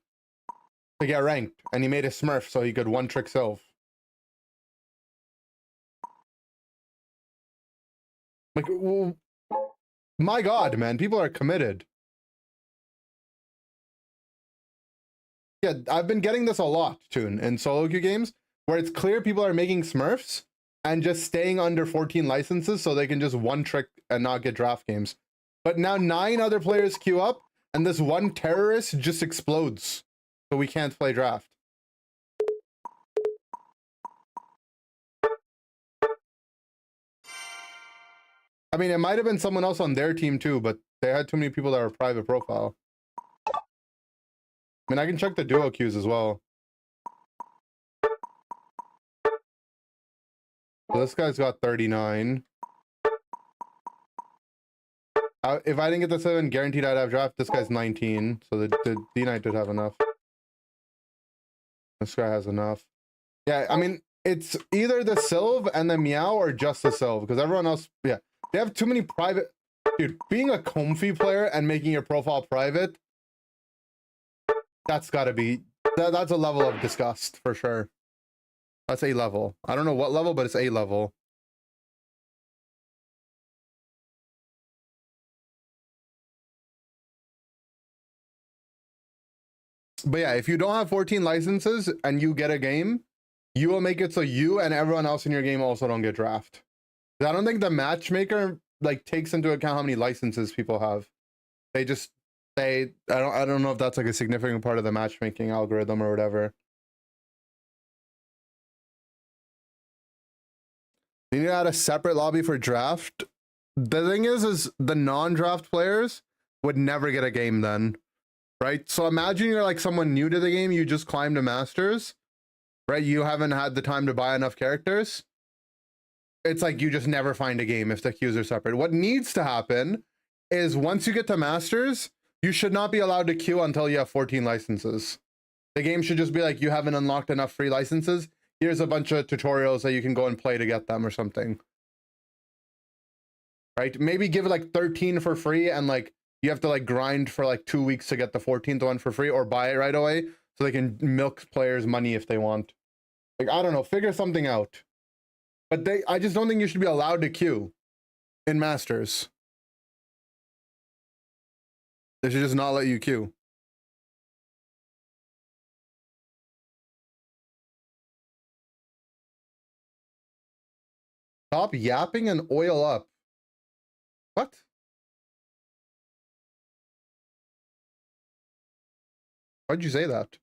get ranked. And he made a Smurf so he could one-trick Sylve. Like, well, my God, man, people are committed. Yeah, I've been getting this a lot, Toon, in solo queue games, where it's clear people are making Smurfs and just staying under 14 licenses so they can just one-trick and not get draft games. But now 9 other players queue up, and this one terrorist just explodes, so we can't play draft. I mean, it might have been someone else on their team too, but they had too many people that were private profile. I mean, I can check the duo queues as well. So this guy's got 39. If I didn't get the 7, guaranteed I'd have draft. This guy's 19, so the D-Knight did have enough. This guy has enough. Yeah, I mean, it's either the Sylve and the Meow or just the Sylve, because everyone else, yeah. They have too many private... Dude, being a Comfy player and making your profile private, that's gotta be... That's a level of disgust, for sure. That's A level. I don't know what level, but it's A level. But yeah, if you don't have 14 licenses and you get a game, you will make it so you and everyone else in your game also don't get draft. I don't think the matchmaker like takes into account how many licenses people have. They just I don't know if that's like a significant part of the matchmaking algorithm or whatever. You need to add a separate lobby for draft. The thing is the non-draft players would never get a game then, right? So imagine you're like someone new to the game, you just climbed to Masters, right? You haven't had the time to buy enough characters. It's like you just never find a game if the queues are separate. What needs to happen is once you get to Masters, you should not be allowed to queue until you have 14 licenses. The game should just be like, you haven't unlocked enough free licenses. Here's a bunch of tutorials that you can go and play to get them or something. Right? Maybe give it like 13 for free and like you have to like grind for like 2 weeks to get the 14th one for free, or buy it right away so they can milk players' money if they want. Like, I don't know, figure something out. But I just don't think you should be allowed to queue in Masters. They should just not let you queue. Stop yapping and oil up. What? Why'd you say that?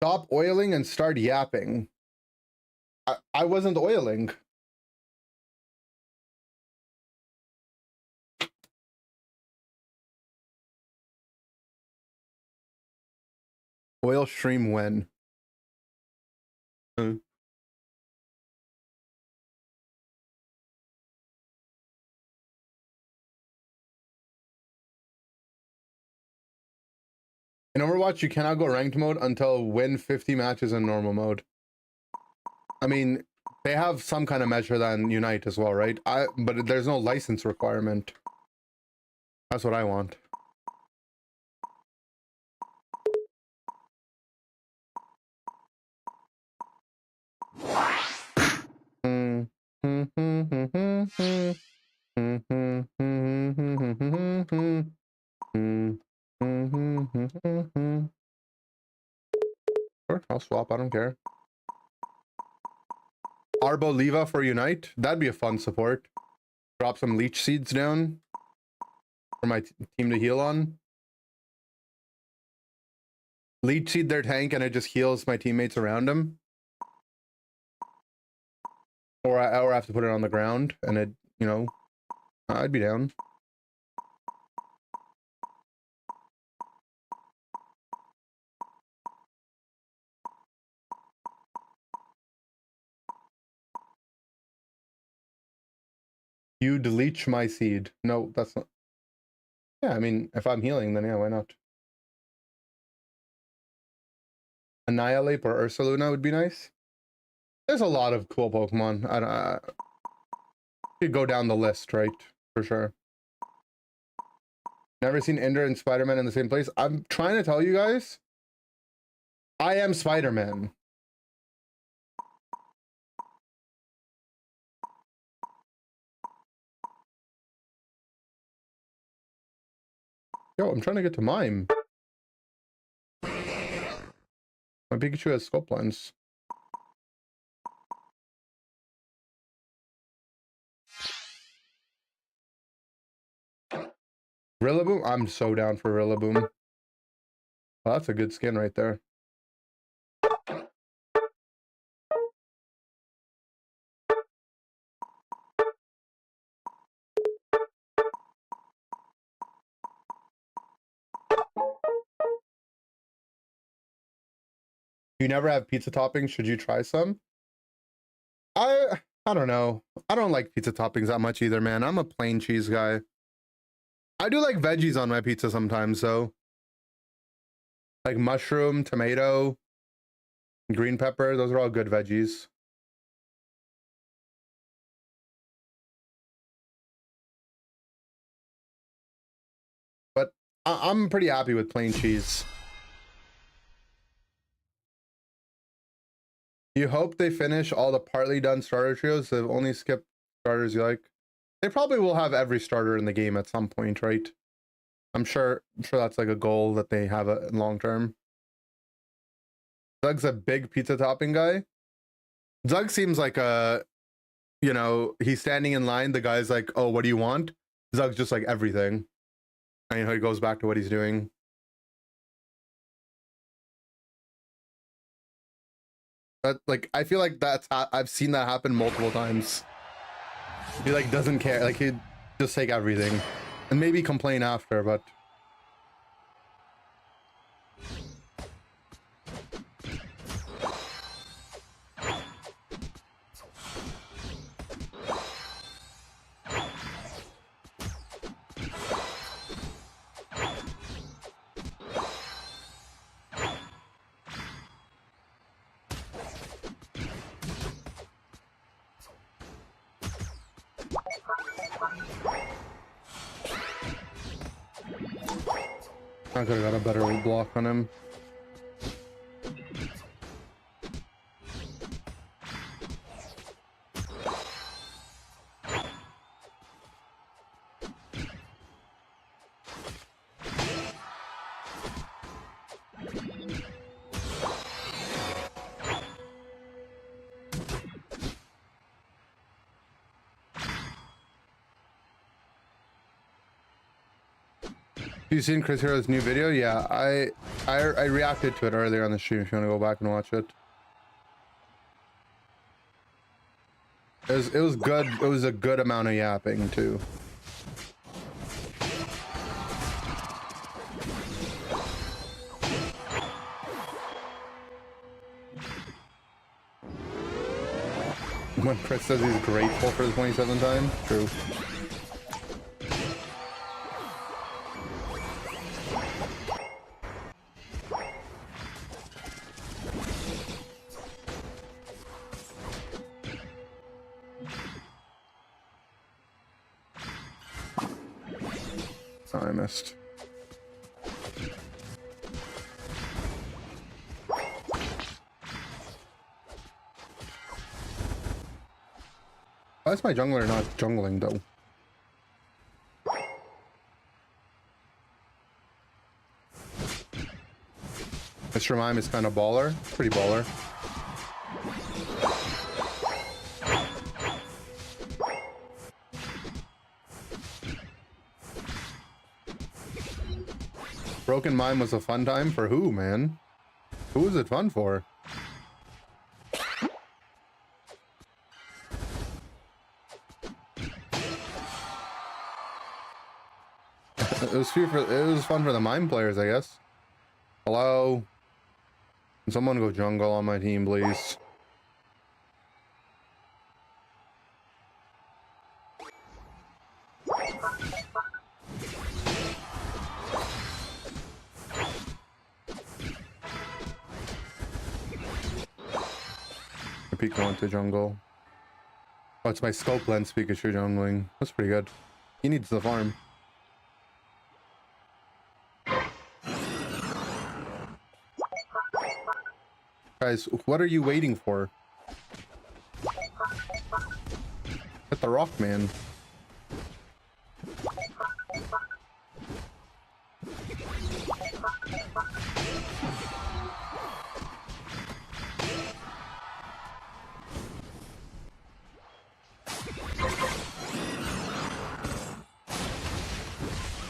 Stop oiling and start yapping. I wasn't oiling. Oil stream when? In Overwatch, you cannot go ranked mode until win 50 matches in normal mode. I mean, they have some kind of measure than Unite as well, right? But there's no license requirement. That's what I want. Sure, I'll swap, I don't care. Arboliva for Unite, that'd be a fun support. Drop some leech seeds down for my team to heal on. Leech seed their tank and it just heals my teammates around him. Or I have to put it on the ground and it, you know, I'd be down. You delete my seed. No, that's not. Yeah, I mean, if I'm healing, then yeah, why not? Annihilate or Ursaluna would be nice. There's a lot of cool Pokemon. I could go down the list, right? For sure. Never seen Ender and Spider-Man in the same place. I'm trying to tell you guys, I am Spider-Man. Yo, I'm trying to get to Mime. My Pikachu has scope lines. Rillaboom? I'm so down for Rillaboom. Well, that's a good skin right there. You never have pizza toppings. Should you try some? I don't know. I don't like pizza toppings that much either, man. I'm a plain cheese guy. I do like veggies on my pizza sometimes, though. Like mushroom, tomato, green pepper. Those are all good veggies. But I'm pretty happy with plain cheese. You hope they finish all the partly done starter trios. They've only skipped starters you like. They probably will have every starter in the game at some point, right? I'm sure that's like a goal that they have long term. Zug's a big pizza topping guy. Zug seems like a, you know, he's standing in line. The guy's like, "Oh, what do you want?" Zug's just like everything. And you know, he goes back to what he's doing. That, like, I feel like I've seen that happen multiple times. He like doesn't care, like he'd just take everything and maybe complain after, but I could have got a better block on him. You seen Chris Hero's new video? Yeah, I reacted to it earlier on the stream. If you want to go back and watch it, it was good. It was a good amount of yapping too. When Chris says he's grateful for the 27th time, true. Oh, I missed. Why is my jungler not jungling though? Mr. Mime is kind of baller. Pretty baller. Broken Mime was a fun time for who, man? Who was it fun for? It was fun for the Mime players, I guess. Hello? Can someone go jungle on my team, please? Pikachu went to jungle. Oh, it's my scope lens Pikachu jungling. That's pretty good. He needs the farm. Guys, what are you waiting for? Hit the rock, man.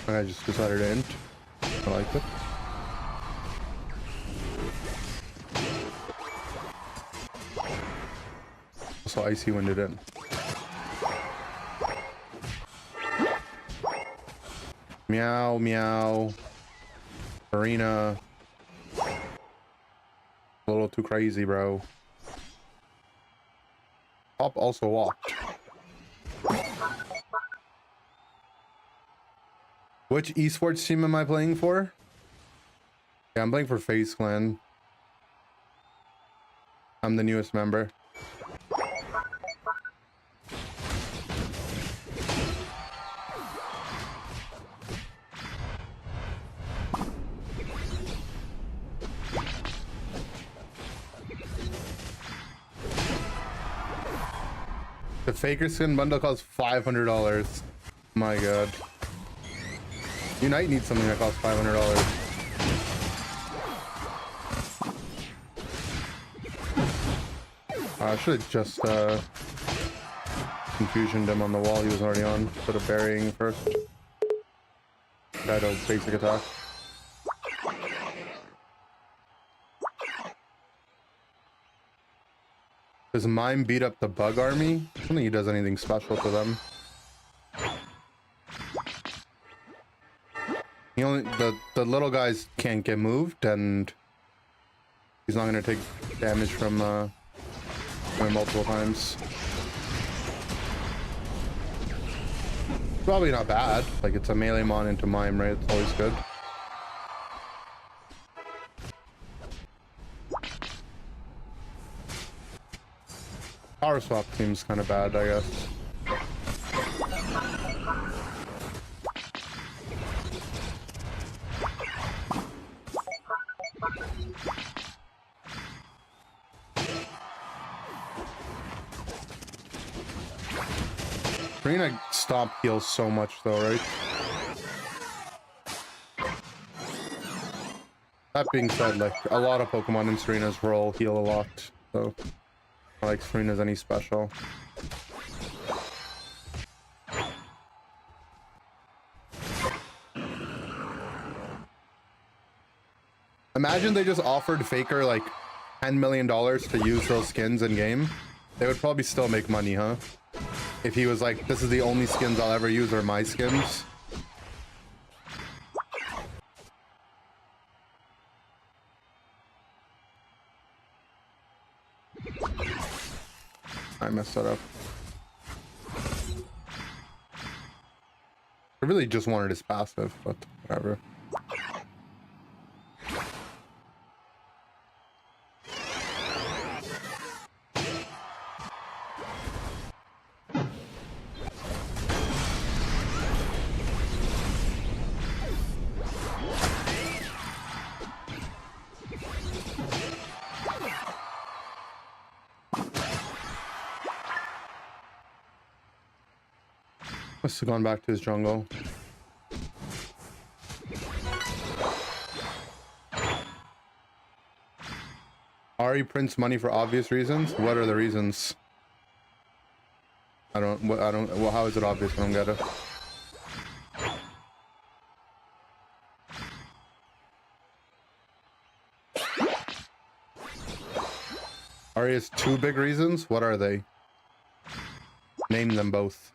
I just decided to end. I like it. Also, Icy winded in. Meow, meow. Arena. A little too crazy, bro. Pop also walked. Which esports team am I playing for? Yeah, I'm playing for FaZe Clan. I'm the newest member. The Faker skin bundle costs $500. My god. Unite needs something that costs $500. I should have just confusioned him on the wall he was already on. Instead of burying first. Shadow basic attack. Does Mime beat up the bug army? I don't think he does anything special to them. He only the little guys can't get moved, and he's not gonna take damage from him multiple times. Probably not bad. Like, it's a melee mon into Mime, right? It's always good. Power swap seems kind of bad, I guess. Serena stop heals so much though, right? That being said, like, a lot of Pokemon in Serena's role heal a lot, so I like Serena's any special. Imagine they just offered Faker like $10 million to use those skins in game. They would probably still make money, huh? If he was like, this is the only skins I'll ever use are my skins. I messed that up. I really just wanted his passive, but whatever. Must have gone back to his jungle. Ari prints money for obvious reasons. What are the reasons? Well, how is it obvious? I don't get it. Ari has two big reasons. What are they? Name them both.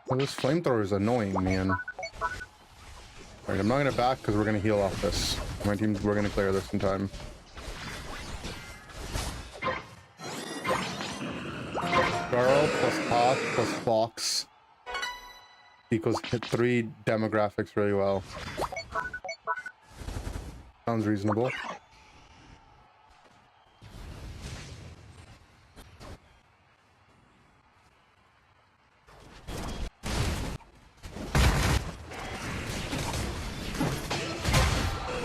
Well, this flamethrower is annoying, man. Alright, I'm not gonna back because we're gonna heal off this. We're gonna clear this in time. Girl plus Hawk plus Fox equals hit 3 demographics really well. Sounds reasonable.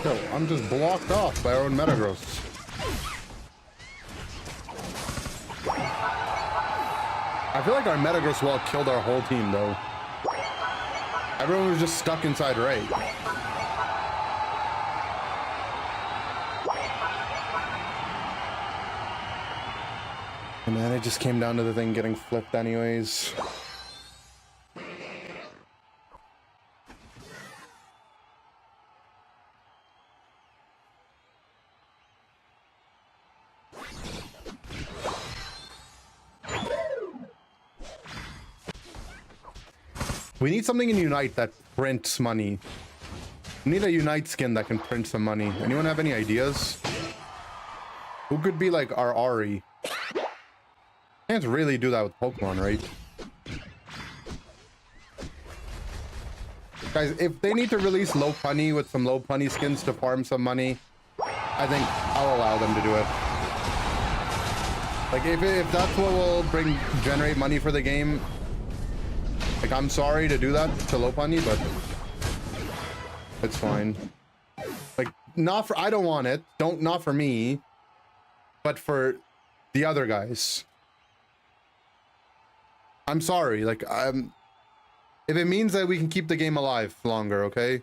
Yo, I'm just blocked off by our own Metagross. I feel like our Metagross wall killed our whole team, though. Everyone was just stuck inside right. And then it just came down to the thing getting flipped anyways. We need something in Unite that prints money. We need a Unite skin that can print some money. Anyone have any ideas? Who could be like our Ari? Can't really do that with Pokemon, right? Guys, if they need to release low punny with some low punny skins to farm some money, I think I'll allow them to do it. Like, if that's what will generate money for the game, like, I'm sorry to do that to low punny, but it's fine. Like, not for, I don't want it. Not for me, but for the other guys. I'm sorry. Like, if it means that we can keep the game alive longer, okay?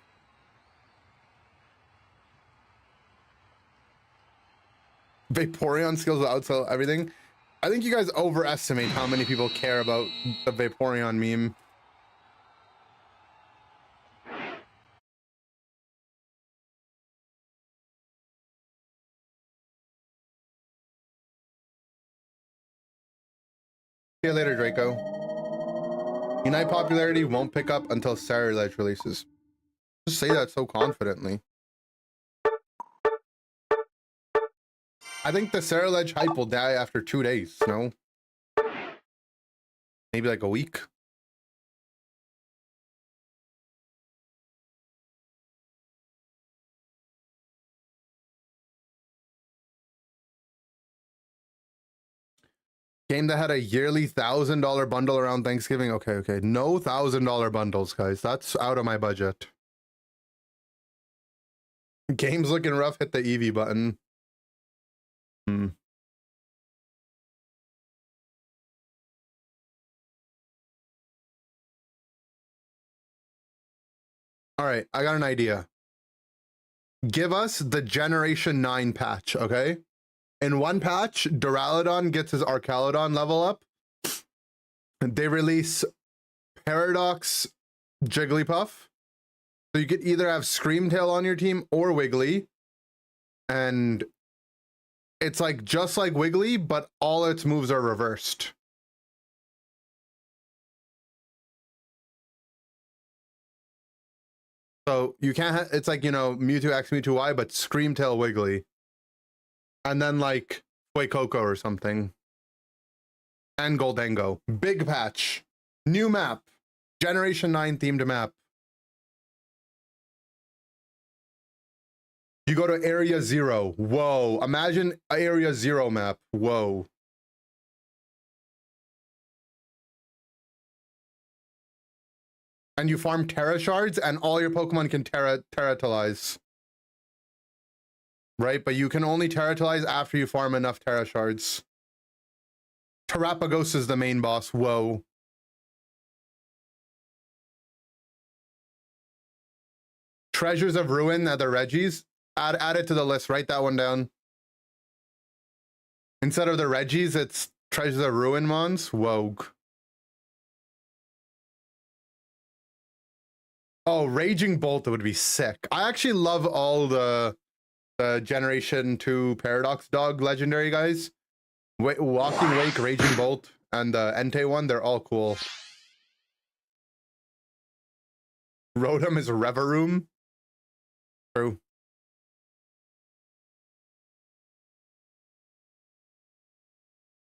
Vaporeon skills will outsell everything. I think you guys overestimate how many people care about the Vaporeon meme. See you later, Draco. Unite popularity won't pick up until Sariledge releases. Just say that so confidently. I think the Sariledge hype will die after 2 days, no? Maybe like a week. Game that had a yearly $1,000 bundle around Thanksgiving. Okay. No $1,000 bundles, guys. That's out of my budget. Game's looking rough. Hit the Eevee button. All right, I got an idea. Give us the Generation 9 patch, okay? In one patch, Duraludon gets his Arcaludon level up. They release Paradox Jigglypuff. So you could either have Screamtail on your team or Wiggly. And it's like just like Wiggly, but all its moves are reversed. So you can't, it's like, you know, Mewtwo X, Mewtwo Y, but Screamtail Wiggly. And then like Fuecoco or something. And Goldengo. Big patch. New map. Generation 9 themed map. You go to area 0. Whoa. Imagine area 0 map. Whoa. And you farm Terra shards, and all your Pokemon can Terratilize. Right? But you can only Terratilize after you farm enough Terra shards. Terrapagos is the main boss. Whoa. Treasures of Ruin at the Reggies. Add it to the list. Write that one down. Instead of the Reggies, it's Treasures of Ruin mons. Whoa. Oh, Raging Bolt would be sick. I actually love all the Generation 2 Paradox Dog legendary guys. Walking Wake, Raging Bolt, and the Entei one, they're all cool. Rotom is Reverum. True.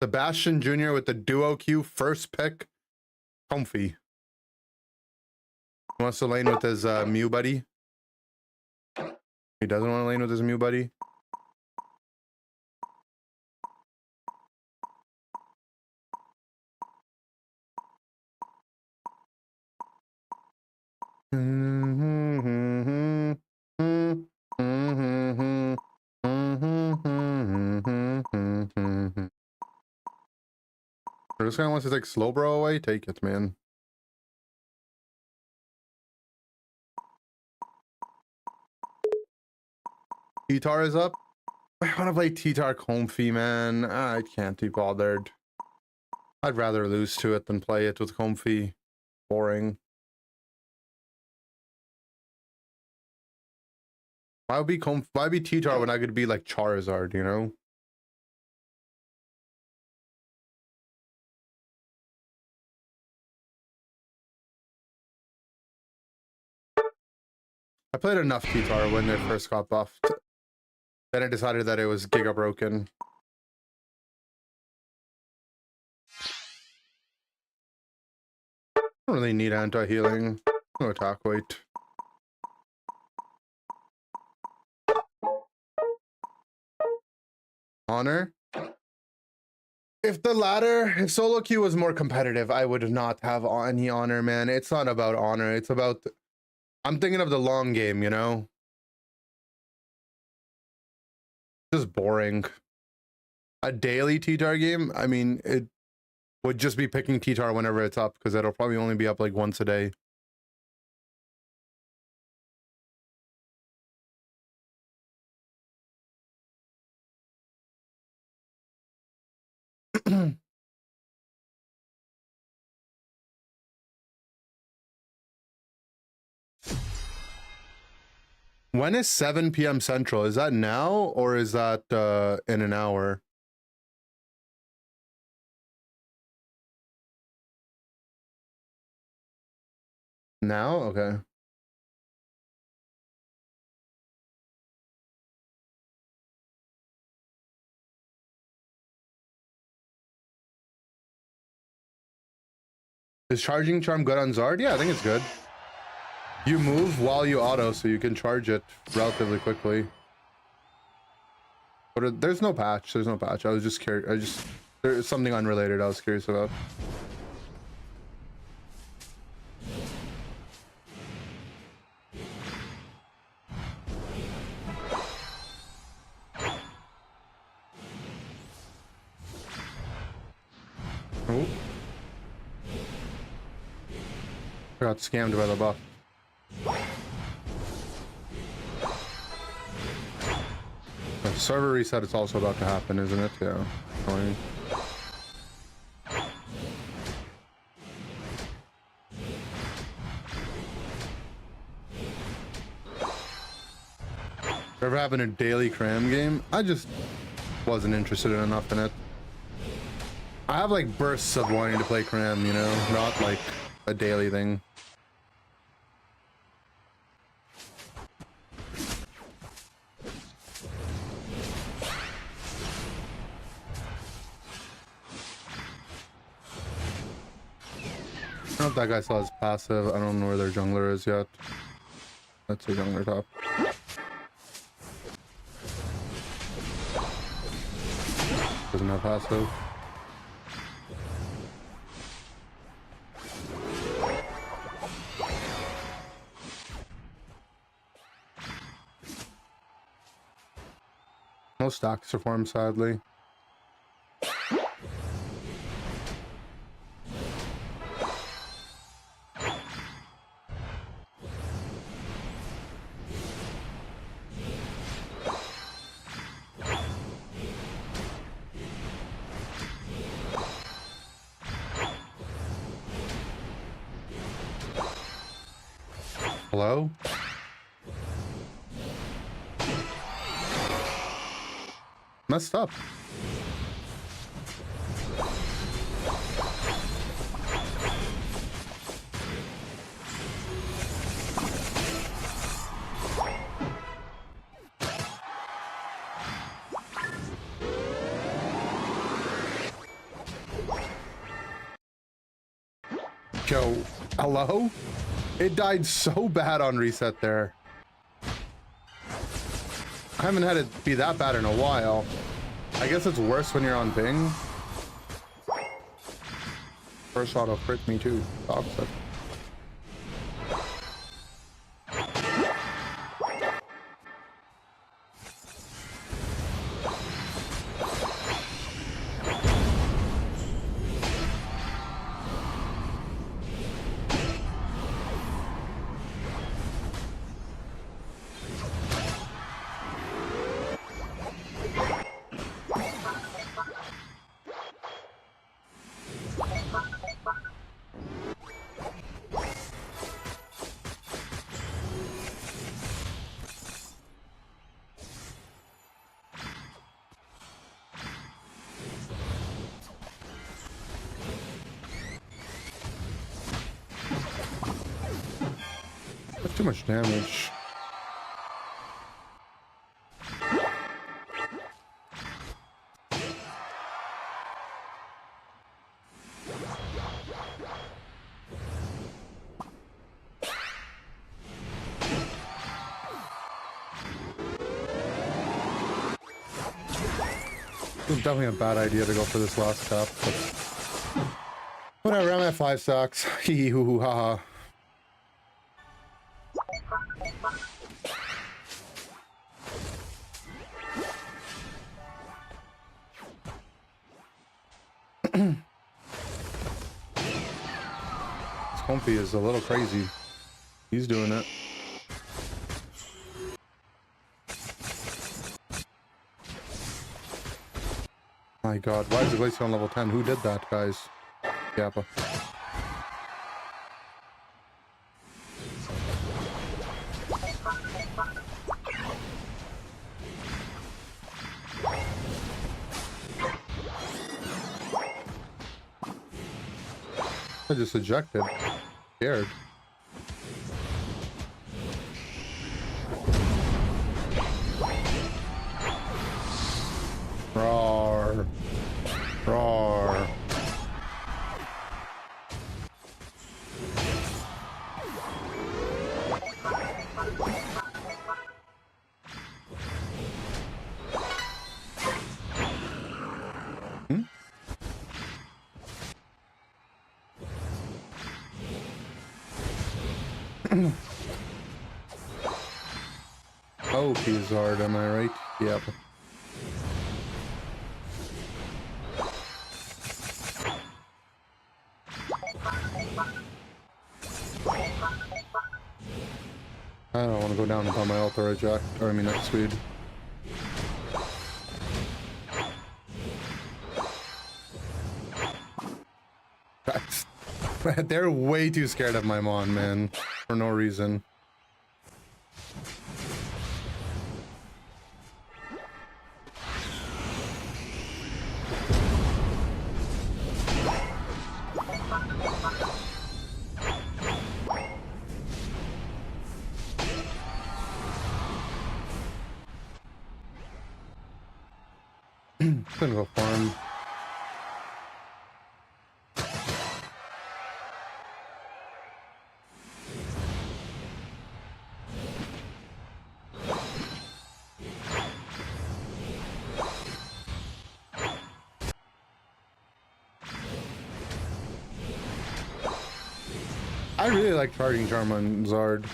Sebastian Jr. with the Duo Q first pick. Comfy. Wants to lane with his Mew buddy. He doesn't want to lane with his Mew buddy. This guy wants to take Slowbro away? Take it, man. T-Tar is up. I want to play T-Tar Comfy, man. I can't be bothered. I'd rather lose to it than play it with Comfy. Boring. Why be T-Tar when I could be like Charizard, you know? I played enough T-Tar when it first got buffed. Then I decided that it was Giga broken. I don't really need anti-healing. No attack weight. Honor? If solo queue was more competitive, I would not have any honor, man. It's not about honor. It's about... I'm thinking of the long game, you know? Just boring. A daily T-Tar game? I mean, it would just be picking T-Tar whenever it's up, because it'll probably only be up like once a day. When is 7 p.m. Central? Is that now or is that in an hour? Now? Okay. Is Charging Charm good on Zard? Yeah, I think it's good. You move while you auto, so you can charge it relatively quickly. But there's no patch. There's no patch. I was just curious. There's something unrelated I was curious about. Oh. I got scammed by the buff. The server reset is also about to happen, isn't it? Yeah. Annoying. Ever having a daily cram game? I just wasn't interested enough in it. I have like bursts of wanting to play cram, you know, not like a daily thing. I don't know if that guy still has passive. I don't know where their jungler is yet. That's a jungler top. Doesn't have passive. No stacks to form, sadly. Hello? Messed up. Yo, hello? It died so bad on reset there. I haven't had it be that bad in a while. I guess it's worse when you're on ping. First auto crit me too. Toxic. That's too much damage. It was definitely a bad idea to go for this last cap, but whatever, I'm at 5 stacks. Hee hee hoo hoo haha. Comfy is a little crazy. He's doing it. My god, why is the Glacier on level 10? Who did that, guys? Yappa. I just ejected. Scared. Roar. Roar. Oh, he's hard, am I right? Yep. I don't want to go down until my altar eject, or I mean next speed. Guys, they're way too scared of my Mon, man, for no reason. Gonna go farm. I really like charging charm on Zard.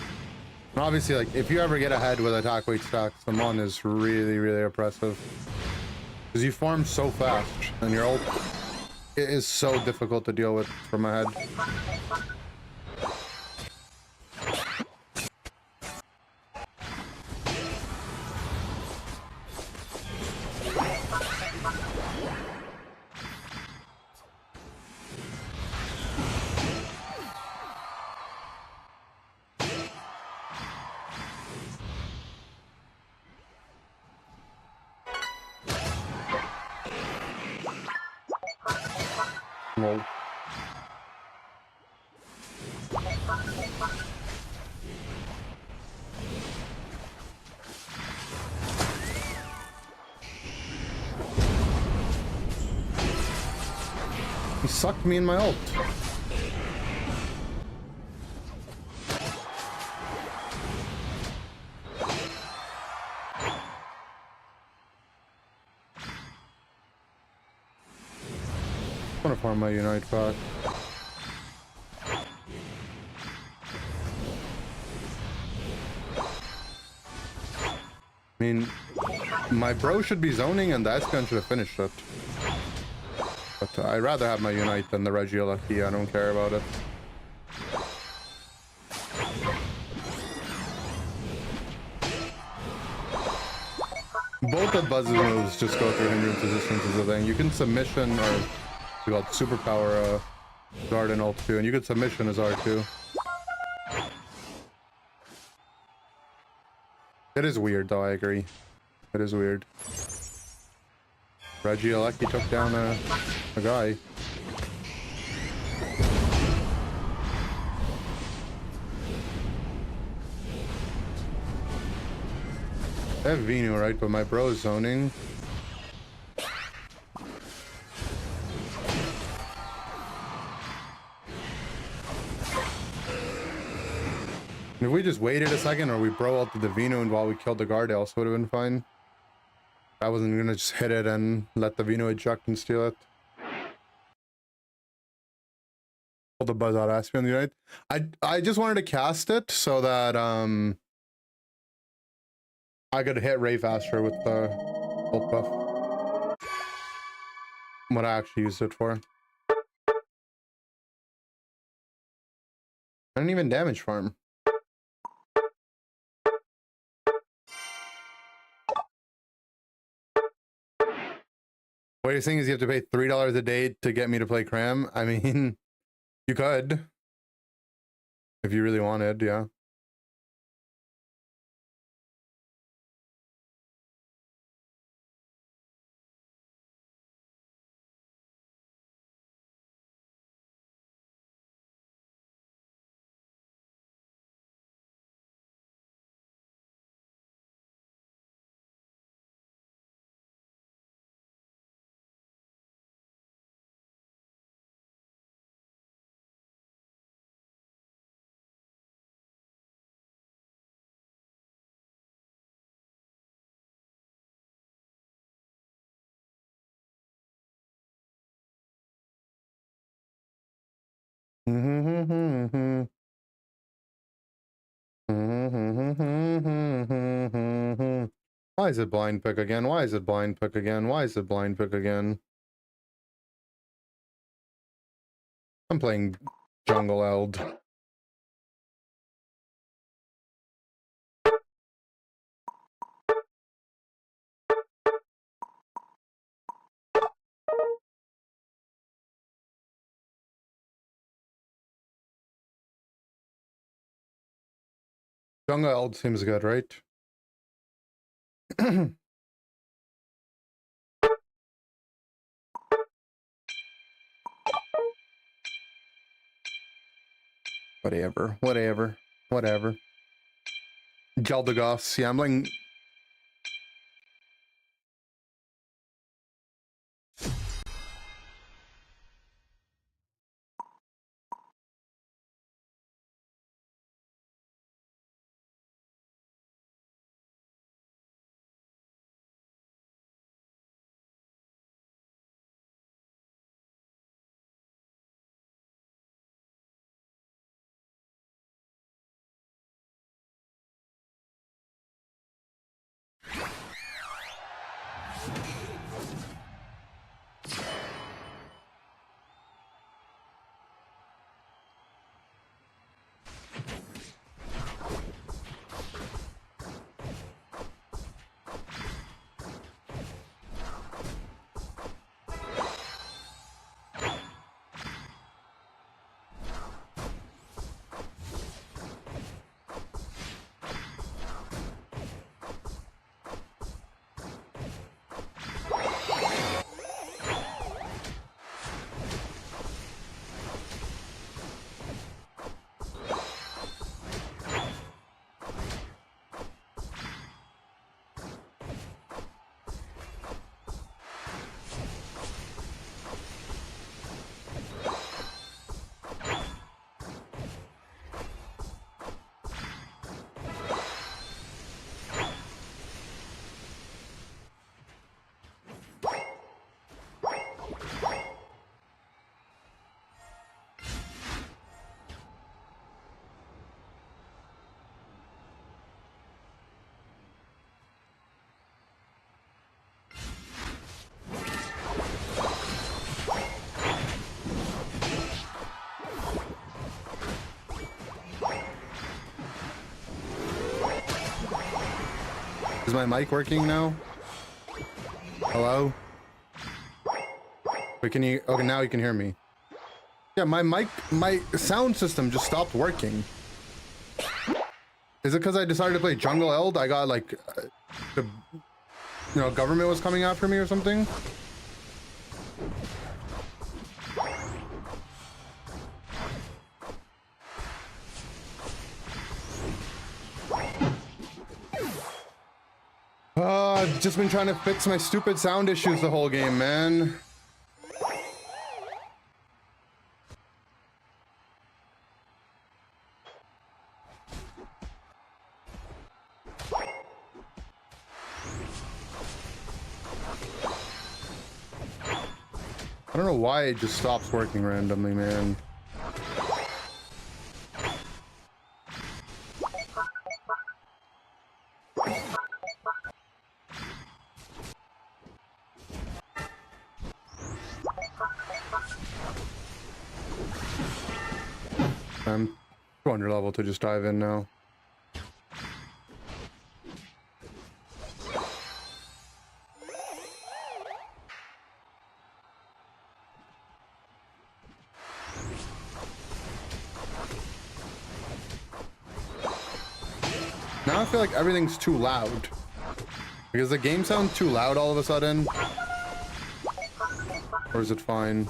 And obviously, like, if you ever get ahead with attack weight stacks, the Mon is really, really oppressive. Because you farm so fast, and your ult it is so difficult to deal with from ahead. Well, he sucked me in my ult. I want to farm my Unite back. I mean, my bro should be zoning and the Espeon should have finished it. But I'd rather have my Unite than the Regieleki. I don't care about it. Both of Buzz's moves just go through hindrance resistance is the thing. You can submission or we call it superpower Zard and ult too, and you can submission as R2. It is weird though, I agree. It is weird. Regieleki took down a guy. I have Venu, right? But my bro is zoning. If we just waited a second or we bro ulted the Venu and while we killed the guard, else would have been fine. I wasn't gonna just hit it and let the Venu eject and steal it. Pull the Buzz out Aspion Unite. I just wanted to cast it so that I could hit Ray faster with the ult buff. What I actually used it for. I didn't even damage farm. What you're saying is you have to pay $3 a day to get me to play Cram? I mean, you could. If you really wanted, yeah. Why is it blind pick again? Why is it blind pick again? Why is it blind pick again? I'm playing Jungle Eld. Jungle Eld seems good, right? Whatever. Geldegos, yeah, I'm playing Is my mic working now? Hello? Wait, can you... Okay, now you can hear me. Yeah, my sound system just stopped working. Is it because I decided to play Jungle Eld? I got like... the... You know, government was coming after me or something? I've just been trying to fix my stupid sound issues the whole game, man. I don't know why it just stops working randomly, man. I'm 200 level to just dive in now. Now I feel like everything's too loud. Because the game sounds too loud all of a sudden. Or is it fine?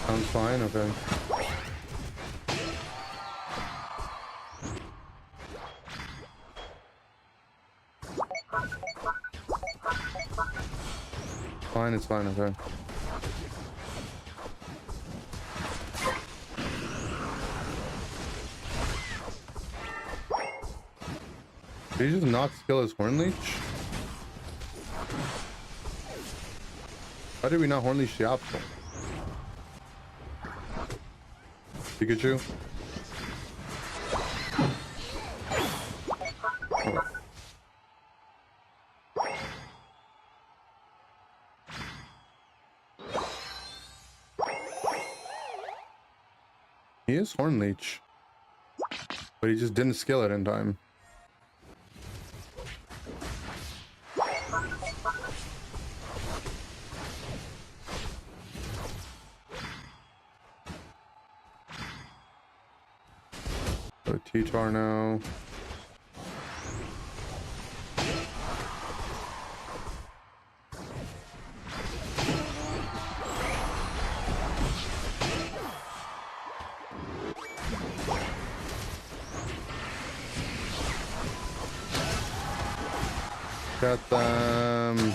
Sounds fine, okay. Fine, it's fine, okay. Did he just not skill his Horn Leech? Why did we not Horn Leech the Absol? Pikachu? Oh. He is Horn Leech, but he just didn't skill it in time. Go T-Tar now. Got them.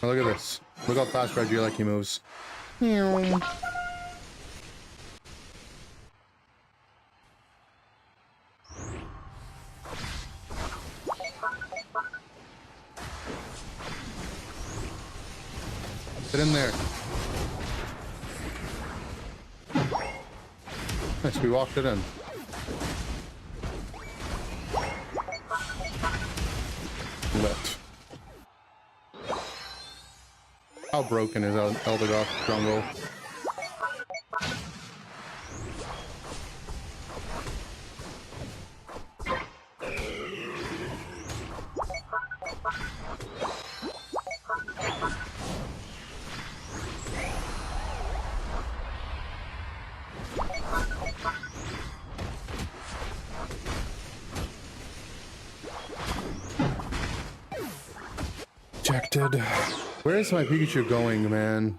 Oh, look at this. Look how fast Regieleki moves. Meow. Get in there. Nice, we walked it in. Lit. How broken is Eldegoss jungle? Ejected. Where is my Pikachu going, man?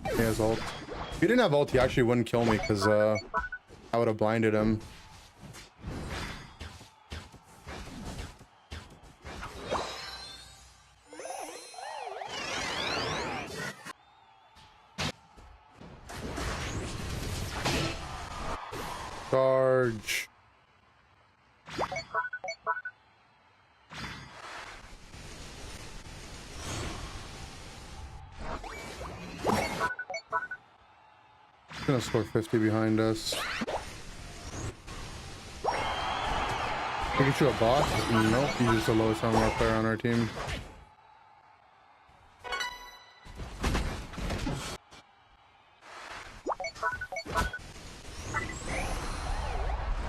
He has ult. If he didn't have ult, he actually wouldn't kill me because I would have blinded him. Charge. Gonna score 50 behind us. Get you a bot? Nope, he's just the lowest armor player on our team.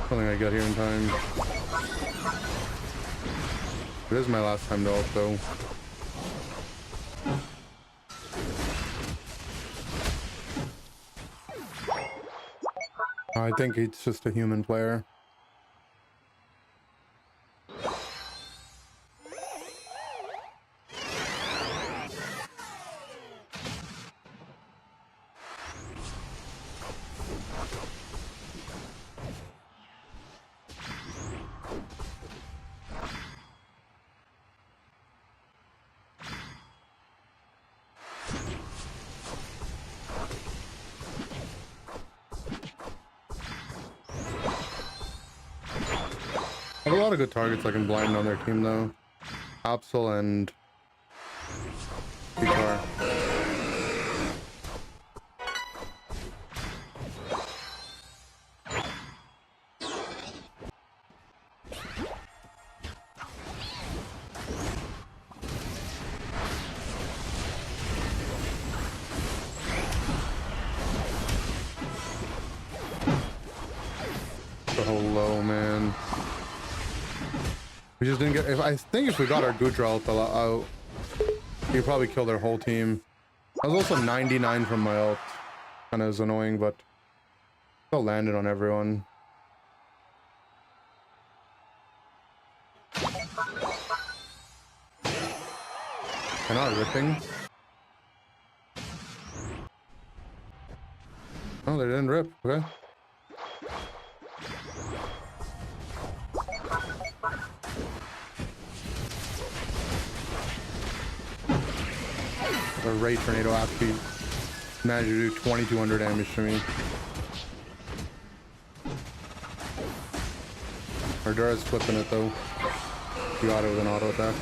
I don't think I got here in time. It is my last time to ult though. I think it's just a human player. I have a lot of good targets I can blind on their team though. Absol and Guitar. So low, man. We just didn't get. I think if we got our Gudra ult out, he'd probably kill their whole team. I was also 99 from my ult. Kind of is annoying, but still landed on everyone. They're not ripping. Oh, they didn't rip. Okay. A Ray Tornado actually managed to do 2200 damage to me. Our Dura's flipping it though. He got it with an auto attack.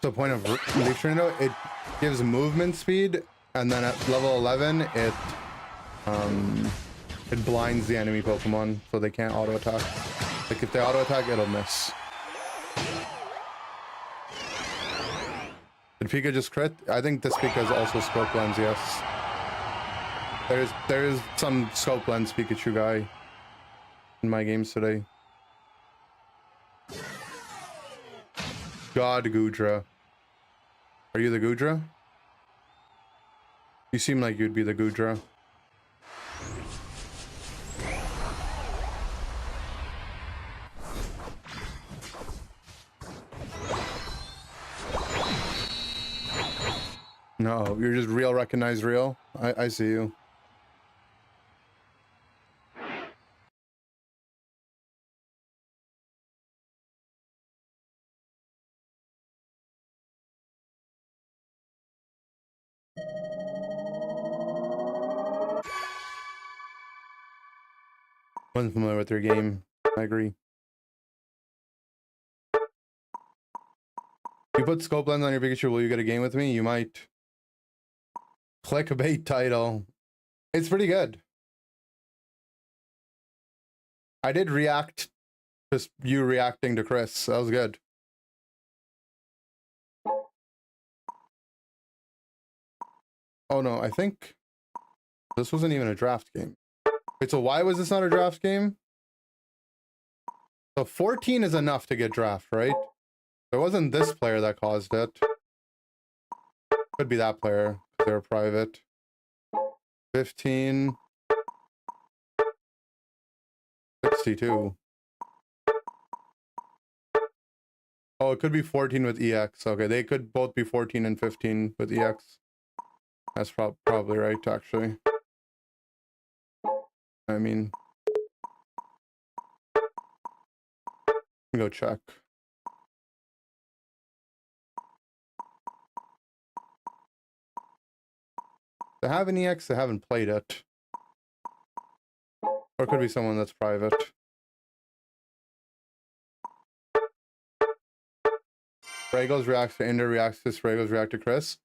The point of Leaf Tornado, it gives movement speed, and then at level 11 it blinds the enemy Pokemon so they can't auto attack. Like if they auto attack, it'll miss. Did Pika just crit? I think this Pika is also scope lens, yes. There is some scope lens Pikachu guy in my games today. God Gudra. Are you the Gudra? You seem like you'd be the Gudra. No, you're just real, recognize real. I see you. Wasn't familiar with your game. I agree. You put scope lens on your Pikachu, will you get a game with me? You might. Clickbait title. It's pretty good. I did react to you reacting to Chris. That was good. Oh no, I think this wasn't even a draft game. Wait, so why was this not a draft game? So 14 is enough to get draft, right? It wasn't this player that caused it. Could be that player, because they were private. 15. 62. Oh, it could be 14 with EX. Okay, they could both be 14 and 15 with EX. That's probably right, actually. I mean, go check. They have an EX, they haven't played it. Or it could be someone that's private. Fragos reacts to Inder, reacts to Fragos, react to Chris.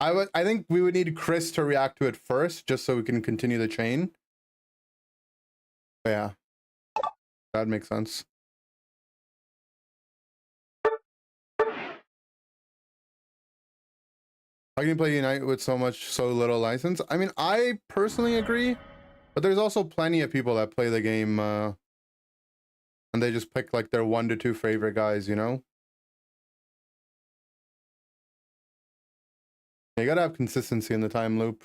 I think we would need Chris to react to it first, just so we can continue the chain. But yeah, that makes sense. How can you play Unite with so little license? I mean, I personally agree, but there's also plenty of people that play the game and they just pick like their 1 to 2 favorite guys, you know? You gotta have consistency in the time loop.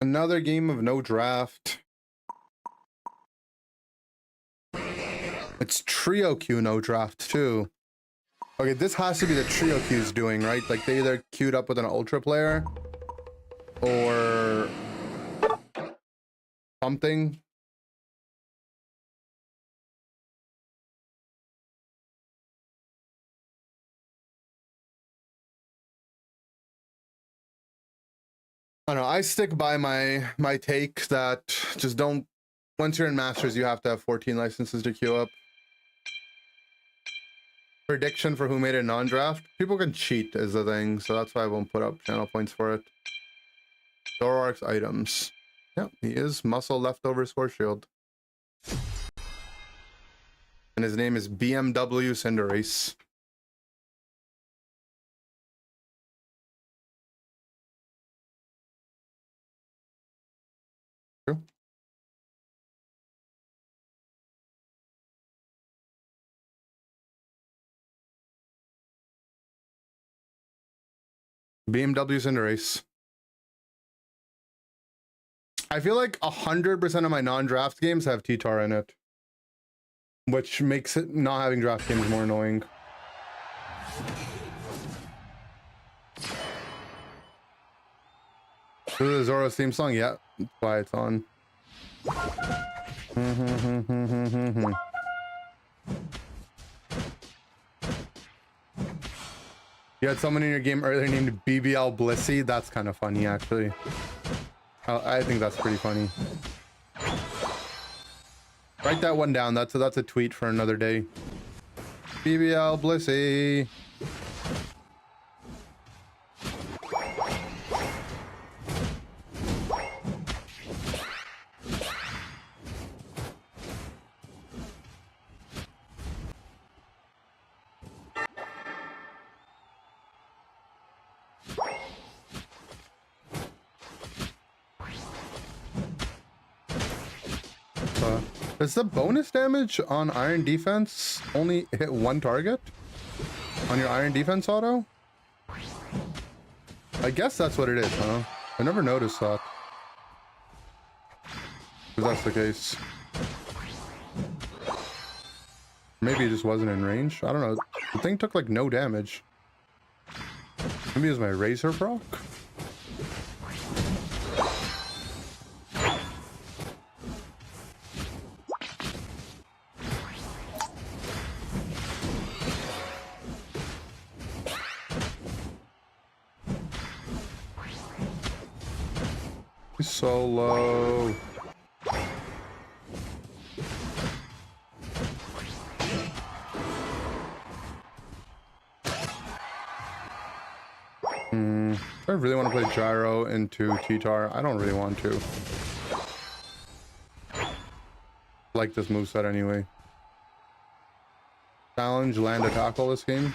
Another game of no draft. It's trio queue no draft too. Okay, this has to be the trio queue's doing, right? Like they either queued up with an ultra player or something. I don't know. I stick by my take that just don't. Once you're in Masters, you have to have 14 licenses to queue up. Prediction for who made a non-draft. People can cheat is the thing, so that's why I won't put up channel points for it. Zoroark's items. Yeah, he is muscle leftover score shield. And his name is BMW Cinderace. True. BMW Cinderace. I feel like 100% of my non-draft games have T-Tar in it, which makes it not having draft games more annoying. This is Zoro's theme song? Yeah, that's why it's on. You had someone in your game earlier named BBL Blissey. That's kind of funny, actually. I think that's pretty funny. Write that one down. That's a tweet for another day. BBL Blissey. Does the bonus damage on Iron Defense only hit one target? On your Iron Defense auto? I guess that's what it is, huh? I never noticed that. If that's the case. Maybe it just wasn't in range. I don't know. The thing took like no damage. Maybe it was my Razor proc? So low. I really want to play Gyro into T-Tar. I don't really want to. I like this moveset anyway. Challenge, land a tackle this game.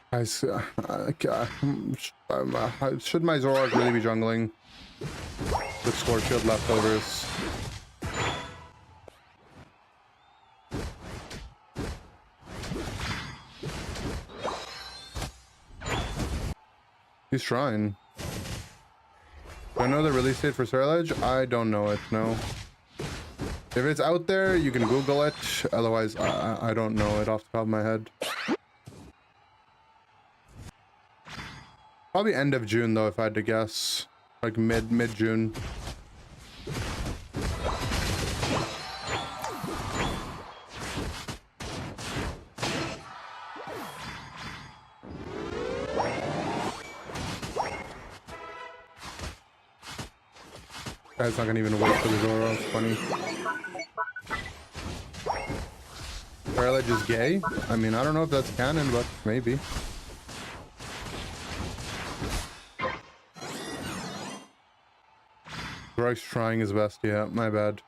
Guys, should my Zoroark really be jungling with Score Shield leftovers? He's trying. Do I I know the release date for Surge? I don't know it, no. If it's out there, you can Google it. Otherwise, I don't know it off the top of my head. Probably end of June, though, if I had to guess. Like mid-June. Guy's not gonna even wait for the Zoro. It's funny. Paralledge is gay? I mean, I don't know if that's canon, but maybe. Roy's trying his best, yeah, my bad.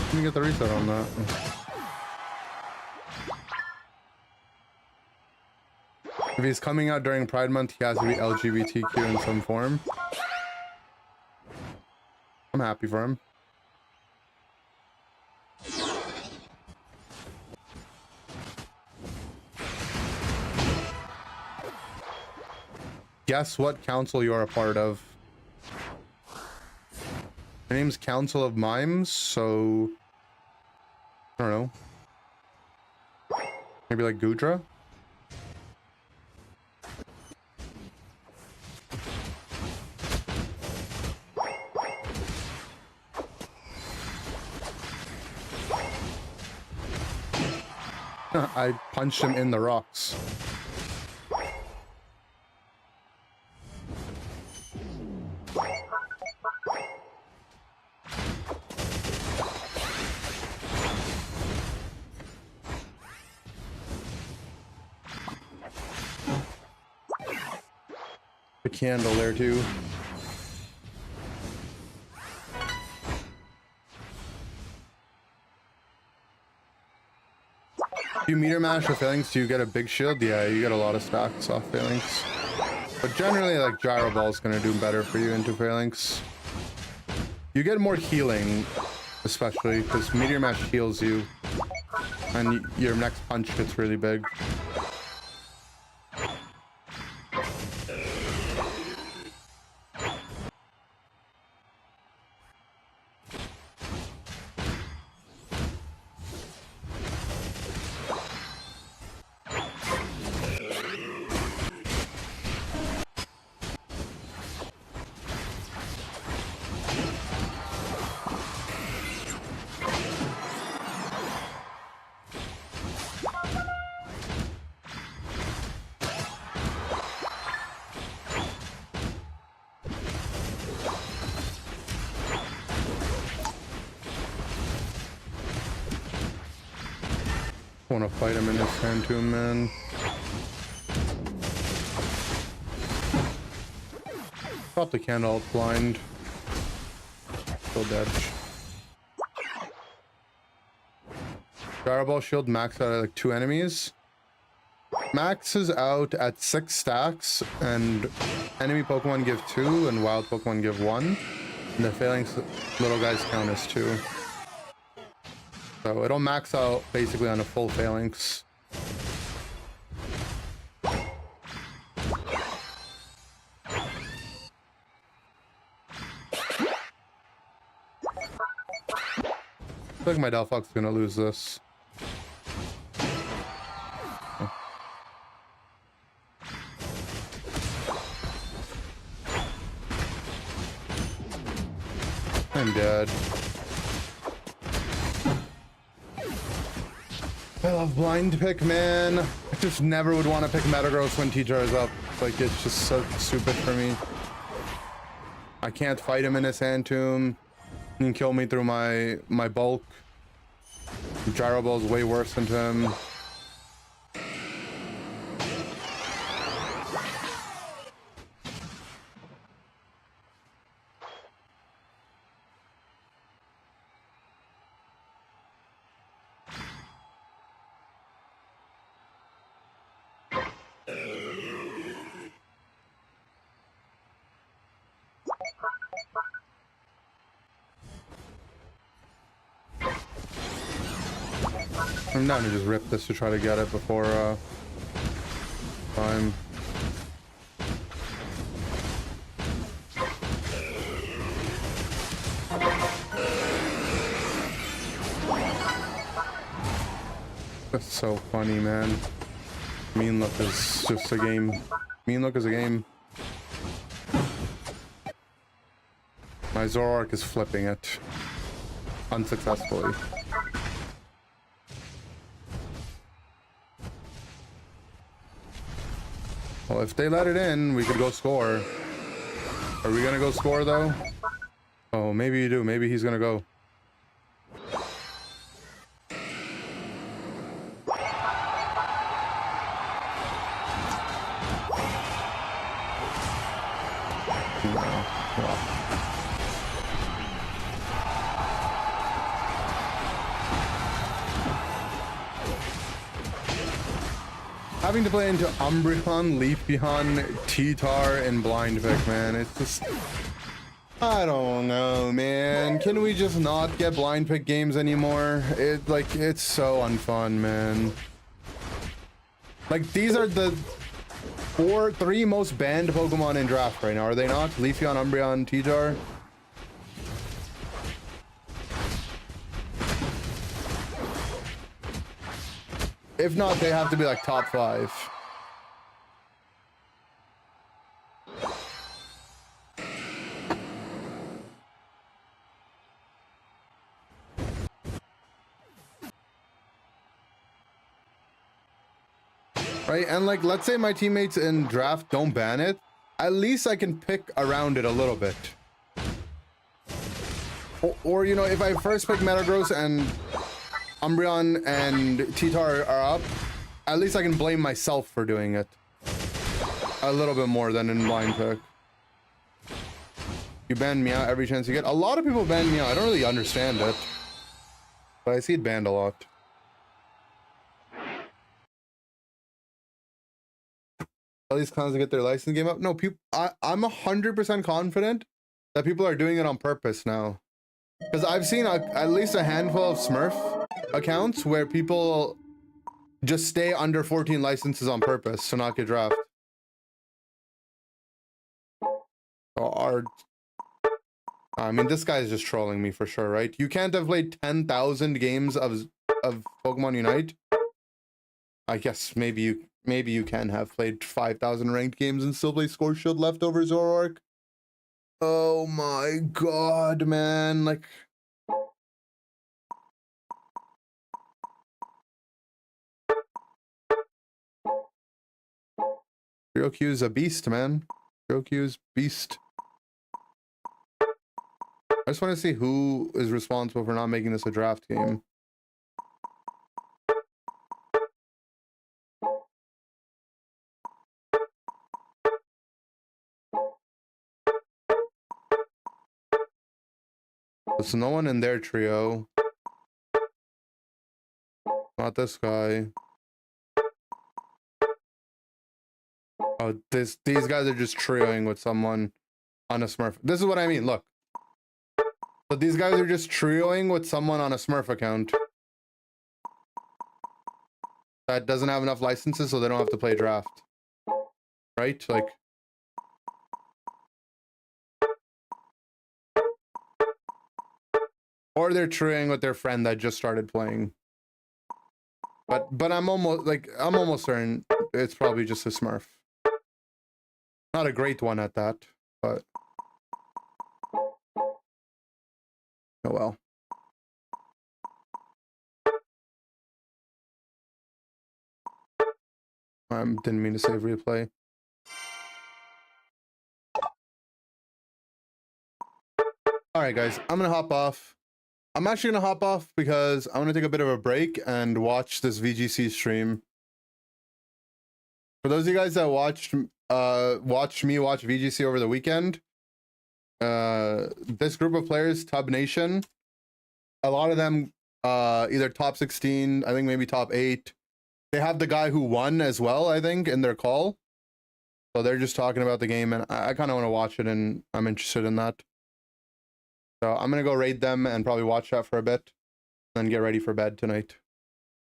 Let me get the reset on that. If he's coming out during Pride Month, he has to be LGBTQ in some form. I'm happy for him. Guess what council you're a part of. My name's Council of Mimes, so I don't know. Maybe like Gudra? I punched him in the rocks. The candle there too. Do you meter mash for Phalanx? Do you get a big shield? Yeah, you get a lot of stacks off Phalanx. But generally, like, Gyro Ball is gonna do better for you into Phalanx. You get more healing, especially, because Meteor Mash heals you. And your next punch gets really big. I want to fight him in his turn too, man. Drop the candle, it's blind. Still dead. Gyro Ball shield max out at like 2 enemies. Maxes out at 6 stacks, and enemy Pokemon give 2, and wild Pokemon give 1. And the Phalanx little guys count as 2. So it'll max out basically on a full Phalanx. I feel like my Delphox is gonna lose this. I'm dead. I love blind pick, man. I just never would want to pick Metagross when T-Jar is up. Like, it's just so stupid for me. I can't fight him in his Sand Tomb. He can kill me through my bulk. Gyro Ball is way worse than him. I'm down to just rip this to try to get it before time. That's so funny, man. Mean look is just a game. Mean look is a game. My Zoroark is flipping it. Unsuccessfully. Well, if they let it in, we could go score. Are we gonna go score, though? Oh, maybe you do. Maybe he's gonna go. Having to play into Umbreon, Leafeon, T-Tar, and Blind Pick, man. It's just... I don't know, man. Can we just not get Blind Pick games anymore? It's so unfun, man. Like, these are the three most banned Pokemon in draft right now, are they not? Leafeon, Umbreon, T-Tar. If not, they have to be like top 5. Right, and like, let's say my teammates in draft don't ban it. At least I can pick around it a little bit. Or you know, if I first pick Metagross and Umbreon and T-Tar are up, at least I can blame myself for doing it. A little bit more than in Blind Pick. You ban Meow every chance you get. A lot of people ban Meow. I don't really understand it. But I see it banned a lot. All these clowns to get their license game up? No, people. I'm 100% confident that people are doing it on purpose now. Because I've seen at least a handful of Smurf accounts where people just stay under 14 licenses on purpose to not get drafted. I mean, this guy is just trolling me for sure, right? You can't have played 10,000 games of Pokemon Unite. I guess maybe you can have played 5,000 ranked games and still play Score Shield Leftover Zoroark. Oh my god, man! Like. Ryokyu's a beast, man. Ryokyu's beast. I just want to see who is responsible for not making this a draft game. There's no one in their trio. Not this guy. Oh, these guys are just trioing with someone on a Smurf. This is what I mean, look. So these guys are just trioing with someone on a Smurf account that doesn't have enough licenses, so they don't have to play draft. Right? Like... Or they're trioing with their friend that just started playing. But I'm almost certain it's probably just a Smurf. Not a great one at that, but oh well. I didn't mean to save replay. Alright guys, I'm gonna hop off. I'm actually gonna hop off because I'm gonna take a bit of a break and watch this VGC stream. For those of you guys that watched me watch VGC over the weekend, this group of players, Tub Nation, a lot of them either top 16, I think maybe top 8. They have the guy who won as well, I think, in their call. So they're just talking about the game, and I kind of want to watch it, and I'm interested in that. So I'm gonna go raid them and probably watch that for a bit, then get ready for bed tonight.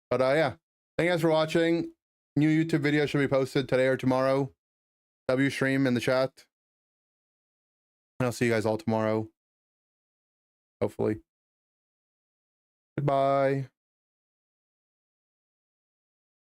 But yeah, thank you guys for watching. New YouTube video should be posted today or tomorrow. W stream in the chat. And I'll see you guys all tomorrow. Hopefully. Goodbye.